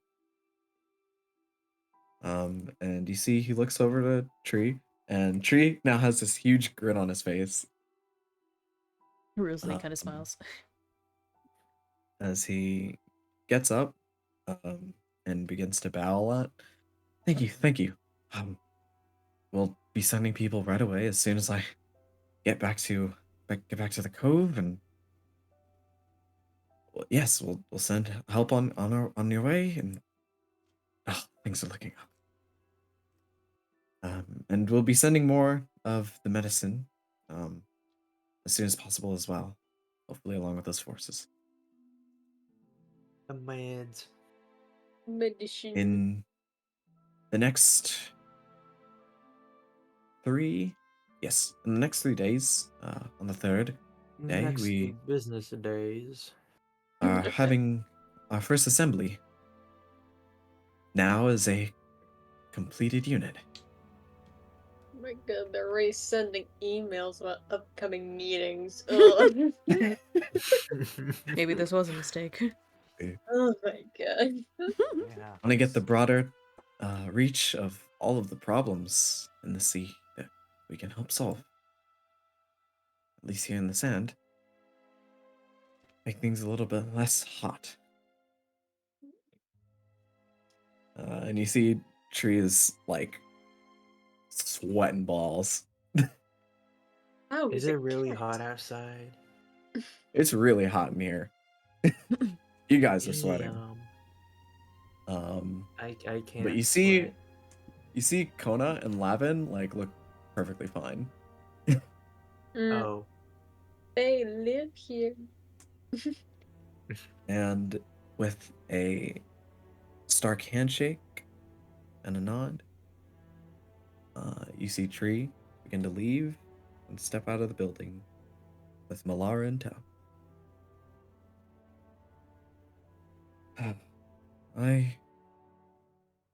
And you see he looks over to Tree, and Tree now has this huge grin on his face. Rosalie kind of smiles. As he gets up, and begins to bow a lot. Thank you, thank you. We'll be sending people right away as soon as I get back to the cove, and yes, we'll send help on your way, and things are looking up. And we'll be sending more of the medicine, as soon as possible as well, hopefully along with those forces. The meds. Medicine. In the next in the next 3 days, on the third day, Next we business days. are having our first assembly. Now as a completed unit. Oh my god, they're already sending emails about upcoming meetings. Ugh. Maybe this was a mistake. Oh my god. Yeah. Want to get the broader reach of all of the problems in the sea that we can help solve. At least here in the sand. Make things a little bit less hot. And you see Tree is like sweating balls. How Is a it really cat? hot outside? It's really hot in here. You guys are sweating. I can't. But you see Kona and Lavin like look perfectly fine. Oh. They live here. And with a stark handshake and a nod, you see Tree begin to leave and step out of the building with Malara in tow.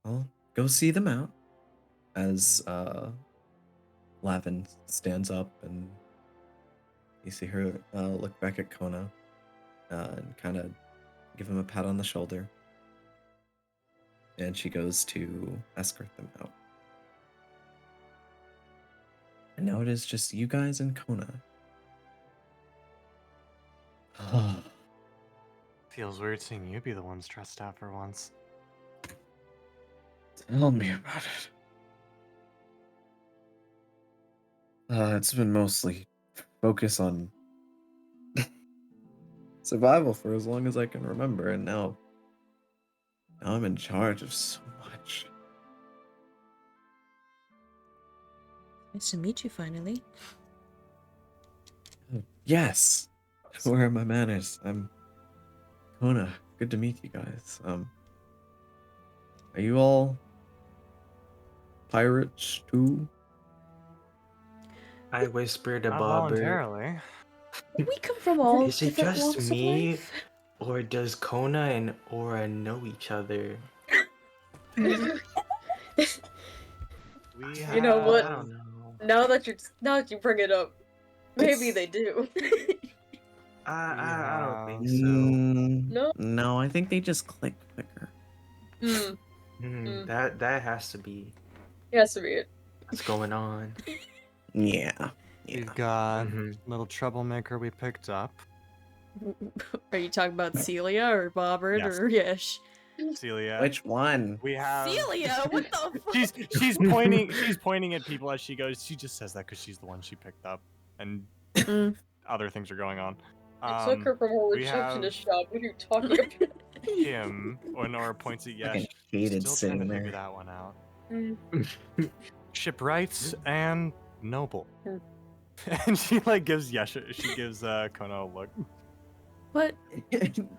I'll go see them out as Lavin stands up and You see her look back at Kona and kind of give him a pat on the shoulder. And she goes to escort them out. And now it is just you guys and Kona. Feels weird seeing you be the one stressed out for once. Tell me about it. It's been mostly focus on survival for as long as I can remember, and now I'm in charge of so much. Nice to meet you finally. Yes. Where are my manners? I'm Kona. Good to meet you guys. Are you all pirates too? I whispered to Not Bobert. voluntarily. We come from all Is it different just walks me? of life. Or does Kona and Aura know each other? We You know what? I don't know. Now that you bring it up, maybe they do. I don't think so. No? No, I think they just click quicker. That has to be Has to be it. what's going on. Yeah. We've got Mhm. little troublemaker we picked up. Are you talking about Celia or Bobert Yes. or Yesh? Celia. Which one? We have Celia, what the fuck? she's pointing at people as she goes. She just says that because she's the one she picked up, and other things are going on. I took her from her we receptionist have- shop. What are you talking about? Him, or Nora points at Yesh. Fucking hated Still sitting trying to there. figure that one out. Mm. Shipwrights and noble. Mm. And she gives Kona a look. What?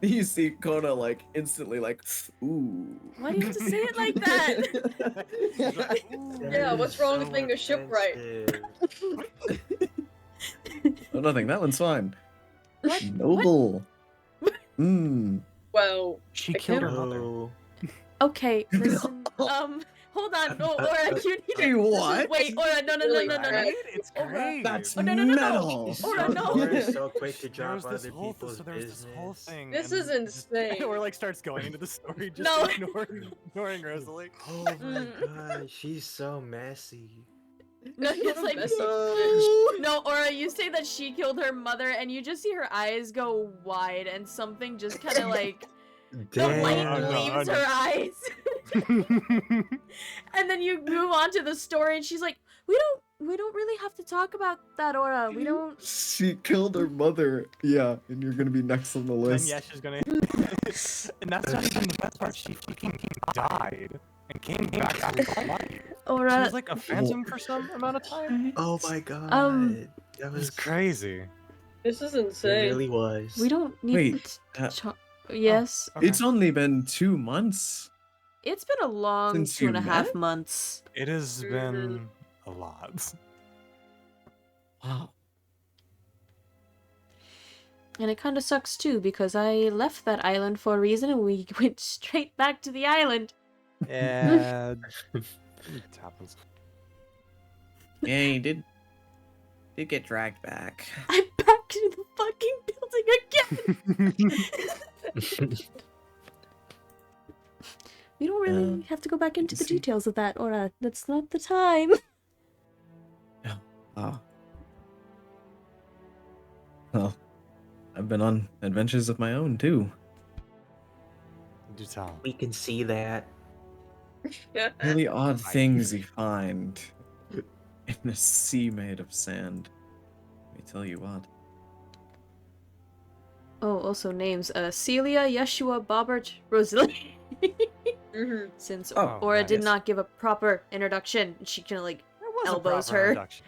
You see Kona instantly ooh. Why do you have to say it like that? Yeah, what's wrong with being a shipwright? Oh, nothing. That one's fine. What? Noble. Well, She I killed her can't- mother. Okay, listen. Hold on. No, Aura, you need to. What? Wait, Aura, no. Right? It's Aura. great. That's Oh, no. metal. Aura, no. Aura's so quick to There was drop this other whole, people's so there was business. this whole thing. This and is just- insane. Or starts going into the story, just No. ignoring Rosalie. Oh my god, she's so messy. No, it's like. Messy bitch. No, Aura, you say that she killed her mother, and you just see her eyes go wide, and something just kind of the light Oh, no, leaves oh, no. her eyes. And then you move on to the story, and she's like, we don't really have to talk about that, Aura. We don't. She killed her mother. Yeah, and you're gonna be next on the Then list. Yesh is gonna. And that's not even the best part. She fucking died and came back to life. She Aura, was like a phantom for some amount of time. Oh my god. That It was was crazy. This is It insane. really was. we don't need. Wait, Yes, Okay. it's only been 2 months. it's been a long Since 2.5 you met? months. It has been a lot. Wow. And it kind of sucks too, because I left that island for a reason, and we went straight back to the island. Yeah. It happens. Yeah, you did get dragged back. I'm back to the fucking building again. We don't really have to go back into the see. details of that, Aura. That's not the time. Oh. Well, I've been on adventures of my own too. Do tell. We can see that. Really odd Right. things you find in a sea made of sand. Let me tell you what. Oh, also names. Celia, Yeshua, Bobert, Rosalie. Since Mm-hmm. Oh, Aura right, did yes. not give a proper introduction, she kind of There was elbows a proper her. introduction.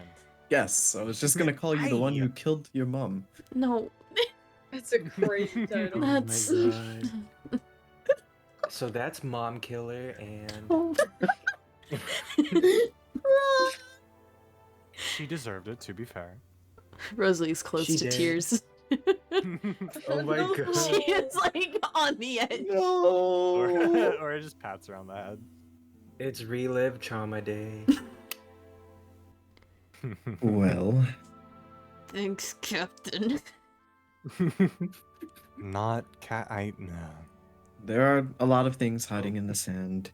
Yes, I was just gonna call you the one who killed your mom. No. That's a crazy title. That's- Oh my god. So that's Mom Killer and Oh. She deserved it, to be fair. Rosalie's close She to did. tears. oh my No. god. She is on the edge. or, No. or it just pats her on the head. It's Relive Trauma Day. Well, Thanks, Captain. Not cat. No. There are a lot of things hiding in the sand,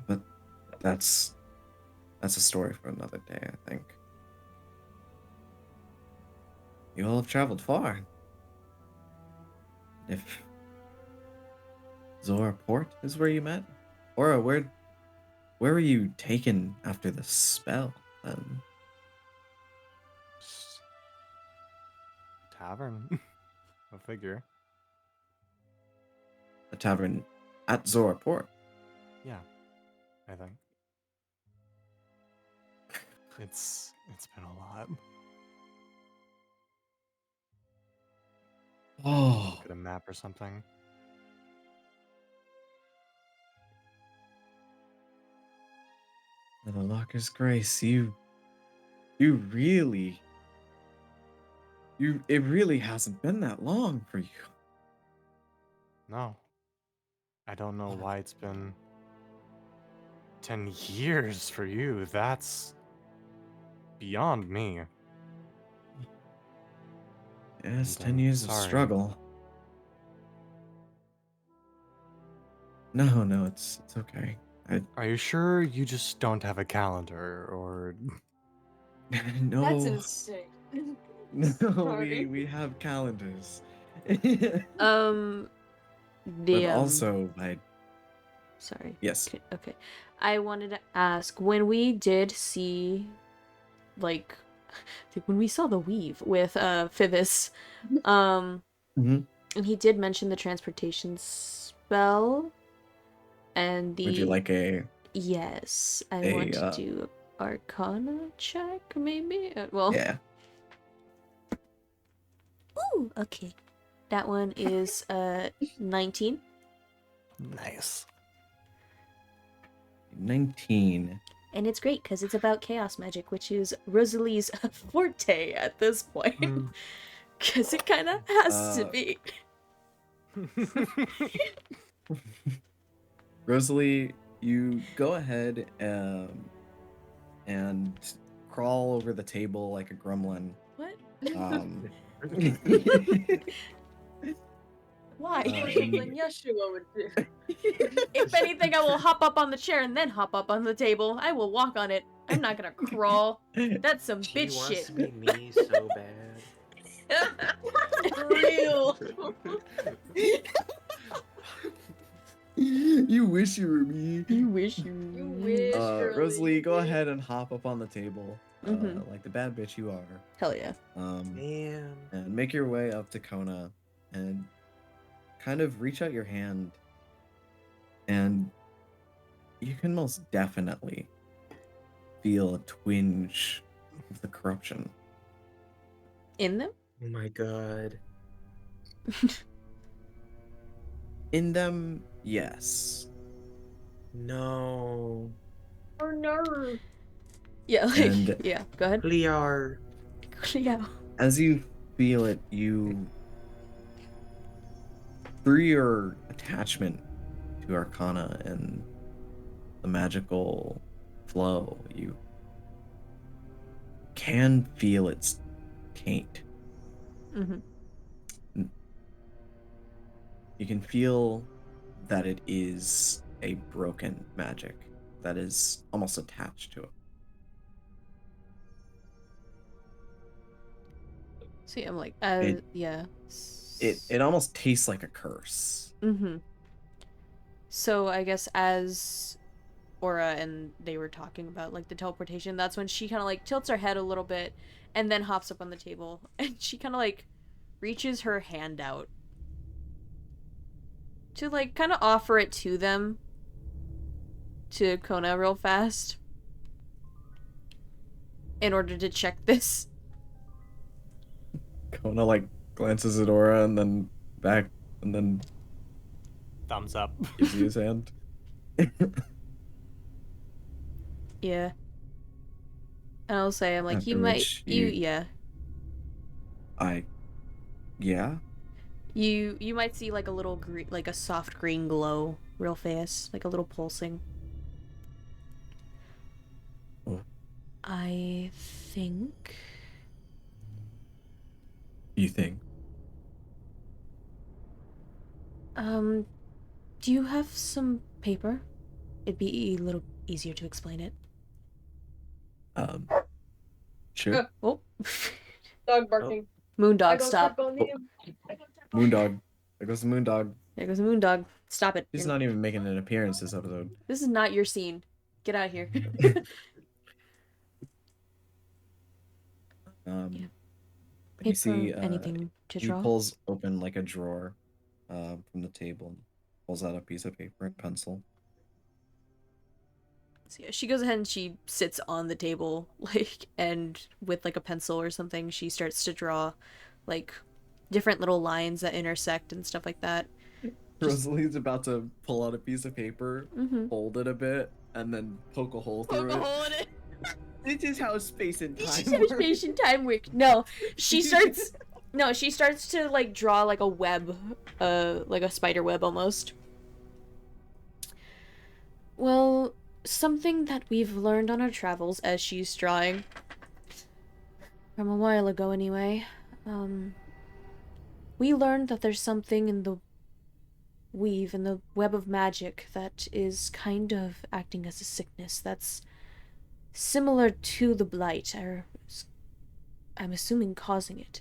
but that's a story for another day, I think. You all have traveled far. If Zora Port is where you met, Ora, where were you taken after the spell? Tavern. Go figure. A tavern at Zora Port. Yeah, I think. It's been a lot. Oh, Look at a map or something. for the Locker's Grace, it really hasn't been that long for you. No. I don't know why it's been 10 years for you. That's beyond me. Yes, And 10 I'm years of sorry. struggle. No, it's okay. Are you sure you just don't have a calendar or No, That's insane. no, Sorry. we have calendars. The But also, sorry. yes. Okay. I wanted to ask, when we did see, like, when we saw the weave with Phoebus, Mhm. and he did mention the transportation spell, and Would you like a yes, I a, want to do Arcana check, maybe. yeah? Ooh, okay. That one is 19. nice? 19. And it's great because it's about chaos magic, which is Rosalie's forte at this point. Because it kind of has to be. Rosalie, you go ahead and crawl over the table like a gremlin. What? Why? Something Yeshua would do. If anything, I will hop up on the chair and then hop up on the table. I will walk on it. I'm not gonna crawl. That's some She bitch wants shit. to be me so bad. For real. You wish you were me. You wish You wish. Shirley, Rosalie, you go wish. ahead and hop up on the table, like the bad bitch you are. Hell yeah. Damn. And make your way up to Kona, and kind of reach out your hand, and you can most definitely feel a twinge of the corruption In them? Oh my god. in them. Yes. No. Or no. Yeah, like, And- yeah, go ahead. Liar. Yeah. As you feel it, you, through your attachment to Arcana and the magical flow, you can feel its taint. Mm-hmm. You can feel that it is a broken magic that is almost attached to it. See, I'm like, yeah. It almost tastes like a curse. Mm-hmm. So I guess as Aura and they were talking about like the teleportation, that's when she kind of like tilts her head a little bit and then hops up on the table and she kind of like reaches her hand out to like kind of offer it to them, to Kona real fast, in order to check this. Kona like glances at Aura and then back and then Thumbs up. gives you his hand. Yeah. And I'll say, I'm like, After you might, which yeah. Yeah? You might see like a little green, like a soft green glow real fast, like a little pulsing. Oh. I think do you think? Do you have some paper? It'd be a little easier to explain it. Sure. Oh. Dog barking. Moondog, stop. Moondog. There goes the Moondog. There goes the Moondog. Stop it. He's not even making an appearance this episode. This is not your scene. Get out of here. Yeah. But you see, anything to he draw? pulls open like a drawer from the table, pulls out a piece of paper and pencil. So yeah, she goes ahead and she sits on the table, like, and with like a pencil or something, she starts to draw, like, different little lines that intersect and stuff like that. Rosalie's about to pull out a piece of paper, hold it a bit, and then poke a hole through Poke a hole in it. This is how space and time This is how space and time work. No, she starts. No, she starts to like draw like a web, like a spider web almost. Well, something that we've learned on our travels as she's drawing, from a while ago anyway, we learned that there's something in the weave, in the web of magic, that is kind of acting as a sickness that's similar to the blight, or I'm assuming causing it.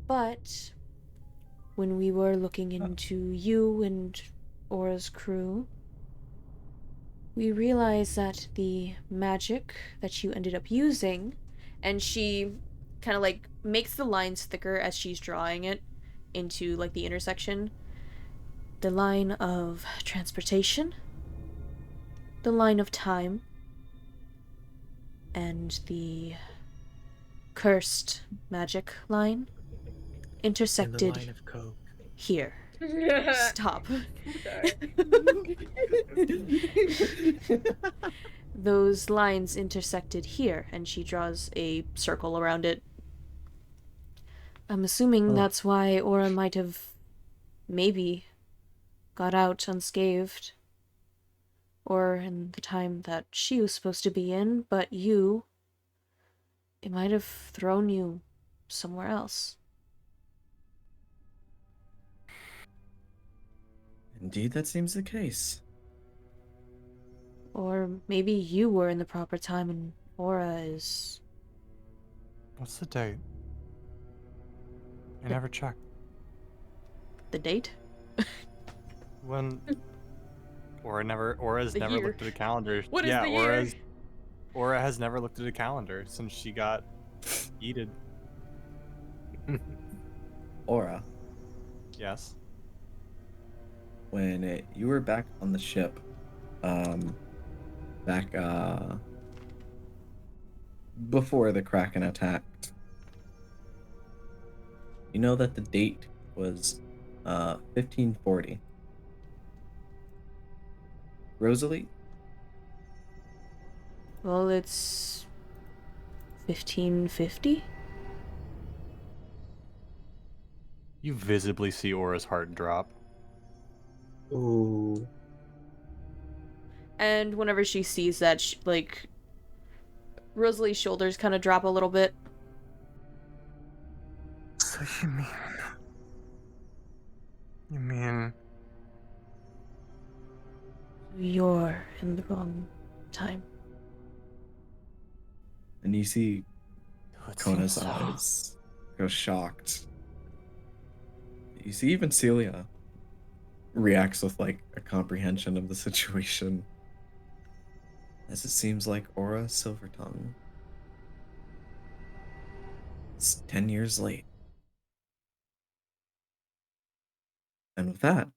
But when we were looking into you and Aura's crew, we realized that the magic that you ended up using, and she kind of like makes the lines thicker as she's drawing it into like the intersection. The line of transportation, the line of time, and the cursed magic line intersected And the line of coke. here. Stop. Those lines intersected here, and she draws a circle around it. I'm assuming that's why Aura might have maybe got out unscathed. Or in the time that she was supposed to be in, but it might have thrown you somewhere else. Indeed, that seems the case. Or maybe you were in the proper time and Aura is... What's the date? I never checked. The date? When Aura's The never year. looked at a calendar. What is yeah, the year? Aura has never looked at a calendar since she got yeeted. Aura, Yes. when you were back on the ship, back before the Kraken attacked, you know that the date was 1540. Rosalie? Well, it's 1550? You visibly see Aura's heart drop. Ooh. And whenever she sees that, Rosalie's shoulders kind of drop a little bit. So you mean You're in the wrong time. And you see it Kona's seems so. eyes go shocked. You see even Celia reacts with like a comprehension of the situation, as it seems like Aura Silvertongue is 10 years late. And with that,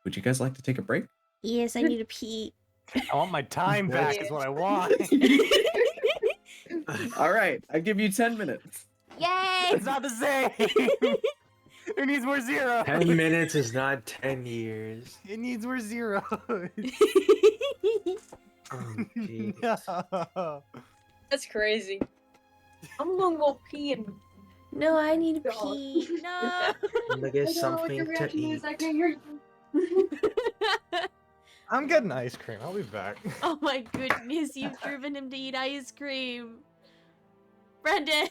would you guys like to take a break? Yes, I need to pee. I want my time back is what I want. All right, I give you 10 minutes. Yay! It's not the same. It needs more zeros. 10 minutes is not 10 years. It needs more zeros. Oh, geez. No. That's crazy. I'm gonna go pee and No, I need to God. pee. No. I'm gonna get something to eat. I can't hear you. I'm getting ice cream. I'll be back. Oh my goodness, you've driven him to eat ice cream. Brendan!